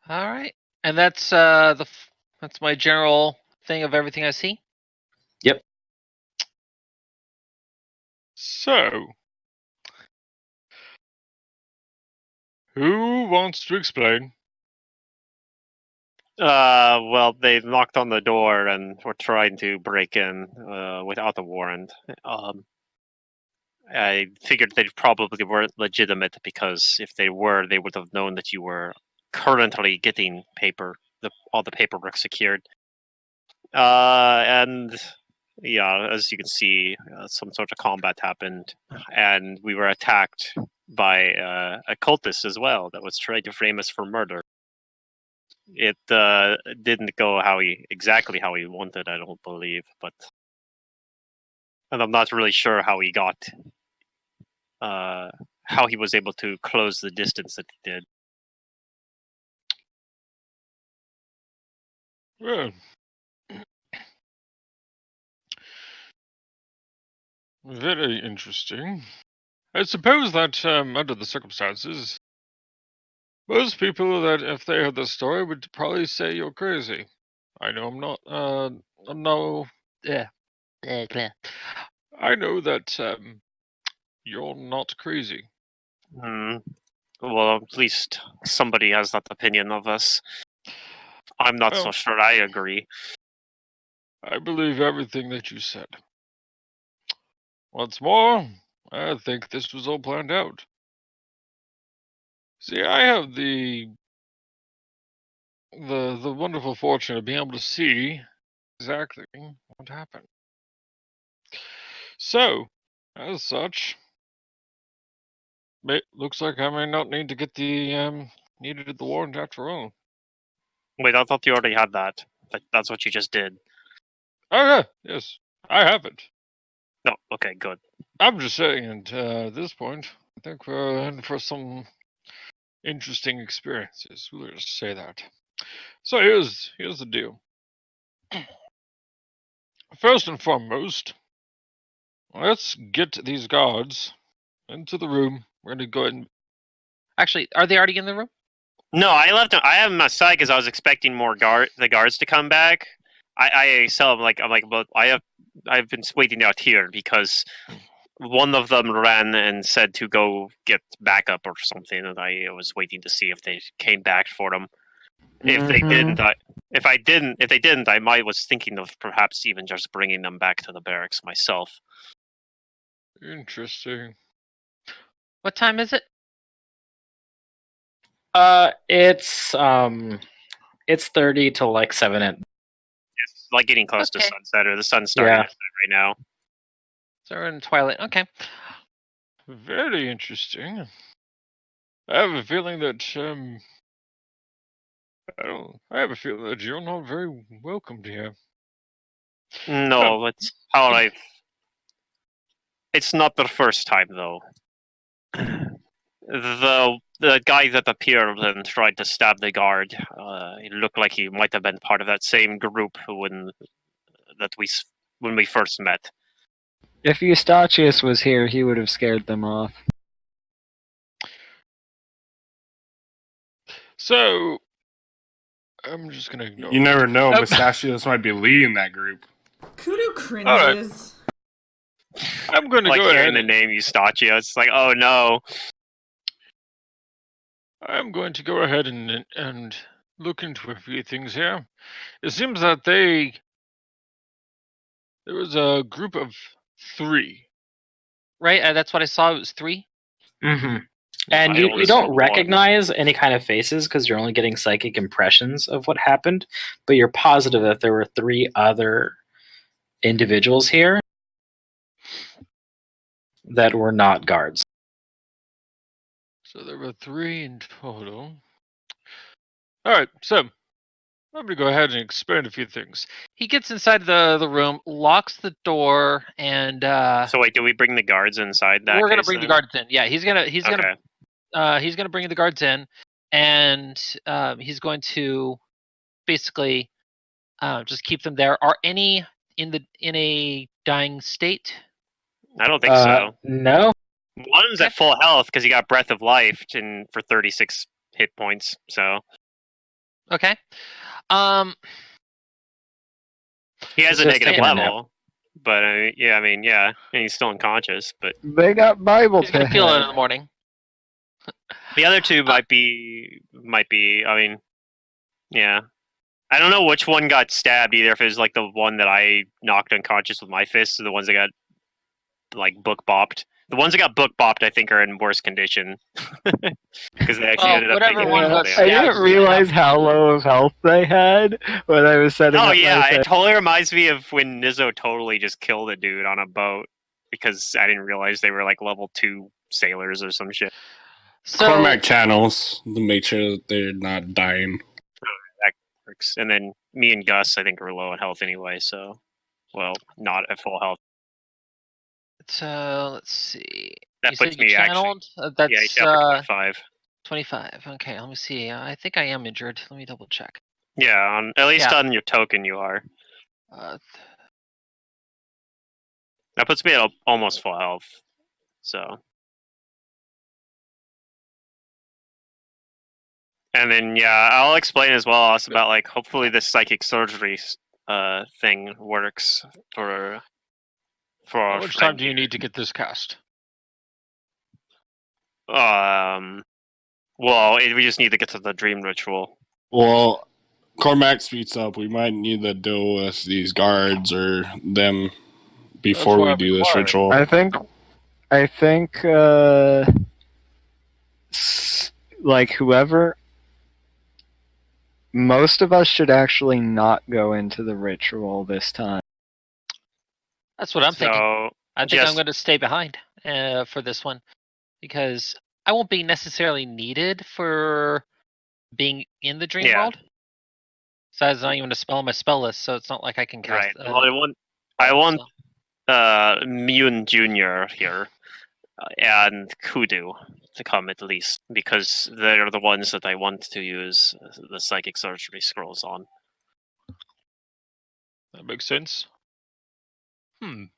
All right, and that's that's my general thing of everything I see. Yep. So, who wants to explain? Well, they knocked on the door and were trying to break in without a warrant. I figured they probably weren't legitimate because if they were, they would have known that you were currently getting all the paperwork secured. And yeah, as you can see, some sort of combat happened, and we were attacked by a cultist as well that was trying to frame us for murder. It didn't go exactly how he wanted, I don't believe, and I'm not really sure how he got, how he was able to close the distance that he did. Well, very interesting. I suppose that under the circumstances, Most people that, if they heard the story, would probably say you're crazy. I know I'm not. No. Yeah. I know that you're not crazy. Hmm. Well, at least somebody has that opinion of us. I'm not so Well, sure I agree. I believe everything that you said. What's more, I think this was all planned out. See, I have the wonderful fortune of being able to see exactly what happened. So, as such, it looks like I may not need to get the needed the warrant after all. Wait, I thought you already had that. That's what you just did. Oh yeah, yes, I have it. No, okay, good. I'm just saying, and at this point, I think we're in for some interesting experiences. We'll just say that. So here's the deal. First and foremost, let's get these guards into the room. We're gonna go ahead and Actually, are they already in the room? No, I left him. I have him aside because I was expecting the guards to come back. I tell him I'm like, but I've been waiting out here because one of them ran and said to go get backup or something, and I was waiting to see if they came back for them. If they didn't, if they didn't, I might was thinking of perhaps even just bringing them back to the barracks myself. interesting. What time is it? It's 30 to like 7 at. It's like getting close to Okay. sunset, or the sun's starting Yeah. to set right now. So we're in twilight. Okay. Very interesting. I have a feeling that I have a feeling that you're not very welcomed here. No, it's how I. It's not the first time though. The guy that appeared and tried to stab the guard, it looked like he might have been part of that same group when we first met. If Eustachius was here, he would have scared them off. So I'm just gonna ignore. You never know. Oh. Mustachios might be leading that group. Kudu cringes. I'm gonna Like go ahead. hearing the name Eustachio, it's like, oh no. I'm going to go ahead and look into a few things here. It seems that there was a group of 3. Right. That's what I saw. It was 3. Mm-hmm. And I you only don't saw one. recognize any kind of faces because you're only getting psychic impressions of what happened, but you're positive that there were 3 other individuals here that were not guards. So there were 3 in total. Alright, so I'm gonna go ahead and expand a few things. He gets inside the room, locks the door, and So wait, do we bring the guards inside that we're gonna case bring the then? guards in. Yeah, he's gonna Okay. he's gonna bring the guards in, and he's going to basically just keep them there. Are any in a dying state? I don't think so. No. One's Okay. at full health because he got Breath of Life for 36 hit points. So Okay. he has It's a just negative taking a nap. level. But yeah, and he's still unconscious. But They got Bible He's gonna feel it in the pad. morning. the other 2 might be. I mean, yeah. I don't know which one got stabbed either. If it was like the one that I knocked unconscious with my fist, or the ones that got like book bopped. The ones that got book bopped, I think, are in worse condition because they actually Well, ended up whatever taking one actual got I damage. stabbed. didn't realize how low of health they had when I was setting Oh up yeah, my it thing. totally reminds me of when Nizzo totally just killed a dude on a boat because I didn't realize they were like level 2 sailors or some shit. So Cormac channels to make sure that they're not dying. That works. And then me and Gus, I think, are low in health anyway. So, well, not at full health. let's see. That You puts said you me actually. channeled. Yeah, That's down for 25. 25. Okay, let me see. I think I am injured. Let me double check. Yeah, at least Yeah. on your token you are. Uh, That puts me at almost full health. So And then I'll explain as well also about like hopefully this psychic surgery thing works for How our much time friend do you here. need to get this cast? Well, we just need to get to the dream ritual. Well, Cormac speaks up. We might need to deal with these guards or them before why we I'm do this inquiring. ritual. I think, like whoever, most of us should actually not go into the ritual this time. That's what I'm thinking. So I think I'm just going to stay behind for this one because I won't be necessarily needed for being in the dream world. So it's not even a spell on my spell list, so it's not like I can cast. right. Well, I want Mune Junior here and Kudu to come at least because they're the ones that I want to use the psychic surgery scrolls on. That makes sense. The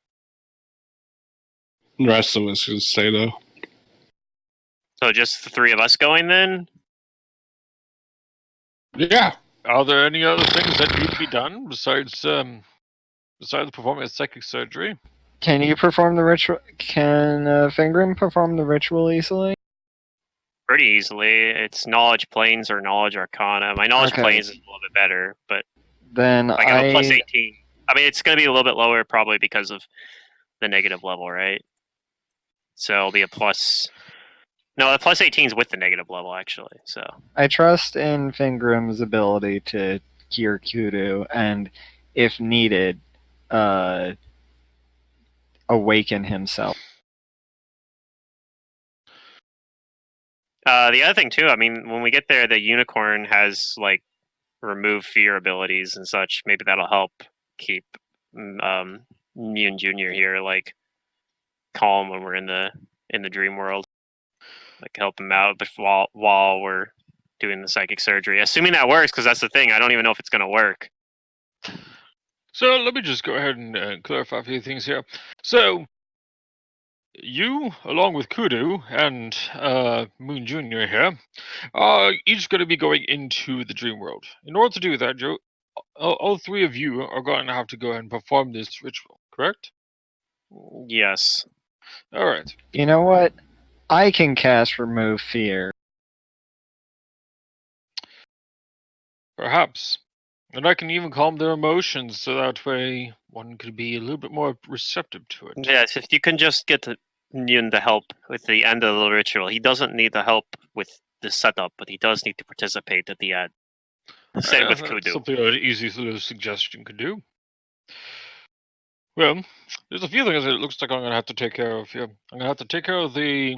rest of us should stay though. So just the three of us going then? Yeah. Are there any other things that need to be done besides performing a psychic surgery? Can you perform the ritual? Can Fingrim perform the ritual easily? Pretty easily. It's knowledge planes or knowledge arcana. My knowledge Okay. planes is a little bit better, but Then I got a plus 18. I mean, it's going to be a little bit lower probably because of the negative level, right? So it'll be a plus. No, the plus 18 is with the negative level, actually. So I trust in Fingrim's ability to cure Kudu, and if needed, awaken himself. the other thing too, I mean, when we get there, the unicorn has like remove fear abilities and such. Maybe that'll help keep me and Junior here like calm when we're in the dream world. Like help him out while we're doing the psychic surgery. Assuming that works, because that's the thing. I don't even know if it's gonna work. So let me just go ahead and clarify a few things here. So you, along with Kudu and Moon Junior here, are each going to be going into the dream world. In order to do that, Joe, all three of you are going to have to go ahead and perform this ritual. Correct? Yes. All right. You know what? I can cast Remove Fear. Perhaps. And I can even calm their emotions so that way one could be a little bit more receptive to it. Yes, if you can just get Yun to help with the end of the ritual. He doesn't need the help with the setup, but he does need to participate at the end. Same with That's Kudu. something an easy little suggestion could do. Well, there's a few things that it looks like I'm gonna have to take care of here. I'm gonna have to take care of the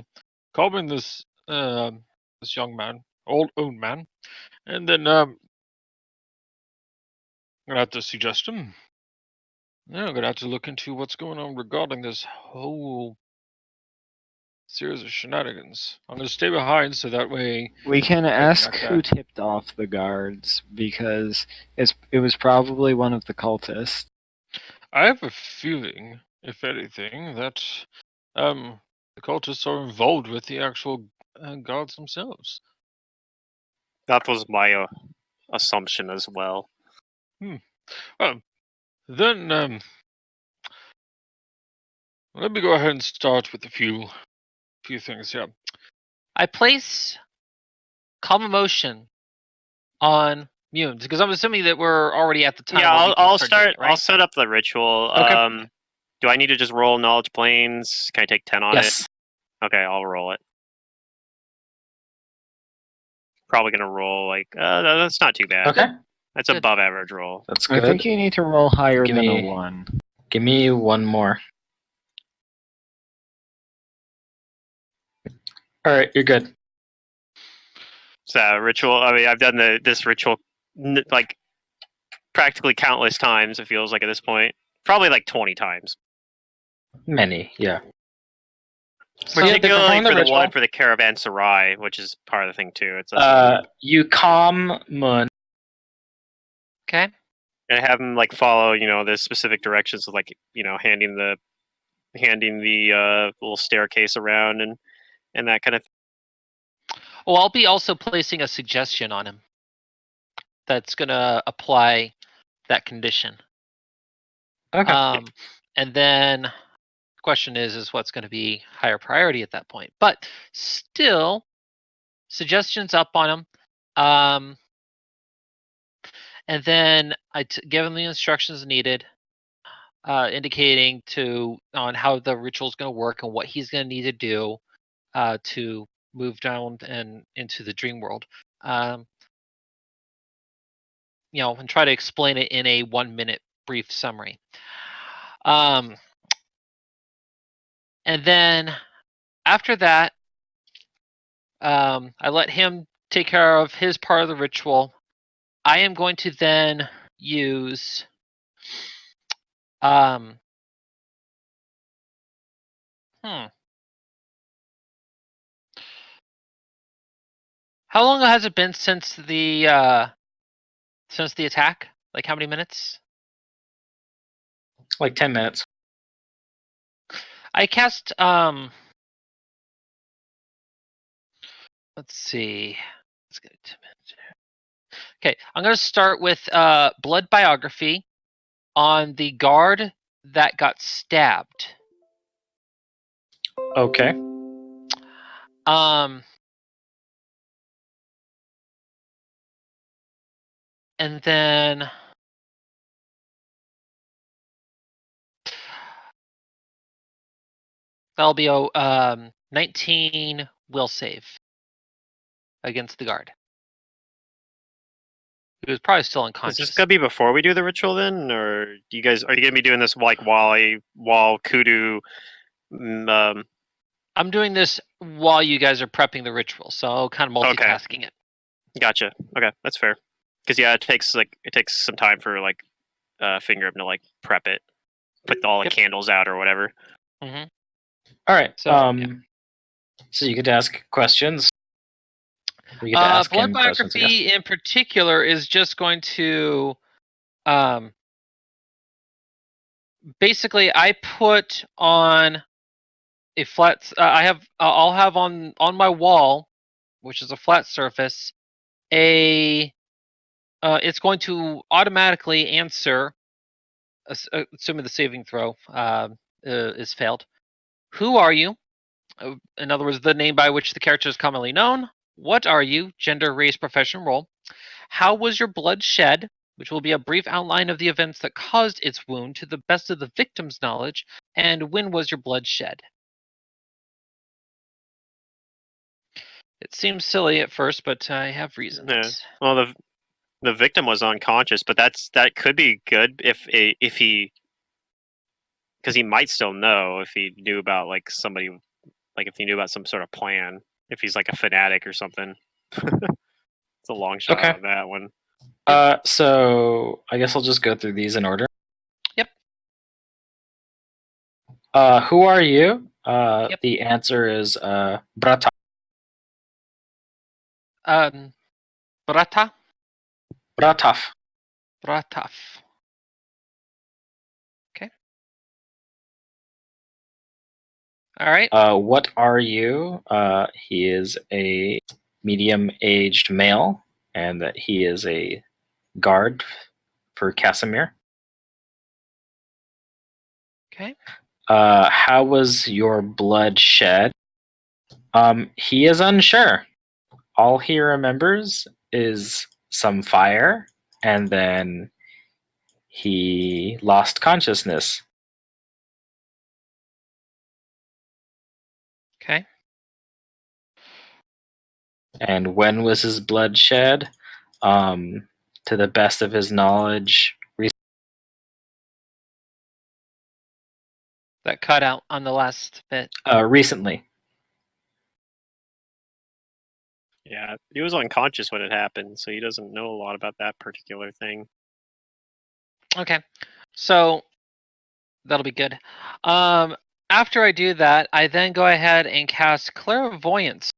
calming this young man, old man, and then I'm gonna have to suggest him. Yeah, I'm gonna have to look into what's going on regarding this whole series of shenanigans. I'm gonna stay behind so that way We can I ask can who tipped off the guards, because it was probably one of the cultists. I have a feeling, if anything, that the cultists are involved with the actual gods themselves. That was my assumption as well. Well, then let me go ahead and start with a few things here. I place calm emotion on Mune because I'm assuming that we're already at the time. Yeah, where we can I'll doing start. it, right? I'll set up the ritual. Okay. Do I need to just roll knowledge planes? Can I take 10 on Yes. it? Okay, I'll roll it. Probably gonna roll like that's not too bad. Okay. That's Good. above average roll. That's I good. think you need to roll higher Give than me- a 1. Give me one more. All right, you're good. So ritual. I mean, I've done this ritual like practically countless times. It feels like at this point, probably like 20 times. Many, yeah. So yeah, they Particularly perform the for the ritual. one for the caravanserai, which is part of the thing too. It's You calm Moon. Okay. and have him like follow, the specific directions of like, handing the little staircase around and that kind of thing. Oh, I'll be also placing a suggestion on him that's gonna apply that condition. Okay. And then the question is what's going to be higher priority at that point. But still, suggestions up on him. And then give him the instructions needed, indicating on how the ritual is going to work and what he's going to need to do to move down and into the dream world. And try to explain it in a 1-minute brief summary. And then after that, I let him take care of his part of the ritual. I am going to then use How long has it been since the attack? Like how many minutes? Like 10 minutes. I cast let's see. Let's get 10 minutes here. Okay, I'm gonna start with blood biography on the guard that got stabbed. Okay. And then that'll be a 19 will save against the guard. He was probably still Is unconscious. this gonna be before we do the ritual then, or are you gonna be doing this like while Kudu? I'm doing this while you guys are prepping the ritual, so kind of multitasking it. Gotcha. Okay, that's fair. Because it takes some time for Finger to prep it, put all the candles out or whatever. Mm-hmm. All right. So, So you get to ask questions. You get to ask blood him questions, I guess. biography in particular is just going to basically I put on a flat. I'll have on my wall, which is a flat surface, it's going to automatically answer, assuming the saving throw is failed. Who are you? In other words, the name by which the character is commonly known. What are you? Gender, race, profession, role. How was your blood shed? Which will be a brief outline of the events that caused its wound to the best of the victim's knowledge. And when was your blood shed? It seems silly at first, but I have reasons. Yeah. Well, the victim was unconscious, but that could be good if he, because he might still know if he knew about somebody, if he knew about some sort of plan, if he's like a fanatic or something. It's a long shot on that one. So I guess I'll just go through these in order. Yep. Who are you? Yep. The answer is Brata. Brata? Brataf. Brataf. Okay. All right. What are you? He is a medium-aged male, and that he is a guard for Casimir. Okay. How was your blood shed? He is unsure. All he remembers is some fire, and then he lost consciousness. Okay. And when was his blood shed? To the best of his knowledge, That cut out on the last bit. recently. Yeah, he was unconscious when it happened, so he doesn't know a lot about that particular thing. Okay. So that'll be good. After I do that, I then go ahead and cast Clairvoyance.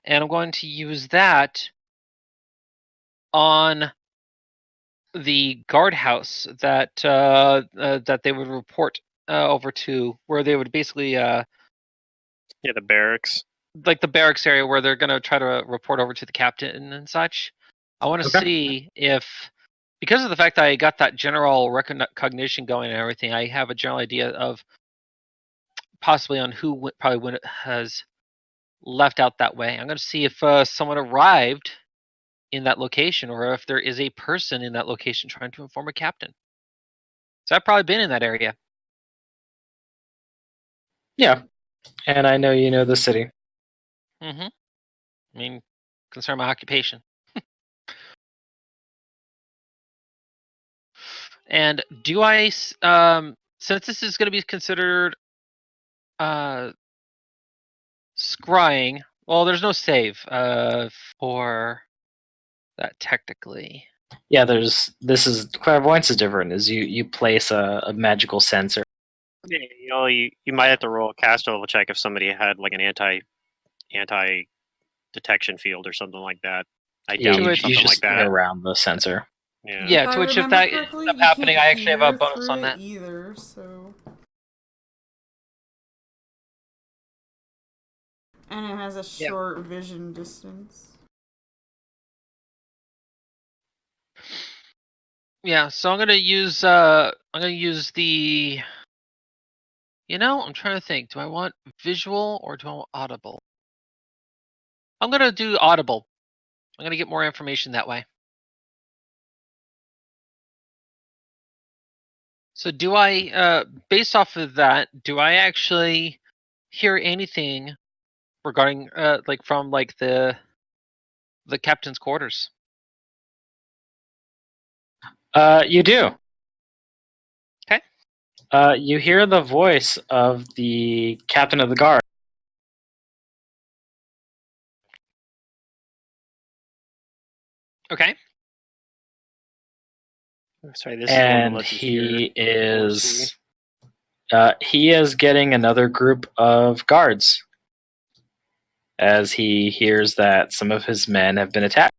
And I'm going to use that on the guardhouse that they would report over to, where they would basically the barracks. like the barracks area where they're gonna try to report over to the captain and such. I want to Okay. see if, because of the fact that I got that general recognition going and everything, I have a general idea of possibly on who has left out that way. I'm going to see if someone arrived in that location, or if there is a person in that location trying to inform a captain. So I've probably been in that area. Yeah, and I know you know the city. I mean, concern my occupation. And do I, since this is going to be considered scrying, well, there's no save for that technically. Yeah, clairvoyance is different. Is you place a magical sensor. Yeah, you might have to roll a caster level check if somebody had like an anti detection field or something like that. I Yeah, doubt To you, it- there's you something just like stay that. around the sensor. Yeah, If I to which if remember that correctly, ends up you happening, can't I actually have a hear bonus through on it that. either, so. And it has a Yeah. short vision distance. Yeah, so I'm gonna use the. I'm trying to think. Do I want visual or do I want audible? I'm gonna do audible. I'm gonna get more information that way. So do I, based off of that, do I actually hear anything regarding, from the captain's quarters? You do. Okay. You hear the voice of the captain of the guard. Okay. Sorry, this is the one that And lets you hear. he is getting another group of guards as he hears that some of his men have been attacked.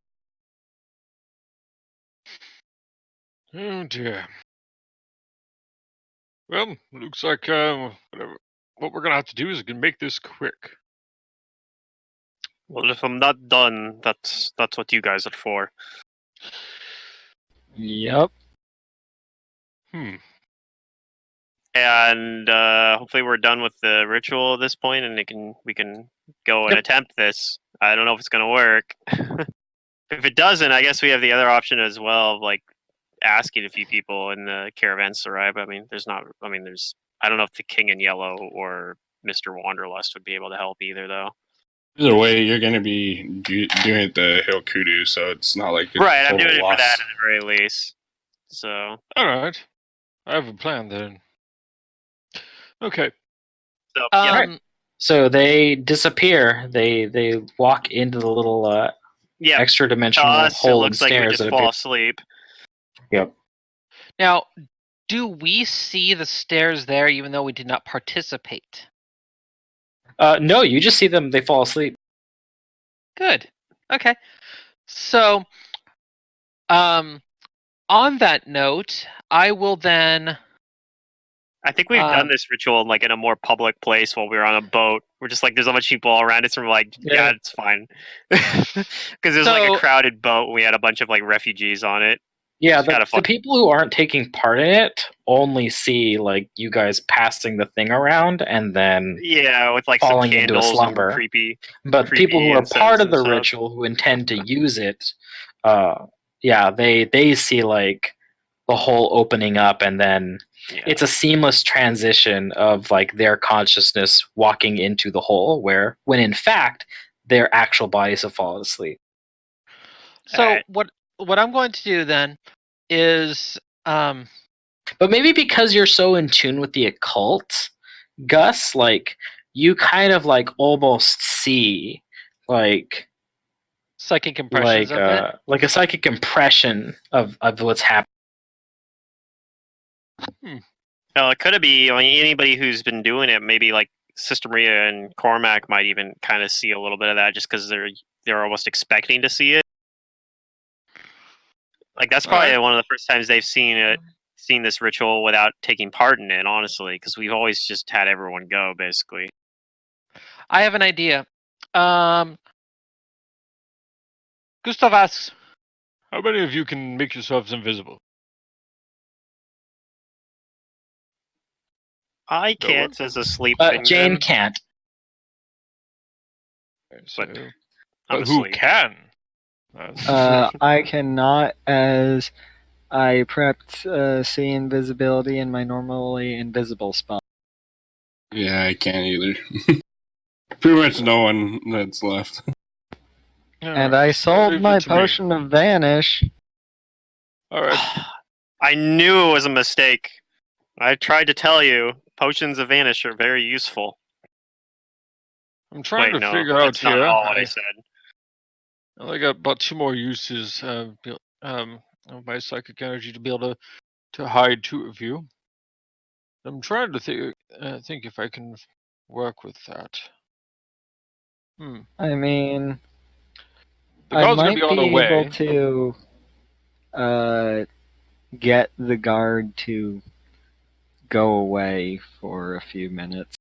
Oh dear. Well, looks like whatever. What we're gonna have to do is make this quick. Well, if I'm not done, that's what you guys are for. Yep. And hopefully we're done with the ritual at this point, and we can go and Yep. attempt this. I don't know if it's gonna work. If it doesn't, I guess we have the other option as well of like asking a few people in the caravans to arrive. I mean, there's. I don't know if the King in Yellow or Mr. Wanderlust would be able to help either, though. Either way, you're going to be doing it the Hill Kudu, so it's not like a Right, I'm total doing it for loss. that at the very least. So All right, I have a plan then. Okay. yeah, So they disappear. They walk into the little yeah. extra To dimensional us, it hole and looks like we stairs just that fall appear. asleep. Yep. Now, do we see the stairs there, even though we did not participate? No, you just see them. They fall asleep. Good. Okay. So, on that note, I will then. I think we've done this ritual like in a more public place while we were on a boat. We're just like, there's a bunch of people all around us, and we're like, yeah, it's fine, because there's like a crowded boat. And we had a bunch of like refugees on it. Yeah, It's kinda the people who aren't taking part in it only see like you guys passing the thing around and then with like some falling into a candles and slumber. creepy. But people who are incense part of and the stuff. ritual, who intend to use it, they see like the hole opening up, and then it's a seamless transition of like their consciousness walking into the hole, where when in fact their actual bodies have fallen asleep. So what I'm going to do then is But maybe because you're so in tune with the occult, Gus, like you kind of like almost see like psychic impressions of it. like a psychic impression of what's happening. Well, it could be. I mean, anybody who's been doing it, maybe like Sister Maria and Cormac might even kind of see a little bit of that, just because they're almost expecting to see it. Like that's probably one of the first times they've seen this ritual without taking part in it. Honestly, because we've always just had everyone go basically. I have an idea. Gustav asks, How many of you can make yourselves invisible? I No one? can't as a sleep Jane finger. can't. So, I'm but who asleep. can? I cannot, as I prepped see invisibility in my normally invisible spot. Yeah, I can't either. Pretty much no one that's left. And I sold my potion of vanish. Alright. I knew it was a mistake. I tried to tell you, potions of vanish are very useful. I'm trying Wait, to no, figure out that's not here. all I said. I only got about 2 more uses of my psychic energy to be able to hide 2 of you. I'm trying to think if I can work with that. I mean, The I guard's gonna be might on the be able way. to get the guard to go away for a few minutes.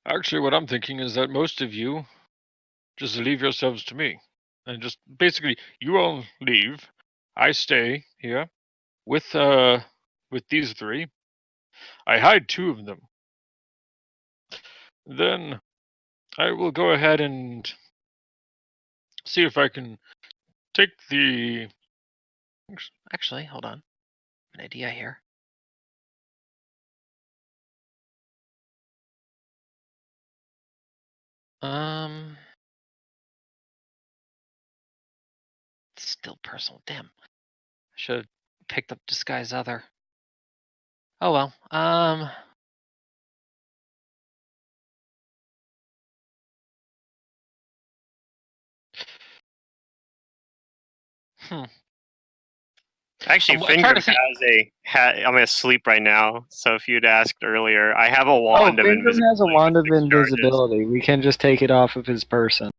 Actually, what I'm thinking is that most of you just leave yourselves to me. And just basically, you all leave. I stay here with these 3. I hide 2 of them. Then I will go ahead and see if I can take the. actually, hold on. An idea here. Still personal. Damn. I should have picked up disguise other. Oh well. Actually, I'm trying to Fingram think. has I'm asleep right now, so if you'd asked earlier, I have a wand of Fingram invisibility. has a wand of 6 charges. invisibility. We can just take it off of his person.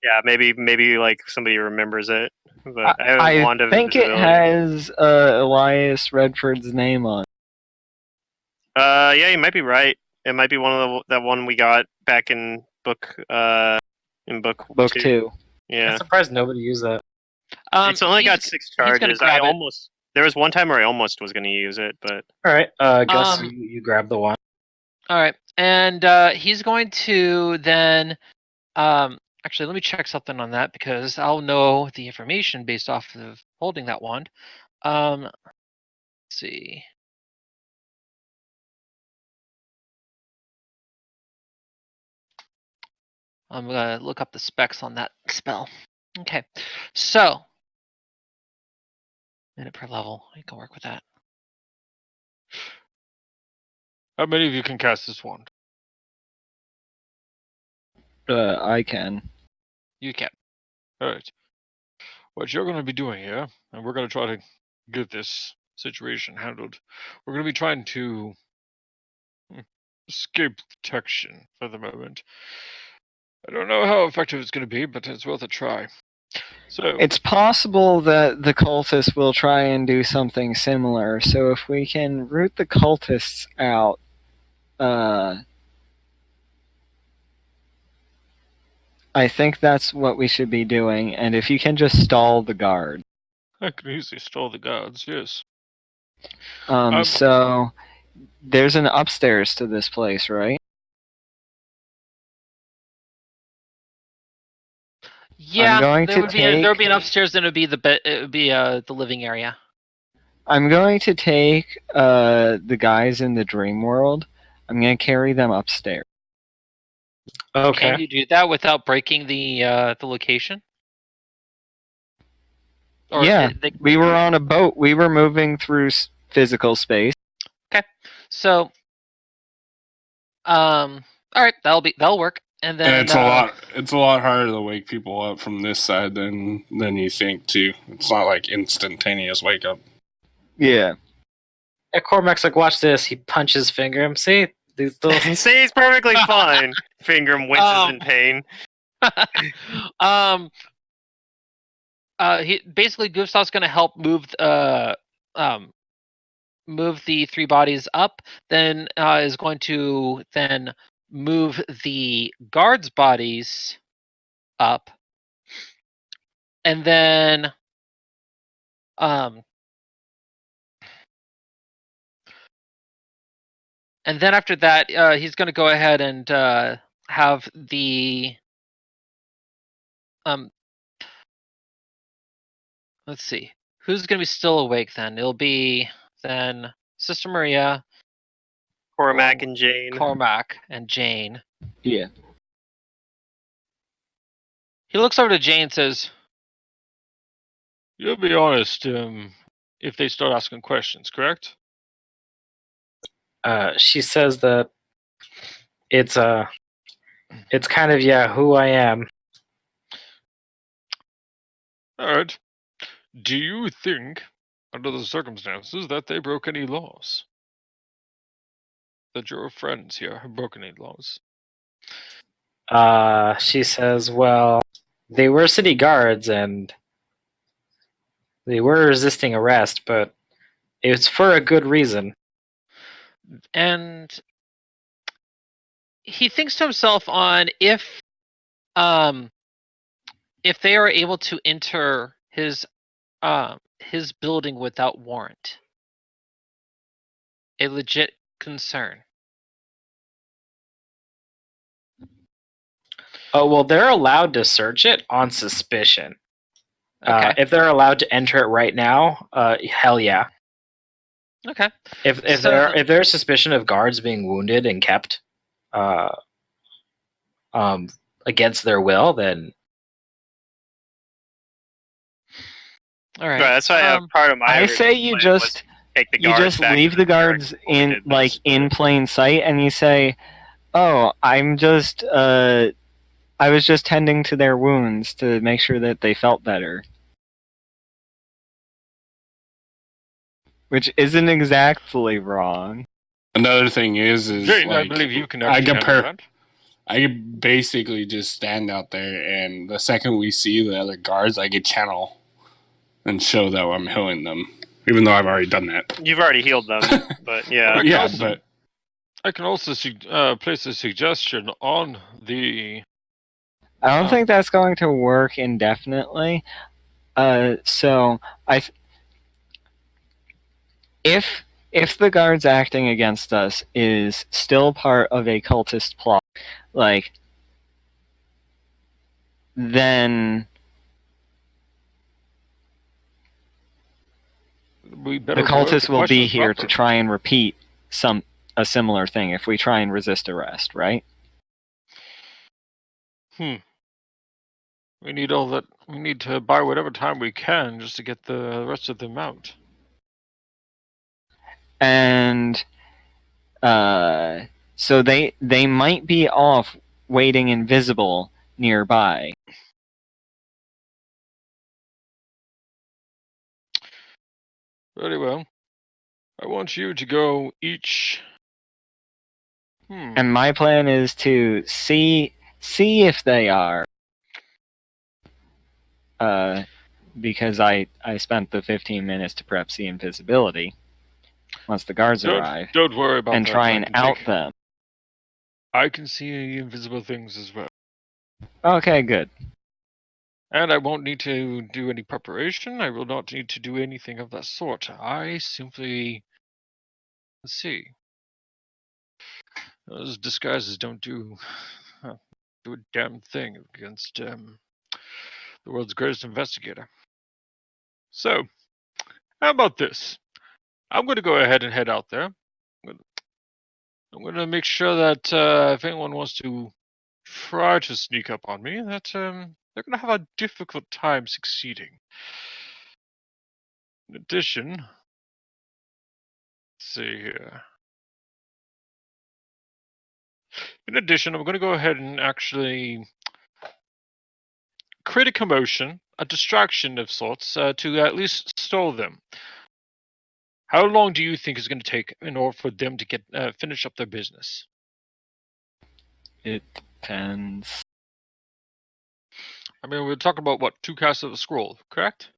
Yeah, maybe like somebody remembers it. But I have a I wand of think it invisibility. has Elias Redford's name on. Yeah, you might be right. It might be one of that one we got back in book Book 2. 2. Yeah, I'm surprised nobody used that. it's only got 6 he's gonna charges. grab it. There was one time where I almost was going to use it, but All right, Gus, Um, you grab the one. All right, and he's going to then. Actually, let me check something on that because I'll know the information based off of holding that wand. Let's see. I'm gonna look up the specs on that spell. Okay, so minute per level. I can work with that. How many of you can cast this wand? I can. You can. Alright. What you're going to be doing here, and we're going to try to get this situation handled, we're going to be trying to escape detection for the moment. I don't know how effective it's going to be, but it's worth a try. So It's possible that the cultists will try and do something similar, so if we can root the cultists out, I think that's what we should be doing, and if you can just stall the guard. I can easily stall the guards, yes. So there's an upstairs to this place, right? Yeah, going there to would be there would take- be an upstairs, then it would be the living area. I'm going to take the guys in the dream world. I'm going to carry them upstairs. Okay. Can you do that without breaking the location? Or Yeah, they- we were on a boat. We were moving through physical space. So, all right, that'll work. And then And it's a lot harder to wake people up from this side than you think too. It's not like instantaneous wake up. Yeah. Yeah, Cormac's like, watch this. He punches Fingram. See? These little... see, he's perfectly fine. Fingram winces in pain. he basically Gustav's going to help move the 3 bodies up. Then is going to then move the guards' bodies up, and then after that, he's going to go ahead and have the let's see, who's going to be still awake then? It'll be then Sister Maria, Cormac and Jane. Cormac, and Jane. Yeah. He looks over to Jane and says, You'll be honest, if they start asking questions, correct? She says that it's kind of who I am. Alright. Do you think, under the circumstances, that they broke any laws? That your friends here have broken any laws? She says, well, they were city guards and they were resisting arrest, but it's for a good reason. and he thinks to himself on if they are able to enter his building without warrant. A legit concern. Oh, well, they're allowed to search it on suspicion. Okay. If they're allowed to enter it right now, hell yeah. Okay. If there's suspicion of guards being wounded and kept against their will, then all right. Right, that's why part of my. I say you just take the you guards just back leave to the barracks guards before we in did this. in plain sight, and you say, "Oh, I'm just I was just tending to their wounds to make sure that they felt better." Which isn't exactly wrong. Another thing is Jane, I like believe you can I actually handle that. I could basically just stand out there, and the second we see the other guards, I could channel and show that I'm healing them, even though I've already done that. You've already healed them, but yeah. Yeah, but I can also place a suggestion on the. I don't think that's going to work indefinitely. So if the guards acting against us is still part of a cultist plot, then We the cultists will be here to try and repeat a similar thing if we try and resist arrest, right? We need all that. We need to buy whatever time we can just to get the rest of them out. And so they might be off waiting invisible nearby. Very well. I want you to go each. And my plan is to see if they are. Because I spent the 15 minutes to prep the invisibility. Once the guards arrive, Don't worry about and that. try and out them. I can see invisible things as well. Okay, good. And I won't need to do any preparation. I will not need to do anything of that sort. I simply. Let's see. Those disguises don't do a damn thing against the world's greatest investigator. So, how about this? I'm going to go ahead and head out there. I'm going to make sure that if anyone wants to try to sneak up on me, that they're going to have a difficult time succeeding. In addition, let's see here. In addition, I'm going to go ahead and actually create a commotion, a distraction of sorts, to at least stall them. How long do you think it's going to take in order for them to get finish up their business? It depends. I mean, we're talking about what, 2 casts of a scroll, correct?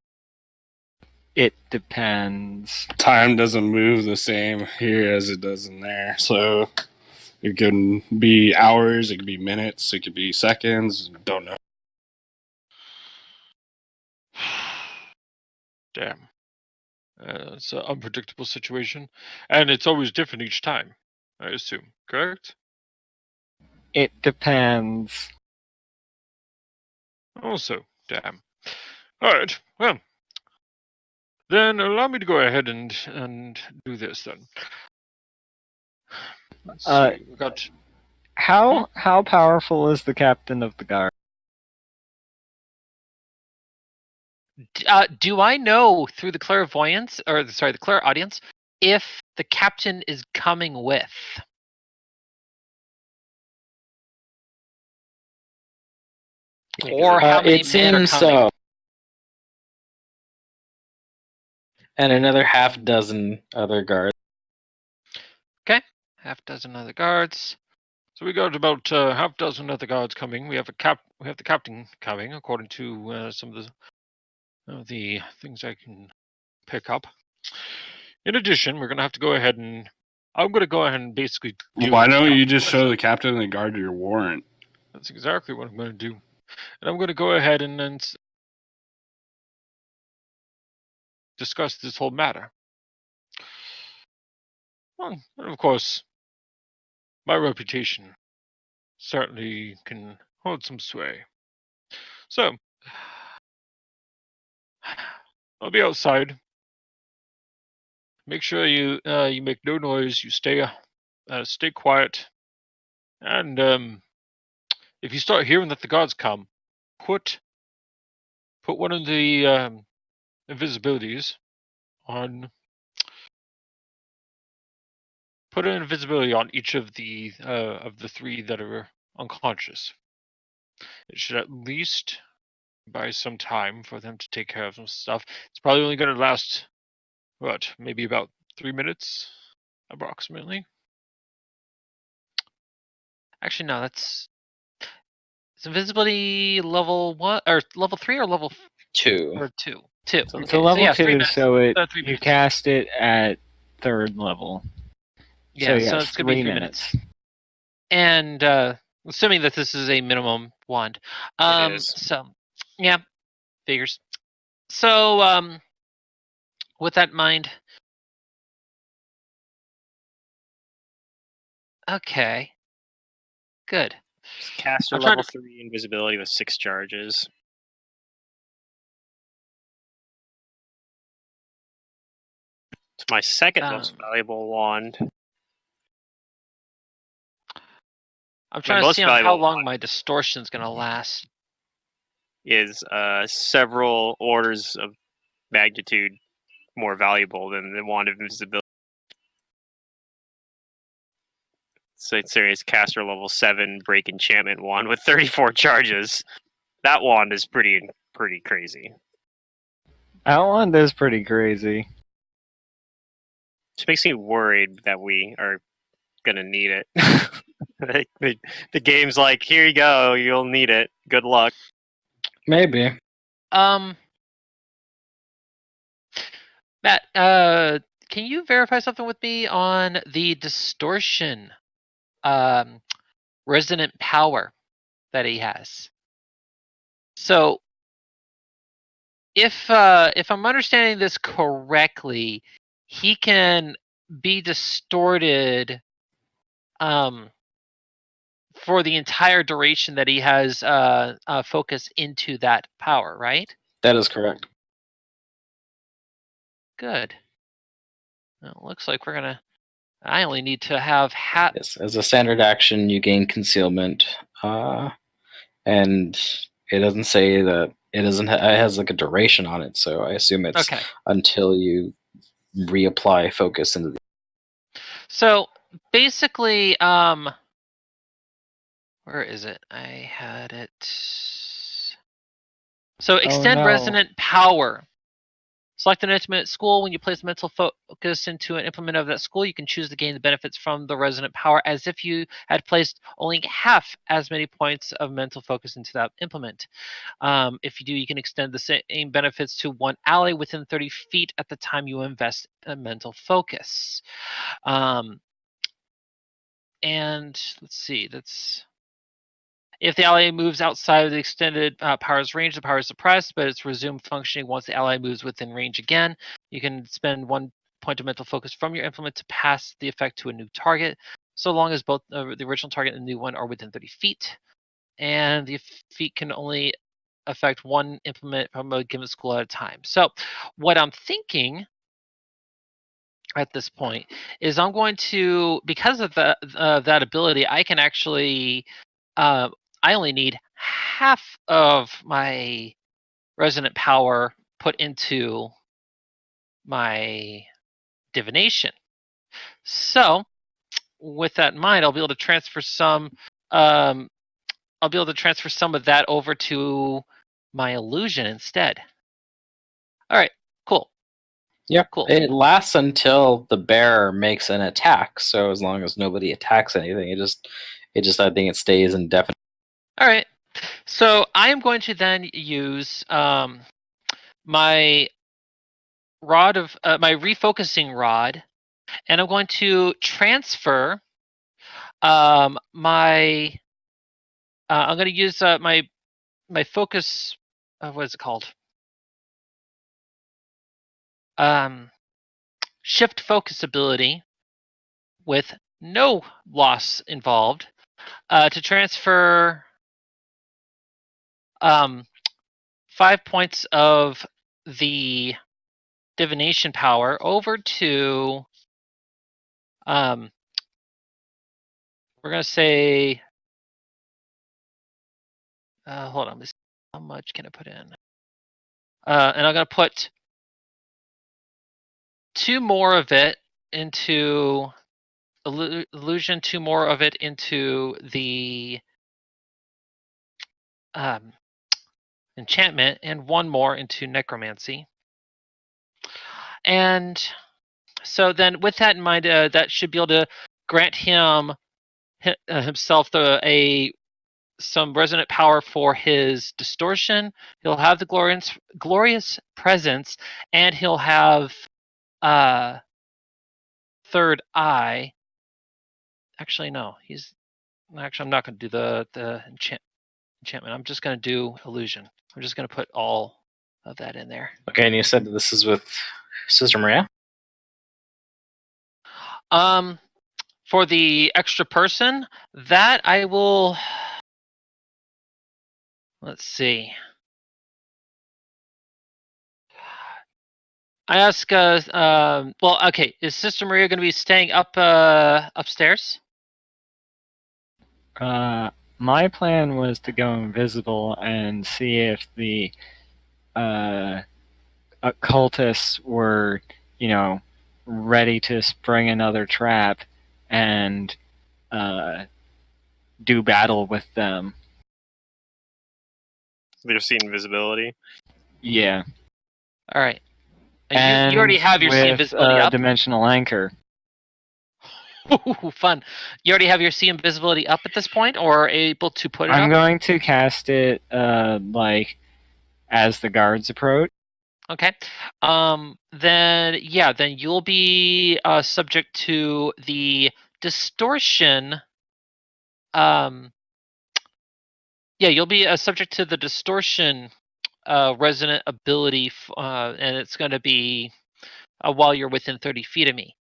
It depends. time doesn't move the same here as it does in there. So It can be hours, it could be minutes, it could be seconds. Don't know. Damn. It's an unpredictable situation, and it's always different each time, I assume. Correct? It depends. Also, damn. All right. Well, then allow me to go ahead and do this then. Let's see. We got. How powerful is the captain of the guard? Do I know through the clairvoyance, or sorry, the clairaudience, if the captain is coming with? Or how many It men are seems coming? so. And another half dozen other guards. Half dozen other guards. So we got about half dozen other guards coming. We have the captain coming, according to some of the things I can pick up. In addition, we're gonna have to go ahead and I'm gonna go ahead and basically. Why don't you just show the captain and the guard your warrant? That's exactly what I'm gonna do, and I'm gonna go ahead and then discuss this whole matter. Well, and of course, my reputation certainly can hold some sway. So, I'll be outside. Make sure you make no noise. You stay quiet, and if you start hearing that the guards come, put one of the invisibilities on. Put an invisibility on each of the three that are unconscious. It should at least buy some time for them to take care of some stuff. It's probably only going to last, what, maybe about 3 minutes, approximately. Actually, no, it's invisibility level 1 or level 3 or level 2. or 2. 2. So It's Okay, a level yeah, 2, so you you cast it at 3rd level. Yeah, so so yes, it's gonna be 3 3 minutes. And assuming that this is a minimum wand. It is. So yeah, figures. So with that in mind. Okay. Good. Caster I'm trying level 3 invisibility with 6 charges. It's my second most valuable wand. I'm trying to most see on how valuable long wand my distortion's gonna last. is several orders of magnitude more valuable than the wand of invisibility. So it's serious caster level 7 break enchantment wand with 34 charges. That wand is pretty crazy. That wand is pretty crazy. Which makes me worried that we are gonna need it. the game's like, here you go, you'll need it. Good luck. Maybe. Matt, can you verify something with me on the distortion resonant power that he has? So if I'm understanding this correctly, he can be distorted for the entire duration that he has focus into that power, right? That is correct. Good. Well, it looks like we're gonna. I only need to have hat. Yes, as a standard action, you gain concealment, and it doesn't say that it doesn't. It has like a duration on it, so I assume it's Okay. until you reapply focus into the. So basically, where is it? I had it. So extend no. resonant power. Select an intimate school. When you place mental focus into an implement of that school, you can choose to gain the benefits from the resonant power as if you had placed only half as many points of mental focus into that implement. If you do, you can extend the same benefits to one ally within 30 feet at the time you invest in mental focus. and let's see. That's if the ally moves outside of the extended power's range, the power is suppressed, but it's resumed functioning once the ally moves within range again. You can spend 1 point of mental focus from your implement to pass the effect to a new target, so long as both the original target and the new one are within 30 feet. And the feat can only affect one implement from a given school at a time. So what I'm thinking at this point is I'm going to, because of that ability, I can actually, I only need half of my resonant power put into my divination. So with that in mind, I'll be able to transfer some. I'll be able to transfer some of that over to my illusion instead. All right, cool. Yep. Cool. It lasts until the bearer makes an attack. So as long as nobody attacks anything, it just I think it stays indefinite. All right. So I am going to then use my rod of my refocusing rod, and I'm going to transfer my. I'm going to use my focus. What is it called? Shift focus ability with no loss involved to transfer 5 points of the divination power over to we're gonna say hold on, how much can I put in? And I'm gonna put 2 more of it into illusion, 2 more of it into the enchantment, and 1 more into necromancy. And so then with that in mind, that should be able to grant him himself some resonant power for his distortion. He'll have the glorious presence, and he'll have third eye. Actually, no. I'm not going to do the enchantment. I'm just going to do illusion. I'm just going to put all of that in there. Okay, and you said that this is with Sister Maria? For the extra person, that I will. Let's see. I ask. Well, okay. Is Sister Maria going to be staying up upstairs? My plan was to go invisible and see if the occultists were, ready to spring another trap and do battle with them. They're seeing invisibility. Yeah. All right. And you already have your sea with invisibility up. dimensional anchor. Ooh, fun. You already have your sea invisibility up at this point, or are able to put it up? I'm going to cast it as the guards approach. Okay. Then you'll be subject to the distortion. You'll be subject to the distortion resonant ability, and it's going to be while you're within 30 feet of me.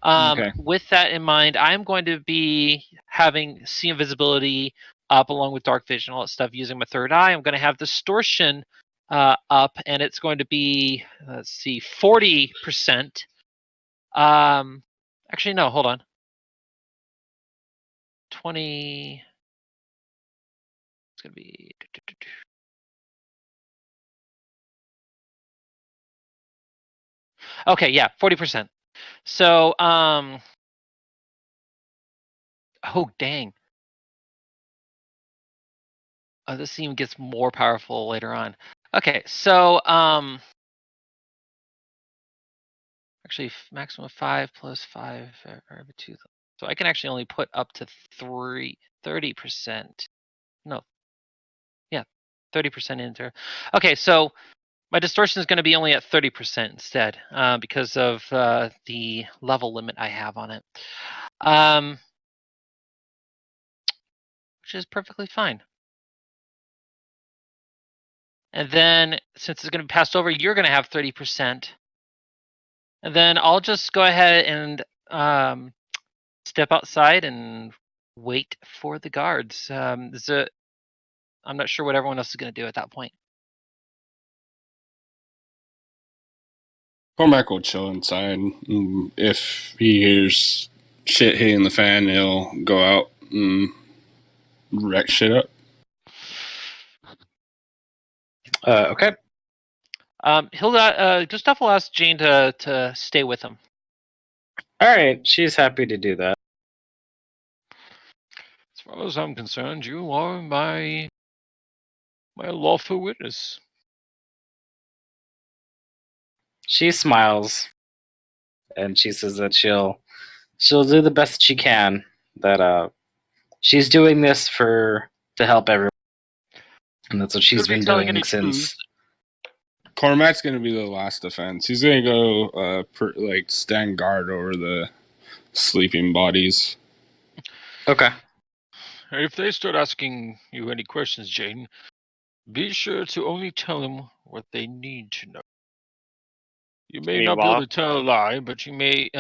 Okay. With that in mind, I'm going to be having see invisibility up along with dark vision, all that stuff, using my third eye. I'm going to have distortion up, and it's going to be 40%. Actually, no, hold on. 20. It's going to be. Okay, yeah, 40%. So, oh dang. Oh, this even gets more powerful later on. Okay, so actually maximum of 5 plus 5 every 2. So I can actually only put up to 30%. No. Yeah, 30% into. Okay, so my distortion is going to be only at 30% instead, because of the level limit I have on it. which is perfectly fine. And then, since it's going to be passed over, you're going to have 30%. And then I'll just go ahead and step outside and wait for the guards. I'm not sure what everyone else is going to do at that point. Cormac will chill inside. If he hears shit hitting the fan, he'll go out and wreck shit up. Okay. Gustav will ask Jane to stay with him. All right. She's happy to do that. As far as I'm concerned, you are my lawful witness. She smiles, and she says that she'll do the best she can. That she's doing this to help everyone, and that's what she's Could be been telling doing any since. Cormac's gonna be the last defense. He's gonna go stand guard over the sleeping bodies. Okay. If they start asking you any questions, Jane, be sure to only tell them what they need to know. You may not be able Meanwhile, to tell a lie, but you might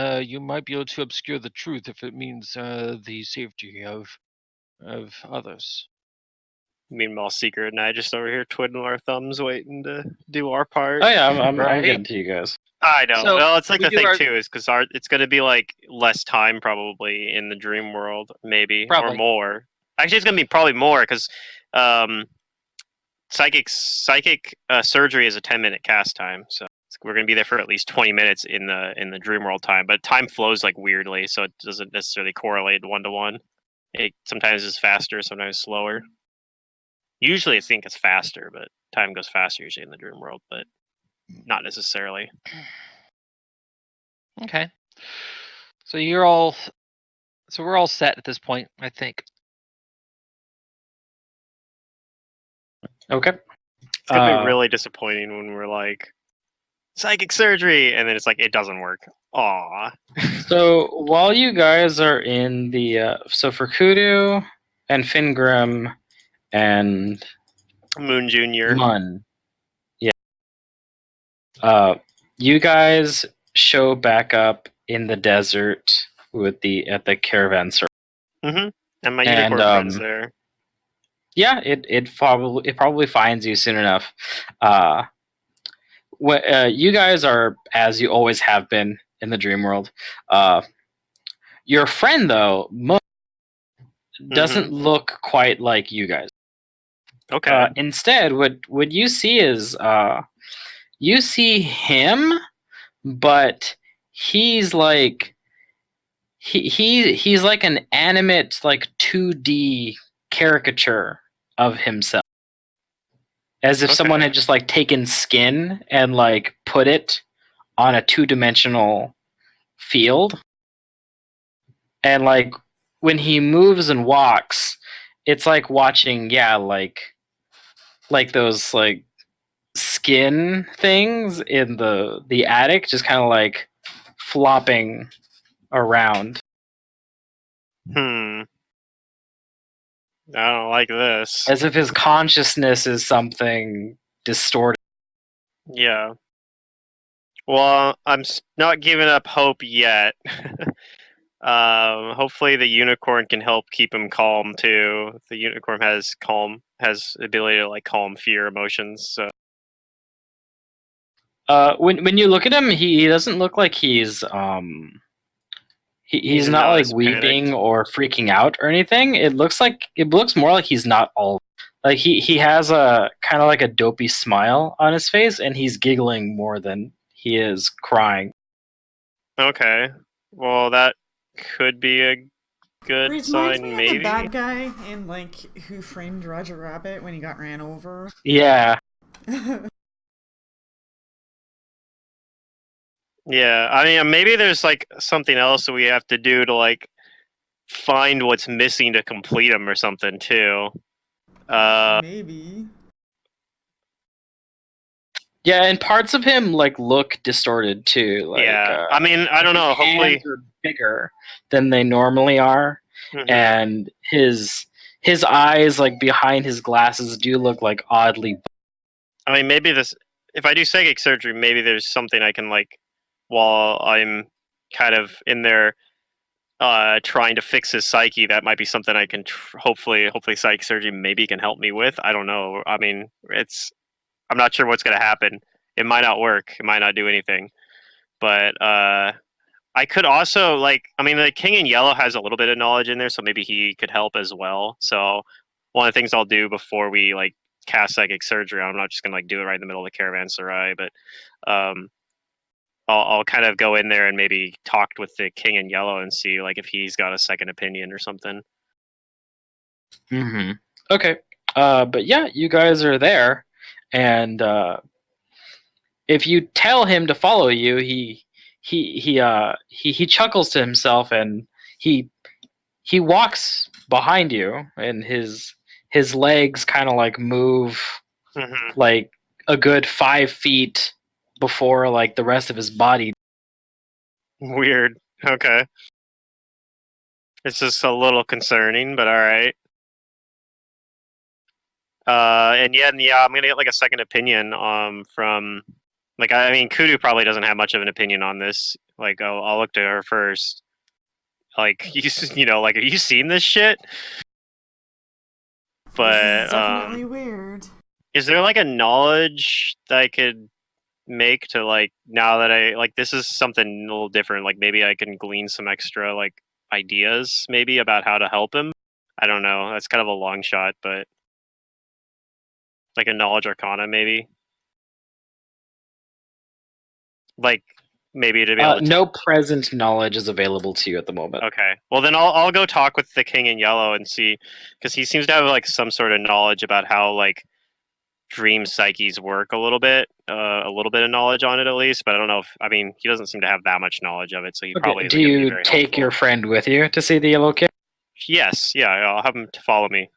be able to obscure the truth if it means the safety of others. Secret and I just over here twiddling our thumbs, waiting to do our part. Oh yeah, I'm Right. getting to you guys. I know. So, well, it's like we the do thing our- too is because it's going to be like less time probably in the dream world, maybe Probably. or more. Actually, it's going to be probably more because psychic surgery is a 10-minute cast time, so we're going to be there for at least 20 minutes in the dream world time. But time flows like weirdly, so it doesn't necessarily correlate 1-to-1. It sometimes is faster, sometimes slower. Usually, I think it's faster, but time goes faster usually in the dream world, but not necessarily. Okay. So we're all set at this point, I think. Okay. It's gonna be really disappointing when we're like psychic surgery, and then it's like it doesn't work. Aw. So while you guys are in the so for Kudu and Fingrim and Moon Junior. Mun, yeah, you guys show back up in the desert at the caravan circle. Mm-hmm. And my And, unicorn friend's there. Yeah, it probably finds you soon enough. You guys are, as you always have been in the dream world. Your friend though doesn't look quite like you guys. Okay. Instead, what you see is you see him, but he's like he's like an animate, like 2D caricature of himself, as if someone had just like taken skin and like put it on a 2-dimensional field, and like when he moves and walks, it's like watching like those like skin things in the attic just kind of like flopping around. I don't like this. As if his consciousness is something distorted. Yeah. Well, I'm not giving up hope yet. Hopefully the unicorn can help keep him calm too. The unicorn has ability to like calm fear emotions. So. When you look at him, he doesn't look like he's he's not like weeping panicked or freaking out or anything. It looks more like he's not all like he has a kind of like a dopey smile on his face, and he's giggling more than he is crying. Okay. Well, that could be a good Reminds sign, me maybe. of the bad guy in like Who Framed Roger Rabbit when he got ran over. Yeah. Yeah, I mean, maybe there's like something else that we have to do to like find what's missing to complete them or something too. Maybe. Yeah, and parts of him like look distorted too. Like, yeah, I mean, I don't know. Hopefully, hands are bigger than they normally are, and his his eyes, like behind his glasses, do look like oddly. I mean, maybe this. If I do psychic surgery, maybe there's something I can like, while I'm kind of in there, trying to fix his psyche. That might be something I can hopefully psychic surgery maybe can help me with. I don't know. I mean, I'm not sure what's gonna happen. It might not work. It might not do anything. But I could also like. I mean, the King in Yellow has a little bit of knowledge in there, so maybe he could help as well. So one of the things I'll do before we like cast psychic surgery, I'm not just gonna like do it right in the middle of the caravanserai, but um, I'll kind of go in there and maybe talk with the King in Yellow and see like if he's got a second opinion or something. Mm-hmm. Okay. But yeah, you guys are there, and if you tell him to follow you, he chuckles to himself, and he walks behind you, and his legs kind of like move Mm-hmm. like a good 5 feet before like the rest of his body. Weird. Okay. It's just a little concerning, but all right. And yeah, I'm gonna get like a second opinion from like I mean Kudu probably doesn't have much of an opinion on this. Like I'll look to her first. Like you know like have you seen this shit? This But is definitely weird. is there like a knowledge that I could make to like now that I like this is something a little different, like maybe I can glean some extra like ideas maybe about how to help him. I don't know, that's kind of a long shot, but like a knowledge arcana maybe, like maybe to be able to No present knowledge is available to you at the moment. okay, well then I'll go talk with the King in Yellow and see, because he seems to have like some sort of knowledge about how like dream psyches work a little bit of knowledge on it at least, but I don't know if I mean he doesn't seem to have that much knowledge of it, so he probably Okay. isn't Do going to be you very take helpful. your friend with you to see the Yellow King? Yes, yeah, I'll have him to follow me.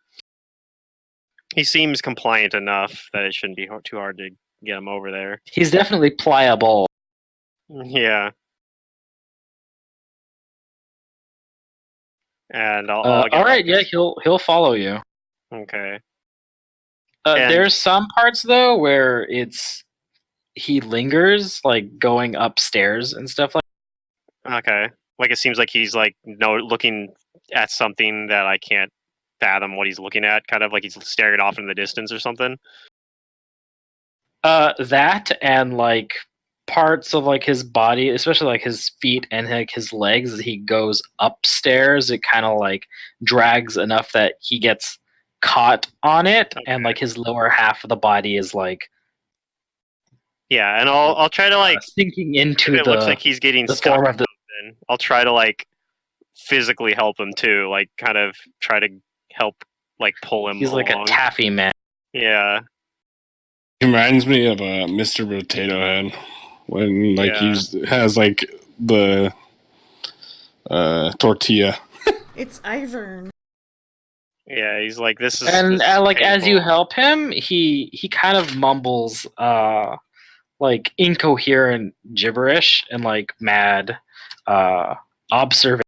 He seems compliant enough that it shouldn't be too hard to get him over there. He's definitely pliable. Yeah. And I'll get All right, like yeah, he'll follow you. okay. And There's some parts though where he lingers, like going upstairs and stuff like. okay. Like it seems like he's like looking at something that I can't fathom what he's looking at, kind of like he's staring off in the distance or something. That and like parts of like his body, especially like his feet and like his legs, as he goes upstairs, it kind of like drags enough that he gets caught on it, and like his lower half of the body is like yeah, and I'll try to like sinking into if it looks like he's getting the stuck form or of the. something, I'll try to like physically help him too, like kind of try to help like pull him He's along. like a taffy man. Yeah. He reminds me of Mr. Potato Head when like Yeah. he has like the tortilla. It's Ivern. Yeah, he's like this is And this is like as you painful. help him, he kind of mumbles like incoherent gibberish and like mad observation.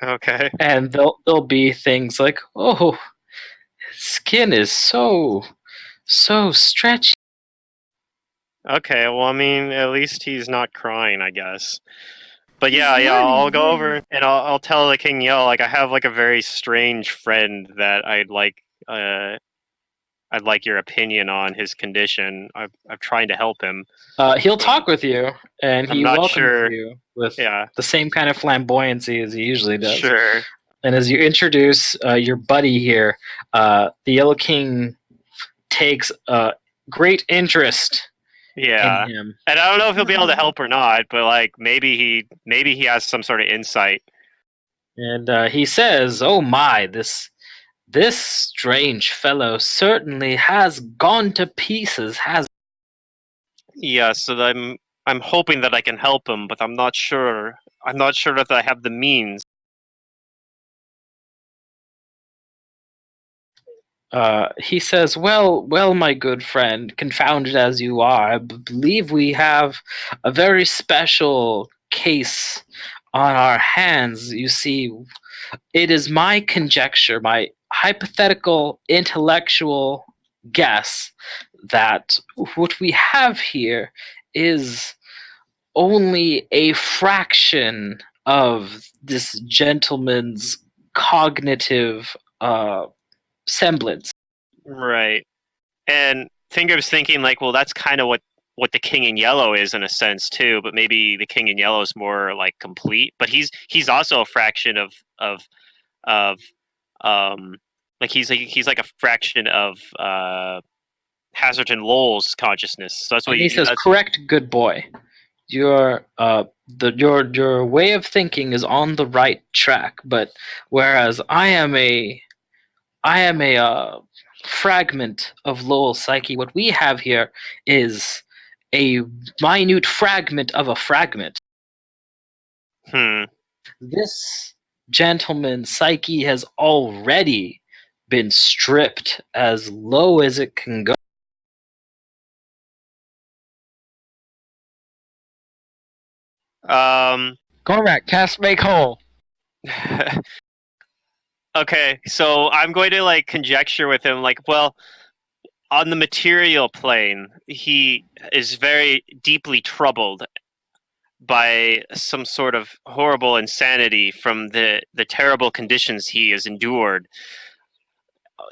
Okay. And there'll be things like, oh, skin is so stretchy. Okay, well I mean at least he's not crying, I guess. But He's yeah, I'll learning, go yeah. over and I'll tell the King Yell like I have like a very strange friend that I'd like your opinion on his condition. I'm trying to help him. He'll talk with you, and I'm he not welcomes sure. you with Yeah. the same kind of flamboyancy as he usually does. Sure. And as you introduce your buddy here, the Yellow King takes great interest Yeah. in him. And I don't know if he'll be able to help or not, but like maybe he has some sort of insight. And he says, "Oh my, this strange fellow certainly has gone to pieces, has." Yeah, so I'm hoping that I can help him, but I'm not sure. I'm not sure if I have the means. He says, well, my good friend, confounded as you are, I believe we have a very special case on our hands. You see, it is my conjecture, my hypothetical intellectual guess that what we have here is only a fraction of this gentleman's cognitive semblance. Right. And Finger's thinking like, well, that's kind of what the King in Yellow is in a sense too, but maybe the King in Yellow is more like complete. But he's also a fraction of like he's like a fraction of Hazard Lowell's consciousness. So that's what And he says, that's "Correct, good boy. Your way of thinking is on the right track, but whereas I am a fragment of Lowell's psyche. What we have here is a minute fragment of a fragment. hmm. This gentleman's psyche has already been stripped as low as it can go." Cormac, cast make whole. Okay, so I'm going to like conjecture with him, like, well, on the material plane, he is very deeply troubled by some sort of horrible insanity from the terrible conditions he has endured.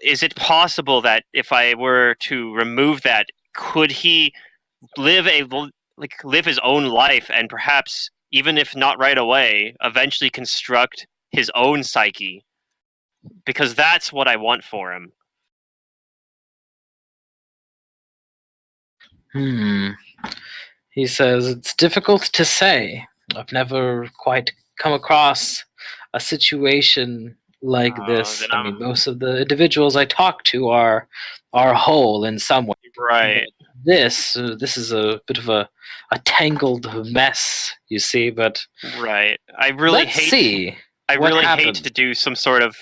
Is it possible that if I were to remove that, could he live live his own life and perhaps, even if not right away, eventually construct his own psyche? Because that's what I want for him. He says, "It's difficult to say. I've never quite come across a situation like this. Then I mean, most of the individuals I talk to are whole in some way. right. But this is a bit of a tangled mess, you see. But Right. I really let's hate. see I what really happens." hate to do some sort of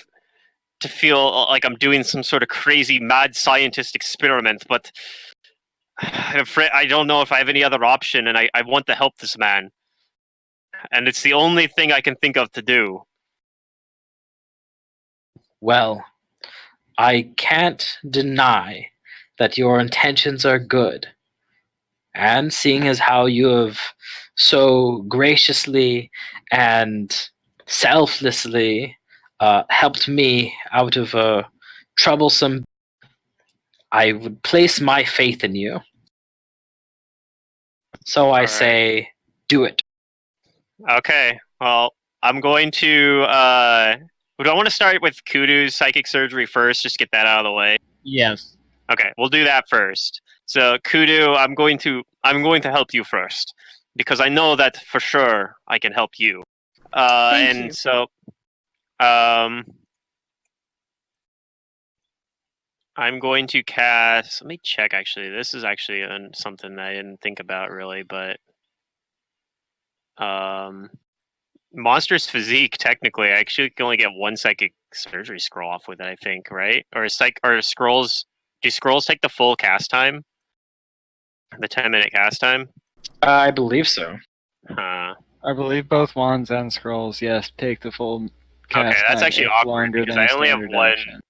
to feel like I'm doing some sort of crazy mad scientist experiment, but I'm afraid I don't know if I have any other option, and I want to help this man, and it's the only thing I can think of to do. Well, I can't deny that your intentions are good. And seeing as how you have so graciously and selflessly helped me out of a troublesome, I would place my faith in you. So I All right. say, do it. Okay. Well, I'm going to. Do I want to start with Kudu's psychic surgery first? Just get that out of the way. Yes. Okay, we'll do that first. So Kudu, I'm going to help you first because I know that for sure I can help you. Thank And you. so, I'm going to cast. Let me check. Actually, this is actually something I didn't think about really, but Monster's Physique. Technically, I actually can only get one psychic surgery scroll off with it. I think, right? Or scrolls. Do scrolls take the full cast time? The 10-minute cast time? I believe so. Huh. I believe both wands and scrolls, yes, take the full cast Okay, that's time actually if awkward longer because than I a only have standard one action.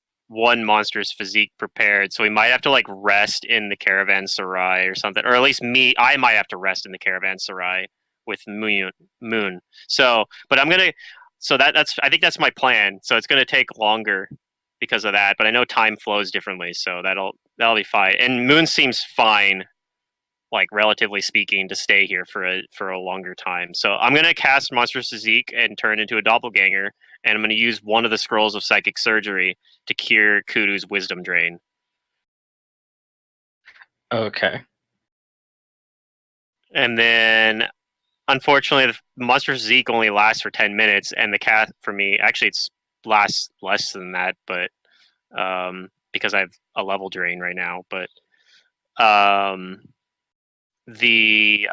Monster's Physique prepared, so we might have to like rest in the Caravanserai or something, or at least I might have to rest in the Caravanserai with Moon. So, but I'm gonna. So that's I think that's my plan. So it's gonna take longer because of that, but I know time flows differently, so that'll be fine. And Moon seems fine, like relatively speaking, to stay here for a longer time. So I'm gonna cast Monstrous Physique and turn into a doppelganger, and I'm gonna use one of the scrolls of psychic surgery to cure Kudu's wisdom drain. Okay. And then, unfortunately, the Monstrous Physique only lasts for 10 minutes, and the cast for me actually it's lasts less than that, but because I have a level drain right now, but the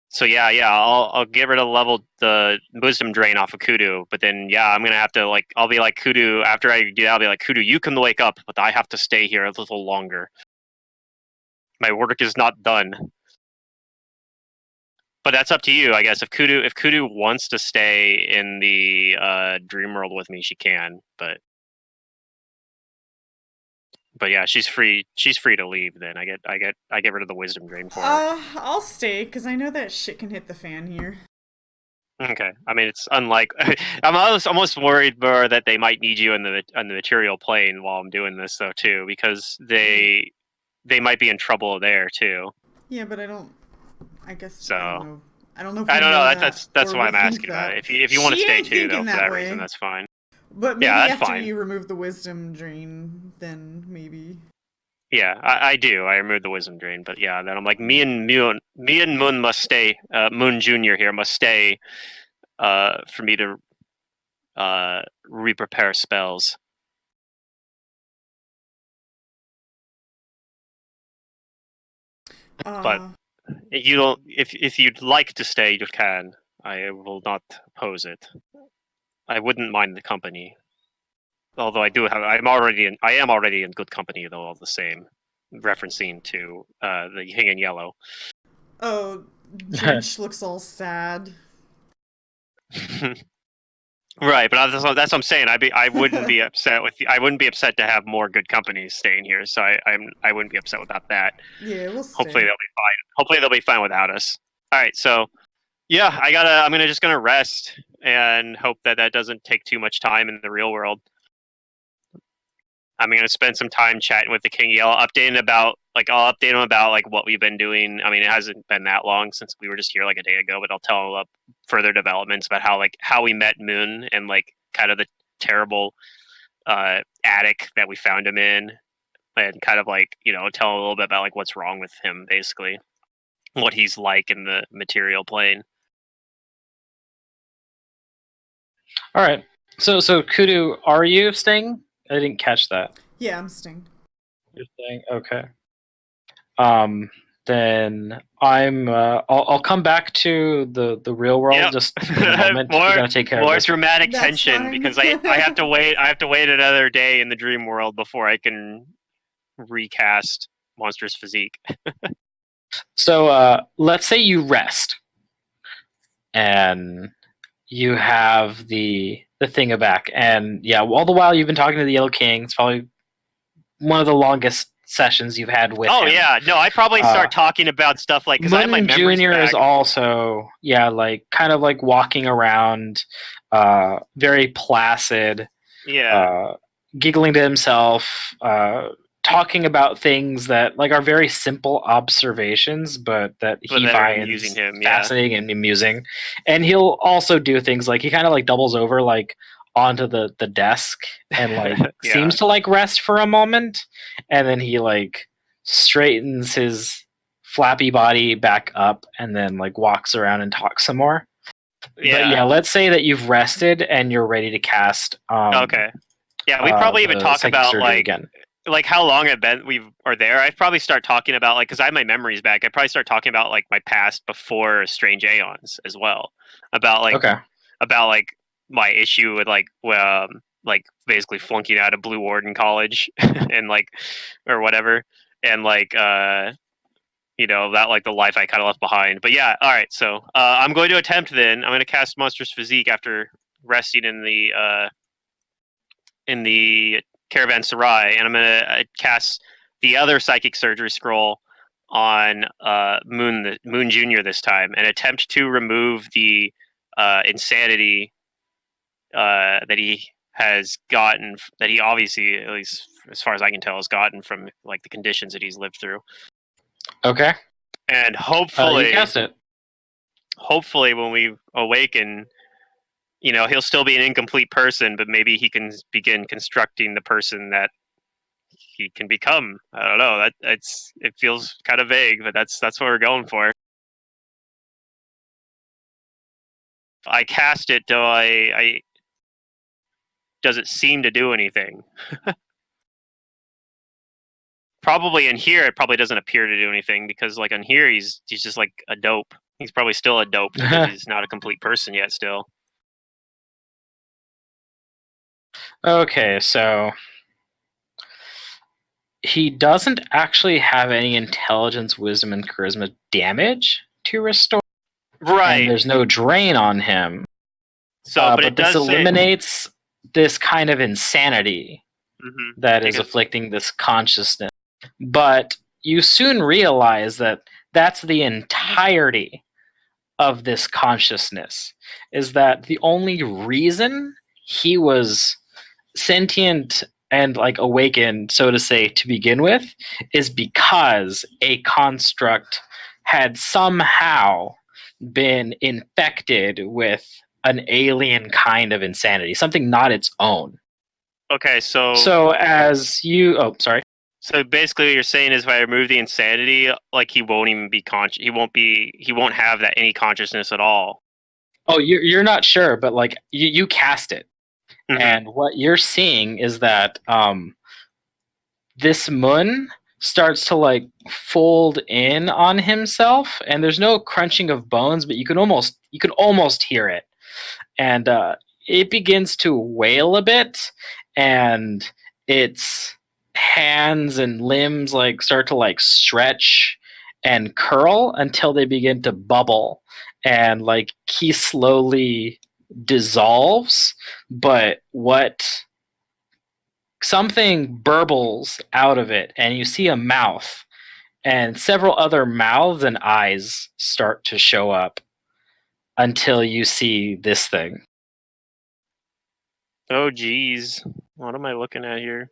so yeah, I'll get rid of the wisdom drain off of Kudu, but then yeah, I'm gonna have to I'll be like Kudu after I do that. I'll be like Kudu, you can wake up, but I have to stay here a little longer. My work is not done. But that's up to you, I guess. If Kudu wants to stay in the dream world with me, she can. But yeah, she's free. She's free to leave. Then I get rid of the wisdom drain for her. I'll stay because I know that shit can hit the fan here. Okay. I mean, it's unlike. I'm almost worried more that they might need you on the material plane while I'm doing this, though, too, because they might be in trouble there too. Yeah, but I don't. I guess So I don't know. I don't know. If I we don't know know. that, That's or why we I'm think asking about that. it. If you want to She stay ain't too, though, thinking for that way. reason, that's fine. But maybe Yeah, that's after fine. you remove the wisdom drain, then maybe. Yeah, I do. I removed the wisdom drain, but yeah, then I'm like, me and Moon must stay. Moon Junior here must stay. For me to re-prepare spells. But you don't. If you'd like to stay, you can. I will not oppose it. I wouldn't mind the company. Although I am already in good company though. All the same, referencing to the King in Yellow. Oh, Drench looks all sad. Right, but that's what I'm saying. I wouldn't be upset with you. I wouldn't be upset to have more good companies staying here. So I wouldn't be upset without that. Yeah, we'll stay. Hopefully they'll be fine. Hopefully they'll be fine without us. All right, so yeah, I'm just gonna rest and hope that doesn't take too much time in the real world. I'm gonna spend some time chatting with the King Yell, I'll update him about what we've been doing. I mean, it hasn't been that long since we were just here like a day ago, but I'll tell him about further developments about how we met Moon and like kind of the terrible attic that we found him in, and kind of like tell him a little bit about like what's wrong with him, basically, what he's like in the material plane. All right. So Kudu, are you staying? I didn't catch that. Yeah, I'm staying. You're staying. Okay. Then I'll come back to the real world Yep. just in a moment. more We're gonna take care of this. dramatic That's tension fine. because I have to wait. I have to wait another day in the dream world before I can recast Monster's physique. So let's say you rest, and you have the thing back, and yeah, all the while you've been talking to the Yellow King. It's probably one of the longest sessions you've had with him. Yeah, no, I probably start talking about stuff like because I have my Moon memories Junior back. is also like kind of like walking around, very placid, giggling to himself, talking about things that like are very simple observations, but that he finds fascinating and amusing. And he'll also do things like he kind of like doubles over like onto the desk and like seems to like rest for a moment, and then he like straightens his flappy body back up and then like walks around and talks some more. But yeah, let's say that you've rested and you're ready to cast. Okay. Yeah, we probably even talk about like how long we are there. I'd probably start talking about like because I have my memories back. I'd probably start talking about like my past before Strange Aeons as well. About like my issue with like basically flunking out of Blue Warden College and like or whatever, and like that like the life I kind of left behind. But yeah, all right. So I'm going to attempt. Then I'm going to cast Monster's Physique after resting in the Caravanserai, and I'm going to cast the other Psychic Surgery Scroll on Moon Junior this time, and attempt to remove the insanity that he has gotten. That he obviously, at least as far as I can tell, has gotten from like the conditions that he's lived through. Okay. And hopefully, you cast it. Hopefully, when we awaken, he'll still be an incomplete person, but maybe he can begin constructing the person that he can become. I don't know. It feels kind of vague, but that's what we're going for. I cast it. Does it seem to do anything? Probably in here, it probably doesn't appear to do anything because, like, on here, he's just like a dope. He's probably still a dope because he's not a complete person yet. Still. Okay, so he doesn't actually have any intelligence, wisdom, and charisma damage to restore. Right. and there's no drain on him. So, but but it this does say. eliminates this kind of insanity Mhm. that is Because- afflicting this consciousness. But you soon realize that that's the entirety of this consciousness, is that the only reason he was sentient and like awakened, so to say, to begin with, is because a construct had somehow been infected with an alien kind of insanity, something not its own. Okay, so So as you, oh, sorry. So basically, what you're saying is, if I remove the insanity, like he won't even be conscious. He won't have that any consciousness at all. Oh, you're not sure, but like you cast it, Mhm. and what you're seeing is that this moon starts to like fold in on himself, and there's no crunching of bones, but you can almost hear it, and it begins to wail a bit, and its hands and limbs like start to like stretch and curl until they begin to bubble, and like he slowly dissolves, but what something burbles out of it, and you see a mouth, and several other mouths and eyes start to show up until you see this thing. Oh, geez, what am I looking at here?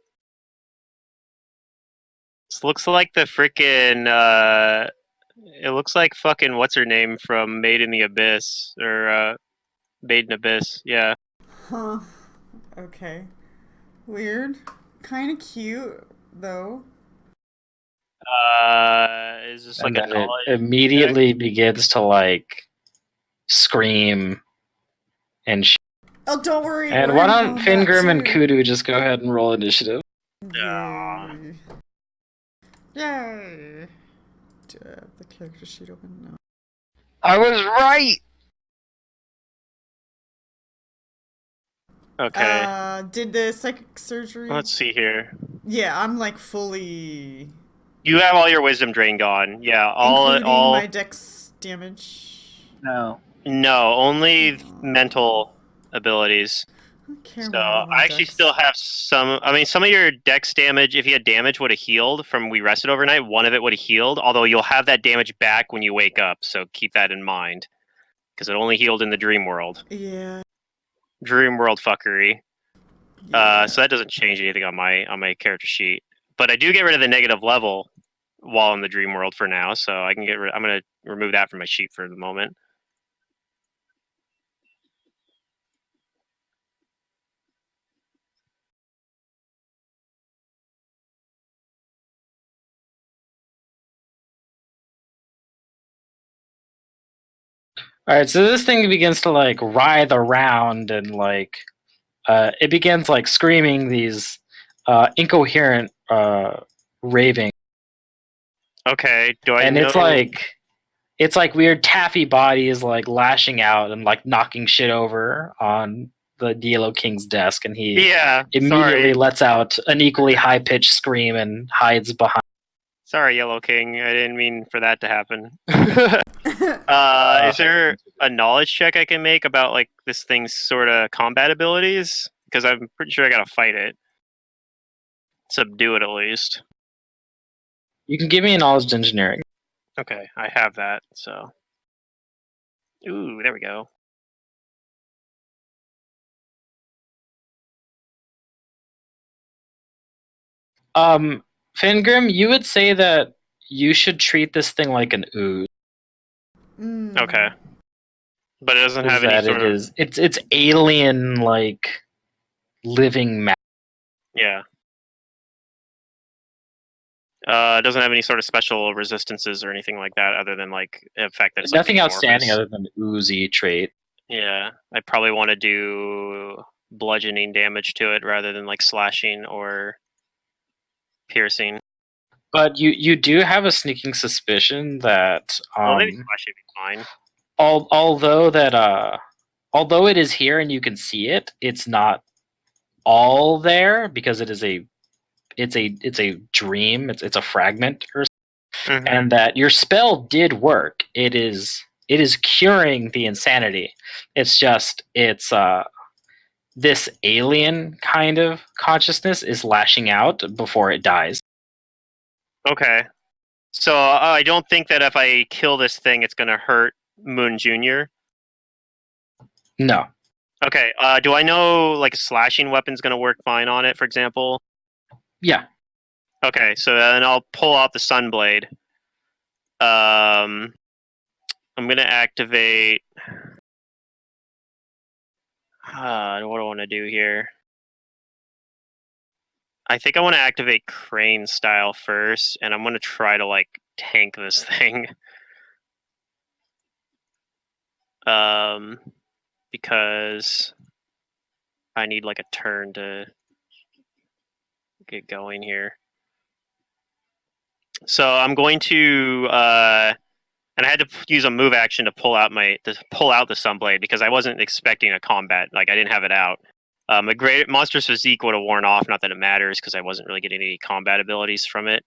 This looks like the freaking. It looks like fucking what's her name from Made in the Abyss or Made in Abyss. Yeah. Huh. Okay. Weird. Kind of cute, though. Is this And like a then it knowledge? immediately begins to like scream and Oh, don't worry. and we're why in don't combat Fingrim and too. Kudu just go ahead and roll initiative? Yay. Yay. Do I have the character sheet open? No. I was right. Okay. Did the psychic surgery? Let's see here. Yeah, I'm like fully. You have all your wisdom drain gone. Yeah. Including my dex damage. No. No, only mental abilities. I don't care So more about my I actually dex. still have some. I mean, some of your dex damage, if you had damage, would have healed from we rested overnight. One of it would have healed, although you'll have that damage back when you wake up. So keep that in mind, because it only healed in the dream world. Yeah. Dream world fuckery. Yeah. So that doesn't change anything on my character sheet. But I do get rid of the negative level while in the dream world for now. So I can get rid. I'm gonna remove that from my sheet for the moment. All right, so this thing begins to like writhe around, and like it begins like screaming these incoherent raving, Okay. Do I and know? it's like weird taffy bodies like lashing out and like knocking shit over on the Yellow King's desk, and he Yeah. immediately Sorry. lets out an equally high pitched scream and hides behind. Sorry, Yellow King. I didn't mean for that to happen. Is there a knowledge check I can make about like this thing's sort of combat abilities? Because I'm pretty sure I gotta fight it. Subdue it at least. You can give me a knowledge engineering. Okay, I have that. So. Ooh, there we go. Fingrim, you would say that you should treat this thing like an ooze. Mm. Okay. But it doesn't have any That sort it of. is. It's alien like living matter. Yeah. It doesn't have any sort of special resistances or anything like that, other than like the fact that it's like, Nothing outstanding amorphous. other than the oozy trait. Yeah, I probably want to do bludgeoning damage to it rather than like slashing or piercing. But you do have a sneaking suspicion that Well, maybe slash should be fine. although it is here and you can see it, it's not all there because it's a dream. It's a fragment, or Mhm. and that your spell did work. It is it is curing the insanity. It's just this alien kind of consciousness is lashing out before it dies. Okay. So I don't think that if I kill this thing, it's going to hurt Moon Jr. No. Okay. Do I know like a slashing weapon's going to work fine on it, for example? Yeah. Okay. So then I'll pull out the Sunblade. I'm going to activate. What do I want to do here? I think I want to activate Crane style first, and I'm going to try to like tank this thing. Because I need like a turn to get going here. So I'm going to, and I had to use a move action to pull out the Sunblade because I wasn't expecting a combat. Like I didn't have it out. A great monster's physique would have worn off. Not that it matters because I wasn't really getting any combat abilities from it.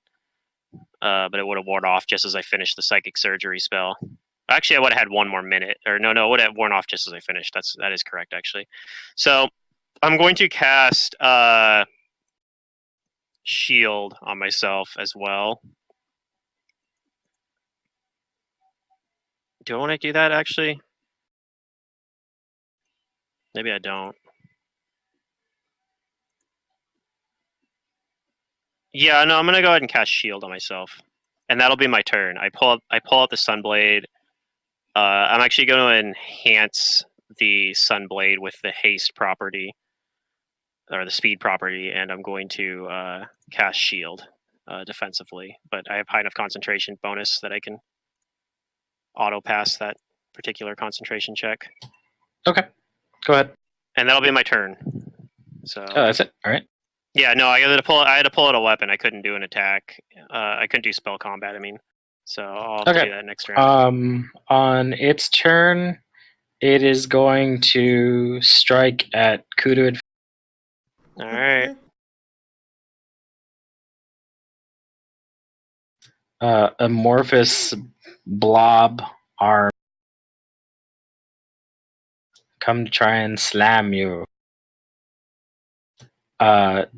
But it would have worn off just as I finished the psychic surgery spell. Actually, I would have had one more minute, or no, it would have worn off just as I finished. That is correct, actually. So I'm going to cast Shield on myself as well. Do I want to do that actually? Maybe I don't. Yeah, no, I'm gonna go ahead and cast Shield on myself, and that'll be my turn. I pull out the Sunblade. I'm actually going to enhance the Sunblade with the haste property or the speed property, and I'm going to cast Shield defensively. But I have high enough concentration bonus that I can auto pass that particular concentration check. Okay. Go ahead. And that'll be my turn. So. Oh, that's it. All right. Yeah, no, I had to pull out a weapon. I couldn't do an attack. I couldn't do spell combat. I mean, so I'll have to do that next round. On its turn, it is going to strike at Kudu. All right. Amorphous blob arm come to try and slam you.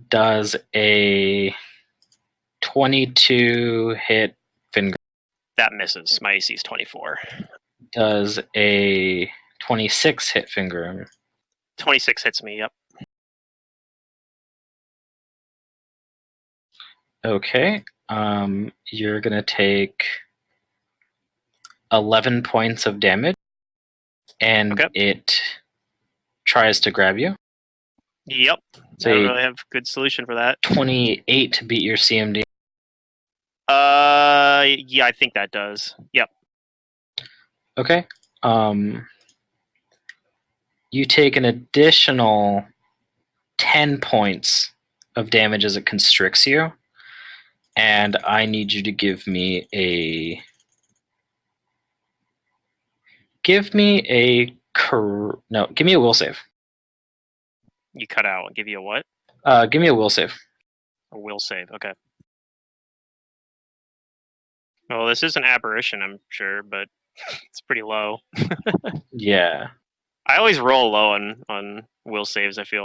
Does a 22 hit finger? That misses. My AC is 24. Does a 26 hit finger? 26 hits me, yep. Okay. You're going to take 11 points of damage, and it tries to grab you. Yep. So I don't really have a good solution for that. 28 to beat your CMD. Yeah, I think that does. Yep. Okay. You take an additional 10 points of damage as it constricts you, and I need you to give me a give me a will save. You cut out. I'll give you a what? Give me a will save. A will save. Okay. Well, this is an aberration, I'm sure, but it's pretty low. Yeah. I always roll low on will saves, I feel.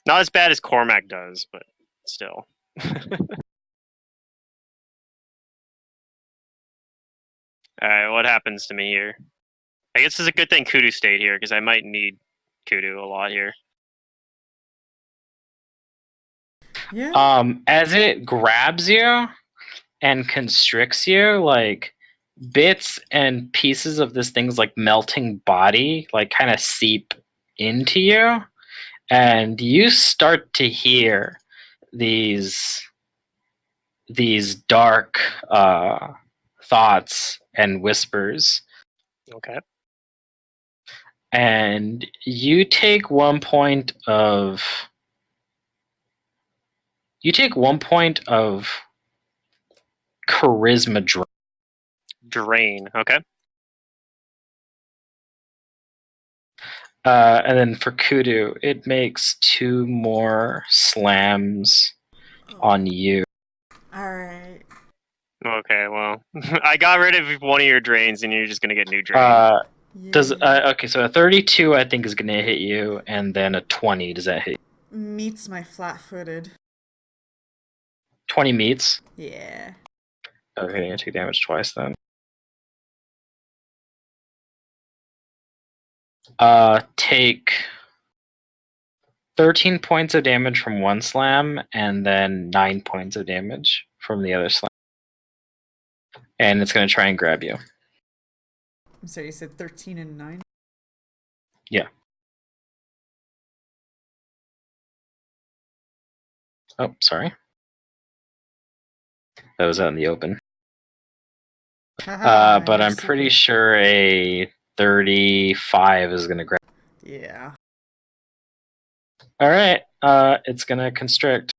Not as bad as Cormac does, but still. Alright, what happens to me here? I guess it's a good thing Kudu stayed here, because I might need Kudu a lot here. Yeah. As it grabs you and constricts you, like bits and pieces of this thing's like melting body like kind of seep into you, and you start to hear these dark thoughts and whispers. Okay. And you take 1 point of charisma drain. Drain. Okay. And then for Kudu, it makes 2 more slams on you. All right. Okay, well, I got rid of one of your drains, and you're just gonna get new drain. Okay, so a 32 I think is gonna hit you, and then a 20 does that hit you? Meets my flat-footed. 20 meets. Yeah. Okay, you take damage twice then. Take 13 points of damage from one slam, and then 9 points of damage from the other slam. And it's gonna try and grab you. I'm sorry, you said 13 and 9? Yeah. Oh, sorry. That was out in the open. But I'm pretty sure a 35 is gonna grab. Yeah. Alright, it's gonna constrict.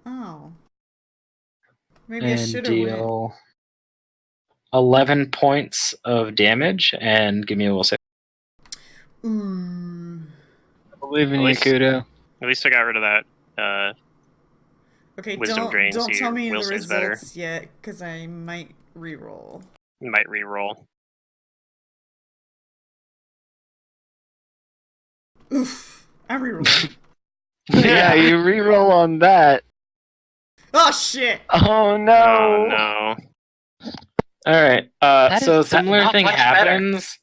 Oh. Maybe I And should have went. deal 11 points of damage, and give me a will save. Ooh. I believe in At you, least- Kudo. At least I got rid of that. Okay, Wisdom drain, don't so tell your me will the save's better. results yet, because I might re-roll. You might re-roll. Oof. I'm re-rolling. Yeah, you reroll on that. Oh, shit! Oh no! Oh no. Alright, That so a is similar not thing much better. happens.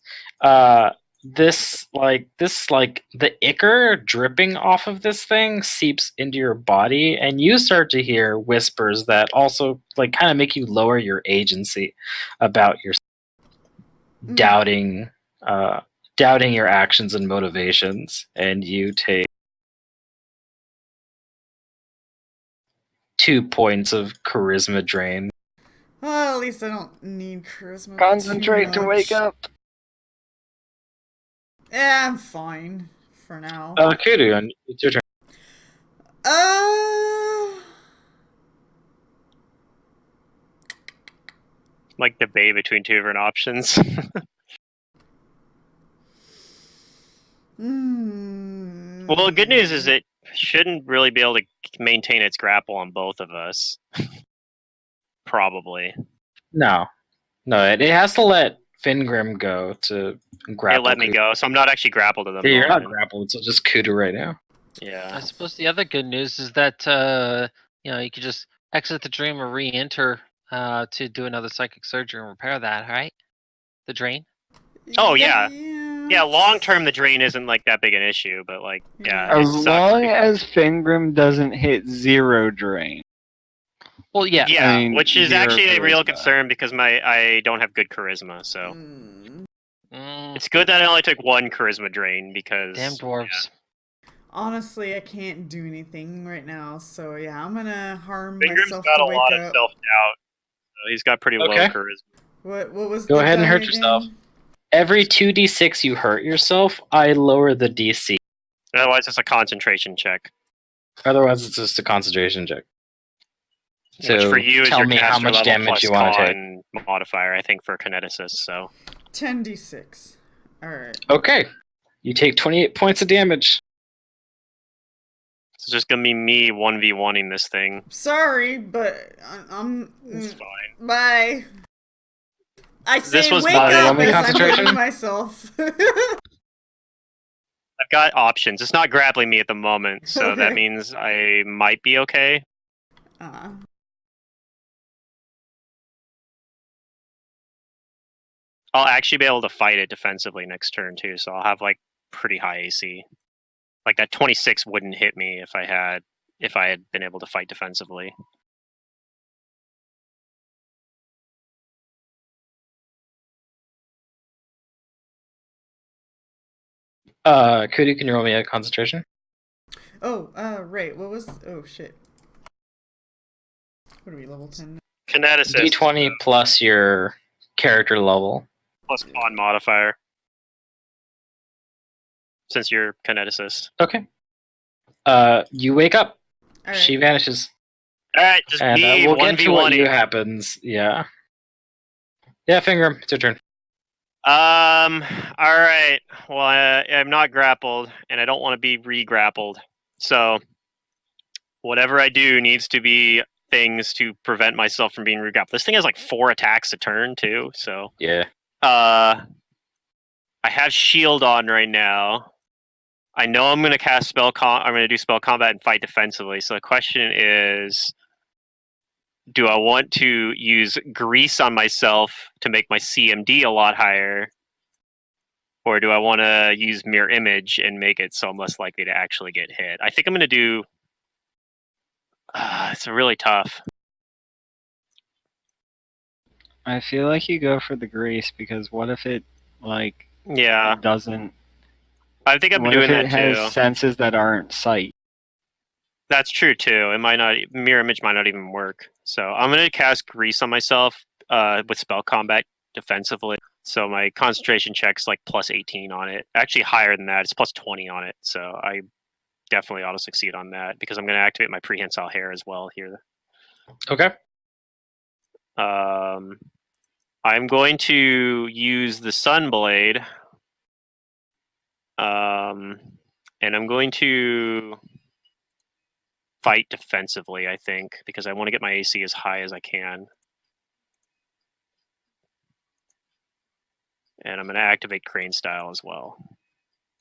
This the ichor dripping off of this thing seeps into your body, and you start to hear whispers that also like kind of make you lower your agency about your doubting your actions and motivations, and you take 2 points of charisma drain. Well, at least I don't need charisma. Concentrate to too wake much. up. Yeah, I'm fine for now. Kudu, it's your turn. Uh, Like debate between two different options. Well, the good news is it shouldn't really be able to maintain its grapple on both of us. Probably. No, it has to let Fingrim go to grapple. It let me Kudu. go, so I'm not actually grappled at the Yeah, you're not moment. grappled, so just Kudu right now. Yeah. I suppose the other good news is that you could just exit the dream or re-enter to do another psychic surgery and repair that, right? The drain. Oh, yeah. Yeah, long term the drain isn't like that big an issue, but like yeah, it As sucks long because- as Fingrim doesn't hit 0 drain. Well, yeah. Yeah, I mean, which is 0 actually a real charisma. concern because I don't have good charisma, so Mm, it's good that I only took 1 charisma drain because damn dwarves. Honestly, I can't do anything right now, so yeah, I'm gonna harm Fingrim's myself got to a wake lot of up. self doubt. So he's got pretty low Okay. charisma. What was Go the ahead and die hurt yourself. again? Every 2d6 you hurt yourself, I lower the DC. Otherwise, it's a concentration check. Otherwise, it's just a concentration check. Which So for you is tell your me how caster much level damage plus you want to take. con modifier, I think, for kineticist. So 10d6. Alright. Okay, you take 28 points of damage. it's just gonna be me 1v1ing this thing. Sorry, but I'm. It's fine. Bye. I say This was wake my up only as I'm concentration? hurting myself. I've got options. It's not grappling me at the moment, so that Okay. means I might be okay. I'll actually be able to fight it defensively next turn too, so I'll have like pretty high AC. Like that 26 wouldn't hit me if I had been able to fight defensively. Kudu, can you roll me a concentration? Oh, right. What was? Oh shit. What are we, level 10? Kineticist. D20 plus your character level. Plus con modifier. Since you're kineticist. Okay. You wake up. Alright. She vanishes. Alright, just And me we'll get to what 1v1ing. you happens. Yeah. Yeah, Fingrim, it's your turn. Alright. Well, I'm not grappled, and I don't want to be re-grappled. So, whatever I do needs to be things to prevent myself from being regrappled. This thing has like 4 attacks a turn too, so Yeah. I have shield on right now. I know I'm going to cast I'm going to do spell combat and fight defensively. So the question is, do I want to use grease on myself to make my CMD a lot higher, or do I want to use mirror image and make it so I'm less likely to actually get hit? I think I'm going to do. It's really tough. I feel like you go for the grease because what if it like Yeah, doesn't? I think I'm What doing if it that has too. senses that aren't sight? That's true too. It might not mirror image might not even work. So I'm gonna cast grease on myself with spell combat defensively. So my concentration check's like plus 18 on it. Actually higher than that. It's plus 20 on it. So I definitely ought to succeed on that because I'm gonna activate my prehensile hair as well here. Okay. I'm going to use the Sunblade. And I'm going to fight defensively, I think, because I want to get my AC as high as I can. And I'm going to activate Crane Style as well.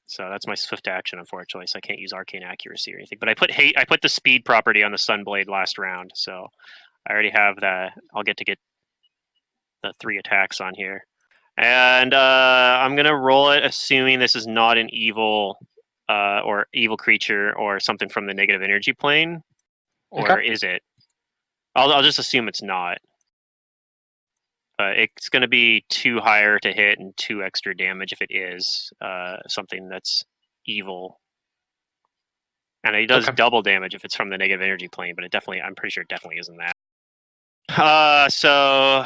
So that's my swift action, unfortunately. So I can't use Arcane Accuracy or anything. But I put the speed property on the Sunblade last round, so I already have that. I'll get the 3 attacks on here, and I'm gonna roll it, assuming this is not an evil or evil creature or something from the negative energy plane, or Okay. is it? I'll just assume it's not. It's going to be 2 higher to hit and 2 extra damage if it is something that's evil. And it does Okay. double damage if it's from the negative energy plane, but I'm pretty sure it definitely isn't that. So,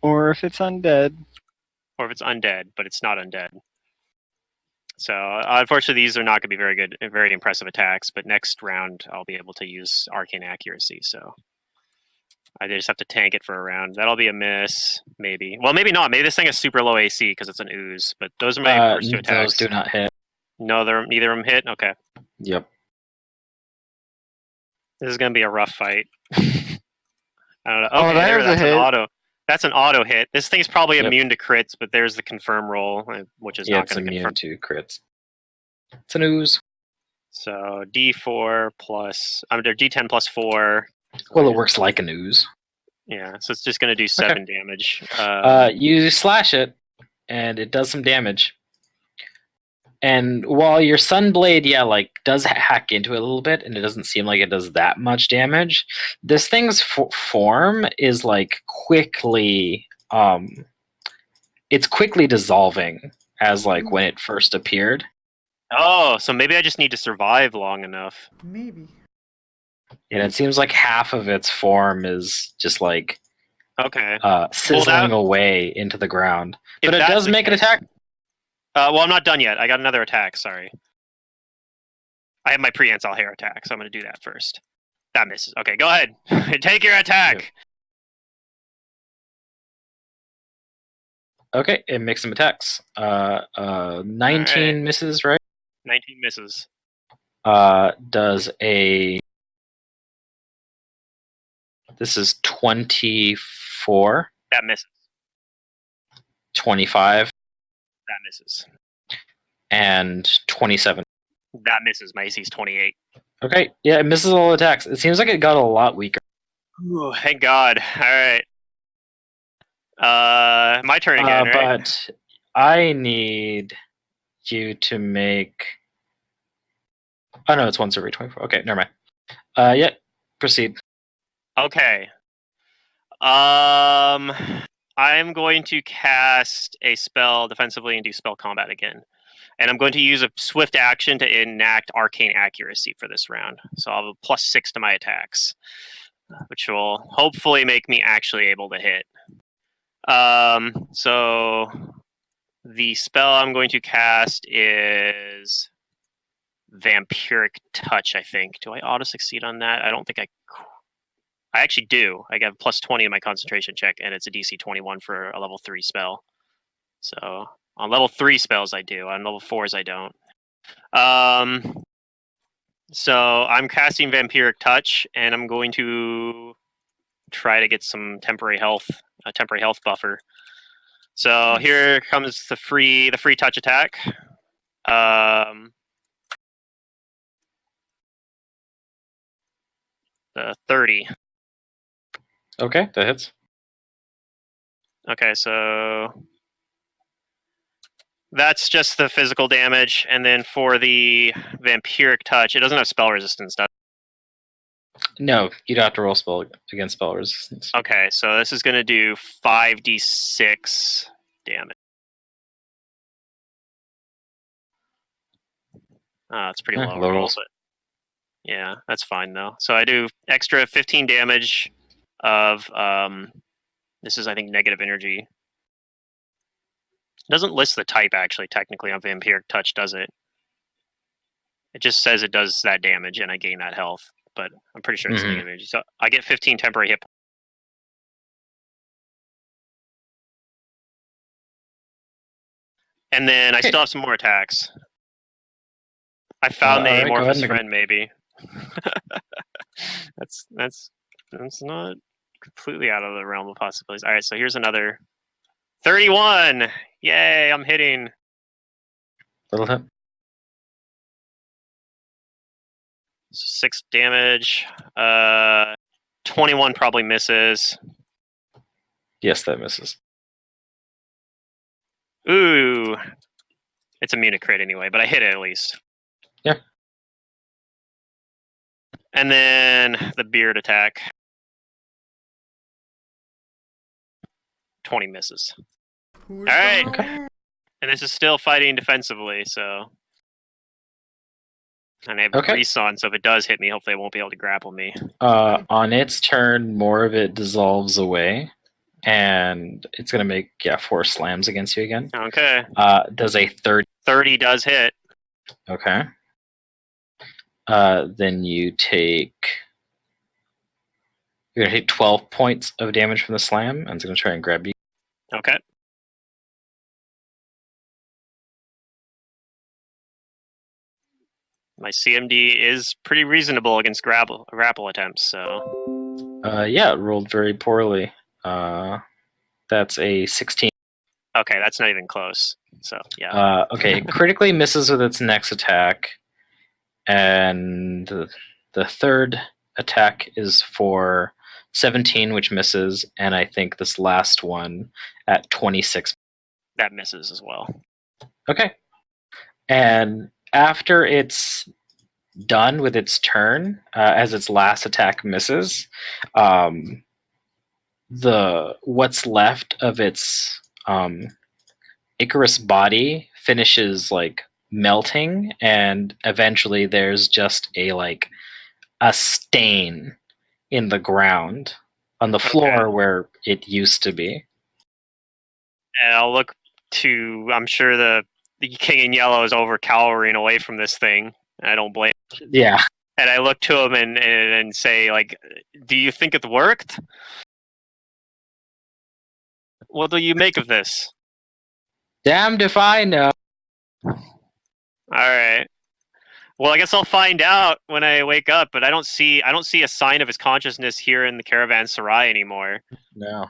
Or if it's undead. or if it's undead, but it's not undead. So, unfortunately, these are not going to be very good, very impressive attacks. But next round, I'll be able to use Arcane Accuracy. So, I just have to tank it for a round. That'll be a miss, maybe. Well, maybe not. Maybe this thing is super low AC because it's an ooze. But those are my first 2 attacks. Those do not hit. No, neither of them hit. Okay, Yep. this is gonna be a rough fight. I don't know. Oh, Okay, that is a that's an hit. auto. That's an auto hit. This thing's probably Yep. immune to crits, but there's the confirm roll, which is Yeah, not it's going to immune confirm. to crits. It's an ooze. So D4 plus D10 plus 4. Well, it works like an ooze. Yeah, so it's just going to do 7 damage. You slash it, and it does some damage. And while your Sunblade, does hack into it a little bit, and it doesn't seem like it does that much damage, this thing's form is quickly, it's quickly dissolving as when it first appeared. Oh, so maybe I just need to survive long enough. Maybe. And it seems like half of its form is just Okay. sizzling away into the ground. But it does make an attack. Well, I'm not done yet. I got another attack. Sorry. I have my prehensile hair attack, so I'm going to do that first. That misses. Okay, go ahead. Take your attack. Okay, it makes some attacks. 19 right. misses, right? 19 misses. Does a... This is 24. That misses. 25. That misses. And 27. That misses. My AC is 28. Okay, yeah, it misses all attacks. It seems like it got a lot weaker. Ooh, thank God. All right. My turn again, right? But I need you to make... Oh no, it's once every 24. Okay, never mind. Yeah, proceed. Okay. I'm going to cast a spell defensively and do spell combat again. And I'm going to use a swift action to enact Arcane Accuracy for this round. So I'll have a +6 to my attacks, which will hopefully make me actually able to hit. So the spell I'm going to cast is Vampiric Touch, I think. Do I auto-succeed on that? I don't think I actually do. I got +20 in my concentration check, and it's a DC 21 for a level 3 spell. So on level 3 spells I do. On level 4s I don't. So I'm casting Vampiric Touch, and I'm going to try to get some temporary health buffer. So Nice. here comes the free touch attack. 30. Okay, that hits. Okay, so that's just the physical damage, and then for the Vampiric Touch, it doesn't have spell resistance, does it? No, you don't have to roll spell against spell resistance. Okay, so this is going to do 5d6 damage. It's pretty low low roll, rolls. but yeah, that's fine though. So I do extra 15 damage of this is I think negative energy. It doesn't list the type actually technically on Vampiric Touch, does it? It just says it does that damage and I gain that health, but I'm pretty sure it's negative energy. So I get 15 temporary hit points. And then I still have some more attacks. I found a alright, go ahead amorphous and friend, maybe. that's not completely out of the realm of possibilities. All right, so here's another 31. Yay, I'm hitting. Little hit. 6 damage. 21 probably misses. Yes, that misses. Ooh. It's immune to crit anyway, but I hit it at least. Yeah. And then the beard attack. 20 misses. Who's All right. gonna And this is still fighting defensively, so. And I have Okay. grease on, so if it does hit me, hopefully it won't be able to grapple me. On its turn, more of it dissolves away, and it's going to make 4 slams against you again. Okay. Does a 30. 30 does hit. Okay. Then you're going to take 12 points of damage from the slam, and it's going to try and grab you. Okay. My CMD is pretty reasonable against grapple attempts, so. It rolled very poorly. That's a 16. Okay, that's not even close. So, yeah. Okay, it critically misses with its next attack, and the third attack is for 17, which misses, and I think this last one at 26. That misses as well. Okay. And after it's done with its turn, as its last attack misses, what's left of its Icarus body finishes like melting, and eventually there's just a stain in the ground on the floor where it used to be. And I'll look to. I'm sure the King in Yellow is over cowering away from this thing. I don't blame. Yeah. And I look to him and say, like, "Do you think it worked? What do you make of this?" Damned if I know. All right. Well, I guess I'll find out when I wake up. But I don't see a sign of his consciousness here in the Caravanserai anymore. No.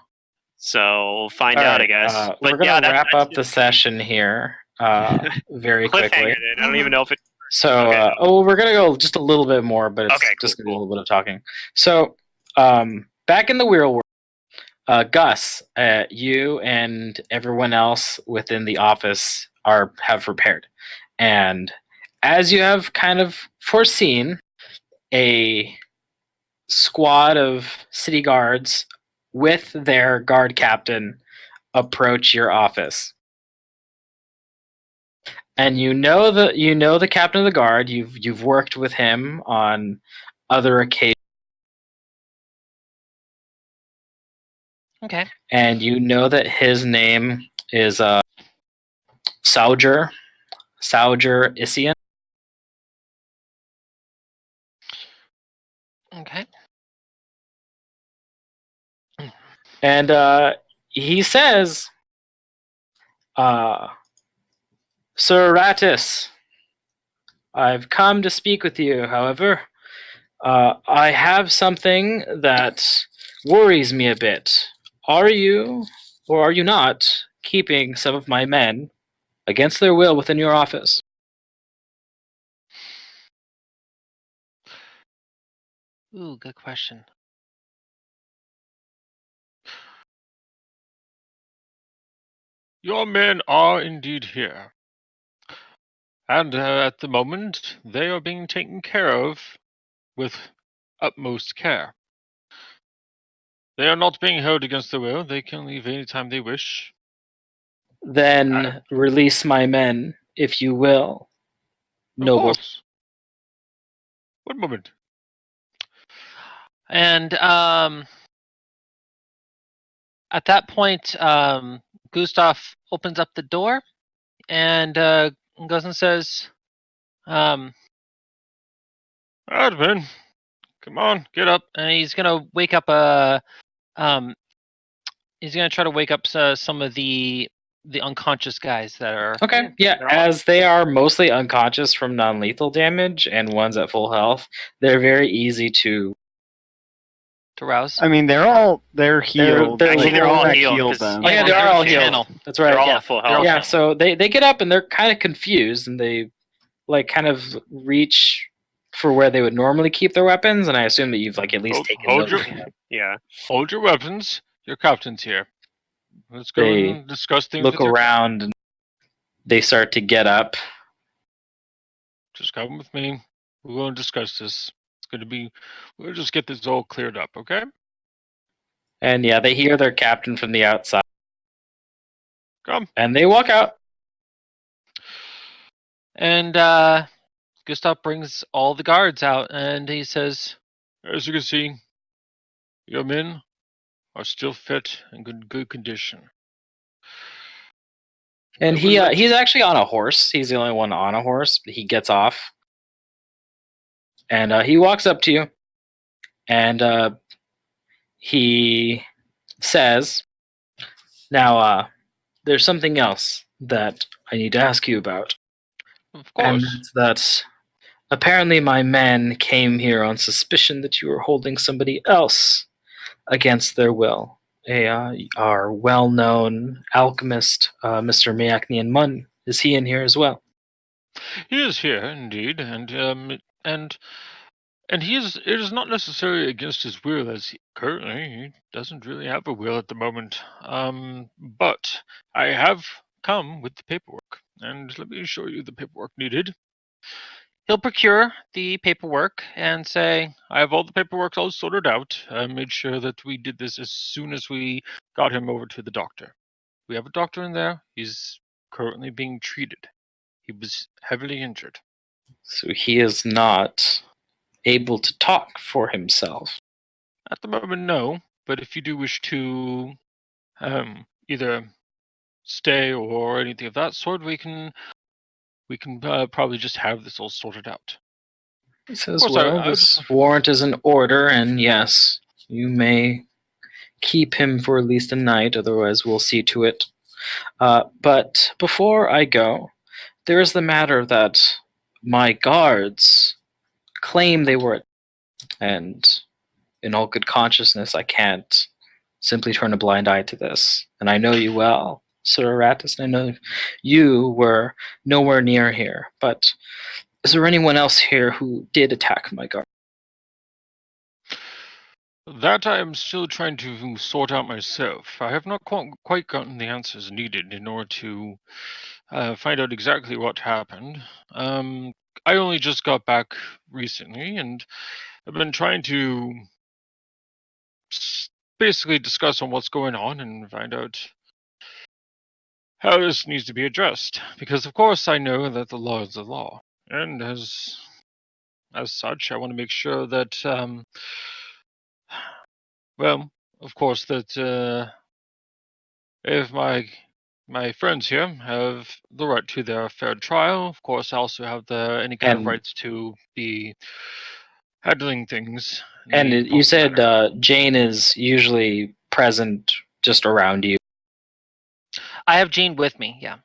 So we'll find out, I guess. We're going to wrap up the session here very quickly. Cliffhanger. I don't even know if it. So, we're going to go just a little bit more, but it's just going to be a little bit of talking. So, back in the real world, Gus, you and everyone else within the office have prepared. And as you have kind of foreseen, a squad of city guards with their guard captain approach your office. And you know the captain of the guard. You've worked with him on other occasions. Okay. And you know that his name is Sauger Isian. Okay. And he says, Sir Rattis, I've come to speak with you, however. I have something that worries me a bit. Are you, or are you not, keeping some of my men against their will within your office? Ooh, good question. Your men are indeed here. And at the moment, they are being taken care of with utmost care. They are not being held against their will. They can leave any time they wish. Then release my men, if you will, Of noble. course. One moment. And at that point, Gustav opens up the door and goes and says, Admin, come on, get up. and he's gonna wake up um, he's gonna try to wake up some of the unconscious guys that are Okay, yeah, they're all- as they are mostly unconscious from non-lethal damage and one's at full health, they're very easy to... to rouse. I mean, they're healed. they're Actually, Like, they're all Wombat healed, healed 'cause- them. Oh yeah, they they're are all channel. healed. That's right. They're all yeah. at full They're all health. Yeah, so they get up and they're kind of confused and they like kind of reach for where they would normally keep their weapons, and I assume that you've like at least taken Hold those. your, Yeah. hold your weapons. Your captain's here. Let's go They and discuss things look with your captain. around and they start to get up. Just come with me. We're going to discuss this. It's going to be. We'll just get this all cleared up, okay? And yeah, they hear their captain from the outside. Come. And they walk out. And Gustav brings all the guards out and he says, As you can see, your men are still fit and good condition. And I will let- he's actually on a horse. He's the only one on a horse. He gets off. And he walks up to you. And he says, now, there's something else that I need to ask you about. of And course. it's that apparently my men came here on suspicion that you were holding somebody else against their will. Our well-known alchemist, Mr. Miaknian Mun. Is he in here as well? He is here indeed, and he is. It is not necessarily against his will, as currently he doesn't really have a will at the moment. But I have come with the paperwork, and let me show you the paperwork needed. He'll procure the paperwork and say, I have all the paperwork all sorted out. I made sure that we did this as soon as we got him over to the doctor. We have a doctor in there. He's currently being treated. He was heavily injured. So he is not able to talk for himself. At the moment, no. But if you do wish to either stay or anything of that sort, we can probably just have this all sorted out. He says, course, well, I this warrant is in order, and yes, you may keep him for at least a night, otherwise we'll see to it. But before I go, there is the matter that my guards claim they were, and in all good consciousness, I can't simply turn a blind eye to this. And I know you well, Sir Aratus, and I know you were nowhere near here. But is there anyone else here who did attack my guard? That I am still trying to sort out myself. I have not quite gotten the answers needed in order to find out exactly what happened. I only just got back recently, and I've been trying to basically discuss on what's going on and find out how this needs to be addressed. Because of course I know that the law is the law, and as such, I want to make sure that well, of course, that if my friends here have the right to their fair trial, of course, I also have any kind of And- rights to be handling things. in And the you proper said manner. Jane is usually present just around you. I have Jane with me, yeah.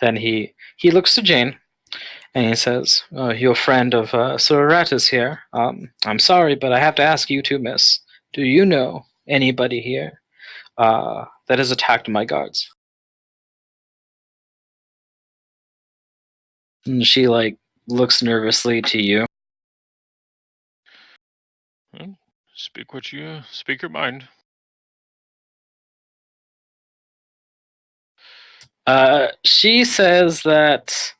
Then he looks to Jane, And he says, your friend of Surat is here. I'm sorry, but I have to ask you two, miss. Do you know anybody here that has attacked my guards? And she, looks nervously to you. Well, speak your mind. She says that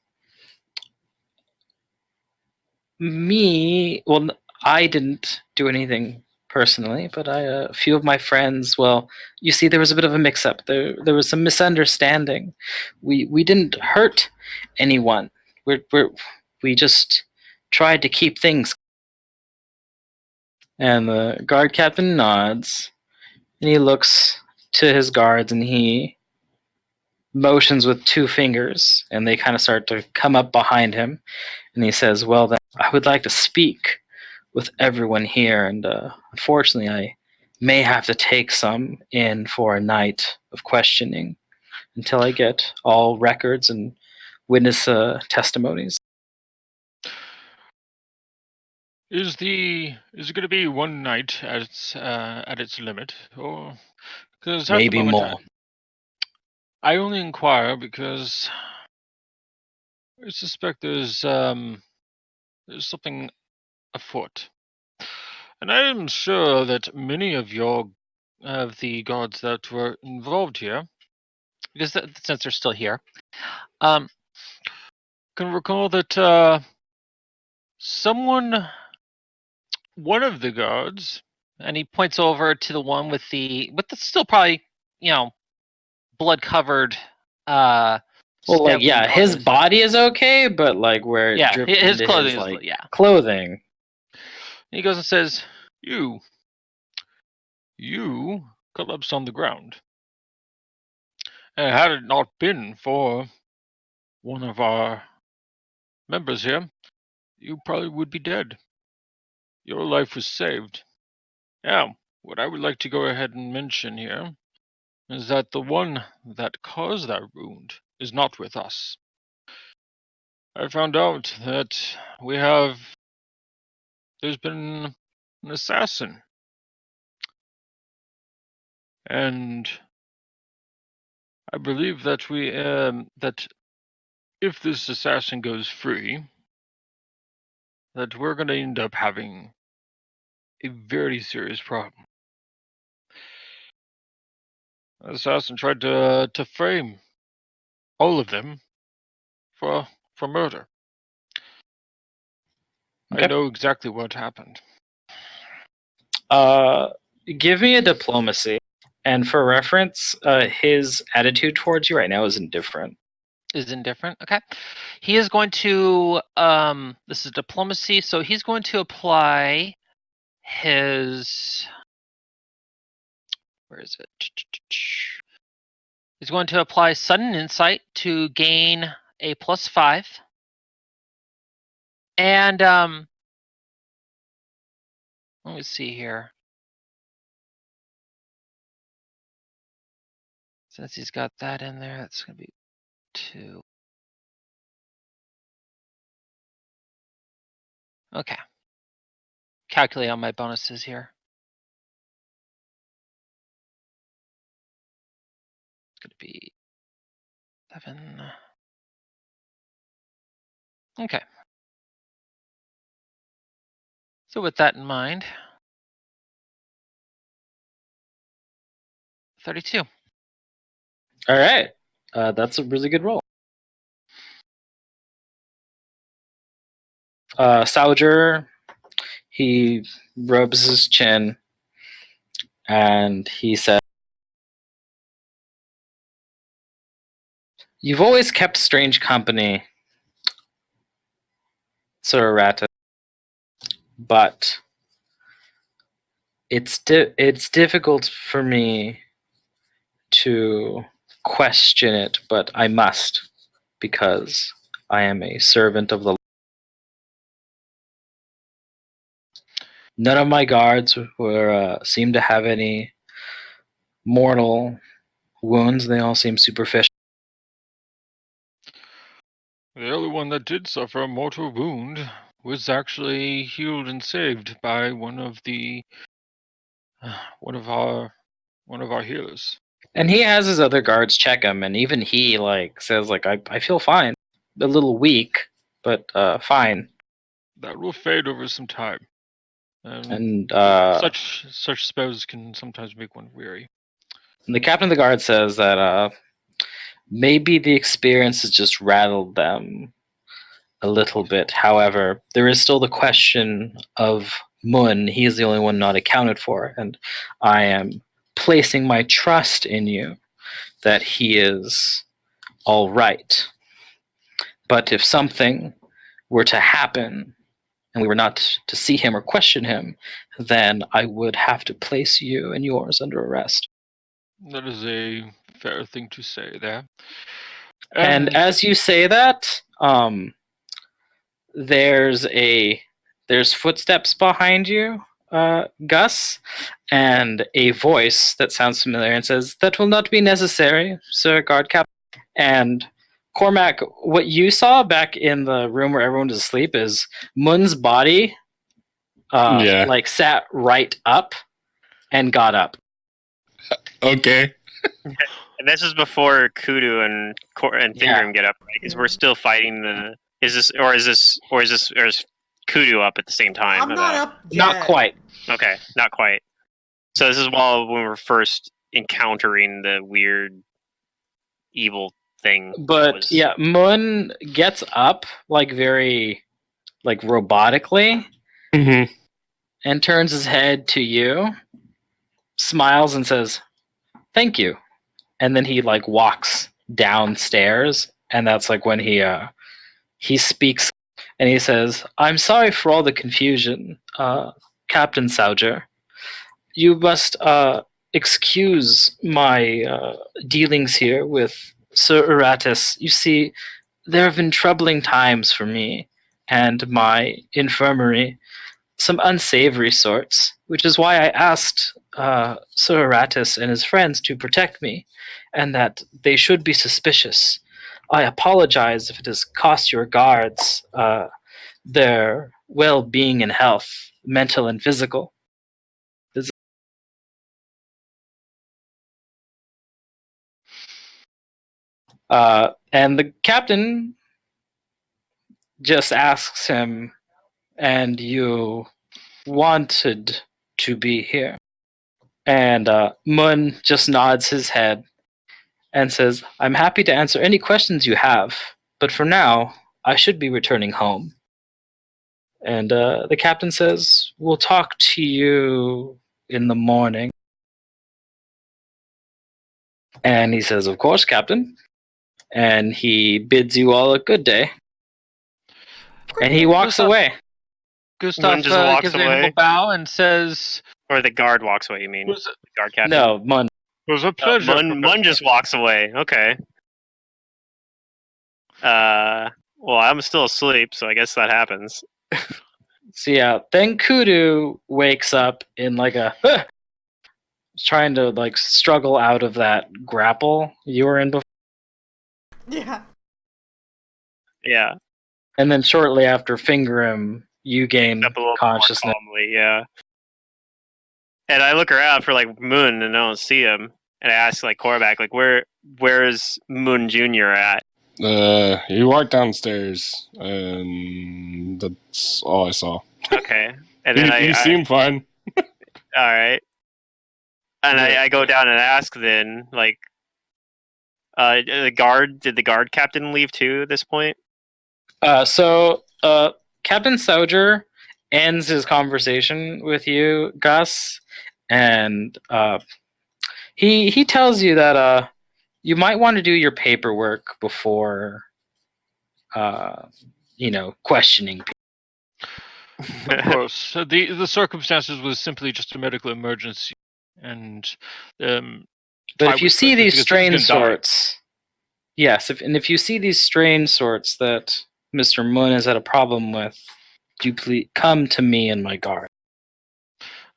I didn't do anything personally, but a few of my friends. Well, you see, there was a bit of a mix-up. There was some misunderstanding. We didn't hurt anyone. We just tried to keep things. And the guard captain nods, and he looks to his guards, and he motions with two fingers, and they kind of start to come up behind him. And he says, well, then, I would like to speak with everyone here, and unfortunately I may have to take some in for a night of questioning until I get all records and witness testimonies. Is it going to be one night at its limit, or because at the Maybe moment more. I only inquire because I suspect there's something afoot, and I am sure that many of the gods that were involved here, because since they're still here, can recall that one of the gods, And he points over to the one with the still probably, blood covered Well, stab wound on his body is okay, but where it dripped his into clothing his is clothing. He goes and says, you collapsed on the ground. And had it not been for one of our members here, you probably would be dead. Your life was saved. Now, what I would like to go ahead and mention here is that the one that caused that wound is not with us. I found out that there's been an assassin. And I believe that that if this assassin goes free, that we're going to end up having a very serious problem. The assassin tried to frame all of them for murder. Okay. I know exactly what happened. Give me a diplomacy. And for reference, his attitude towards you right now is indifferent. is indifferent. Okay. He is going to this is diplomacy, so he's going to apply his where is it? He's going to apply sudden insight to gain a +5. And let me see here. Since he's got that in there, that's going to be 2. Okay. Calculate on my bonuses here. It's going to be 7. Okay. So with that in mind, 32. All right. That's a really good roll. Sauger, he rubs his chin and he says, you've always kept strange company, Sir Errata, but it's difficult for me to question it, but I must, because I am a servant of the. None of my guards seem to have any mortal wounds. They all seem superficial. The only one that did suffer a mortal wound was actually healed and saved by one of our healers. And he has his other guards check him, and even he says I feel fine, a little weak, but fine. That will fade over some time. And such spells can sometimes make one weary. the captain of the guard says that maybe the experience has just rattled them a little bit. However, there is still the question of Mun. He is the only one not accounted for, and I am placing my trust in you that he is all right. But if something were to happen and we were not to see him or question him, then I would have to place you and yours under arrest. That is a fair thing to say there. And as you say that, there's footsteps behind you, Gus, and a voice that sounds familiar and says, "That will not be necessary, Sir Guard Captain." And Cormac, what you saw back in the room where everyone was asleep is Mun's body sat right up and got up. Okay. And this is before Kudu and Fingrim get up, right? Because we're still fighting the. Is Kudu up at the same time? I'm not up yet. Not quite. Okay, not quite. So this is when we were first encountering the weird, evil thing. But yeah, Mun gets up very robotically, Mm-hmm. and turns his head to you, smiles and says, "Thank you." And then he walks downstairs, and that's when he speaks, and he says, "I'm sorry for all the confusion, Captain Sauger. You must excuse my dealings here with Sir Eratus. You see, there have been troubling times for me and my infirmary, some unsavory sorts, which is why I asked Sir Eratus and his friends to protect me, and that they should be suspicious. I apologize if it has cost your guards their well-being and health, mental and physical." And the captain just asks him, "And you wanted to be here?" And Mun just nods his head and says, "I'm happy to answer any questions you have, but for now, I should be returning home." And the captain says, "We'll talk to you in the morning." And he says, "Of course, Captain." And he bids you all a good day. And he walks away. Gustav just walks gives away? a humble bow and says, Or the guard walks away, you mean? Was The guard captain? No, Mun. It was a pleasure. Mun just walks away. Okay. Well, I'm still asleep, so I guess that happens. So yeah, then Kudu wakes up in trying to struggle out of that grapple you were in before. Yeah. Yeah. And then shortly after finger him, you gain Up a little consciousness. more calmly, yeah. And I look around for Moon and I don't see him. And I ask Korvac, where is Moon Jr. at? He walked downstairs, and that's all I saw. Okay. And then he seemed fine. Alright. And I go down and ask then, did the guard captain leave too at this point? So Captain Sauger ends his conversation with you, Gus, and he tells you that you might want to do your paperwork before questioning people. Of course. The circumstances was simply just a medical emergency. And but if you see these strange sorts, yes, if you see these strange sorts that Mr. Mun has had a problem with, do you please come to me and my guard?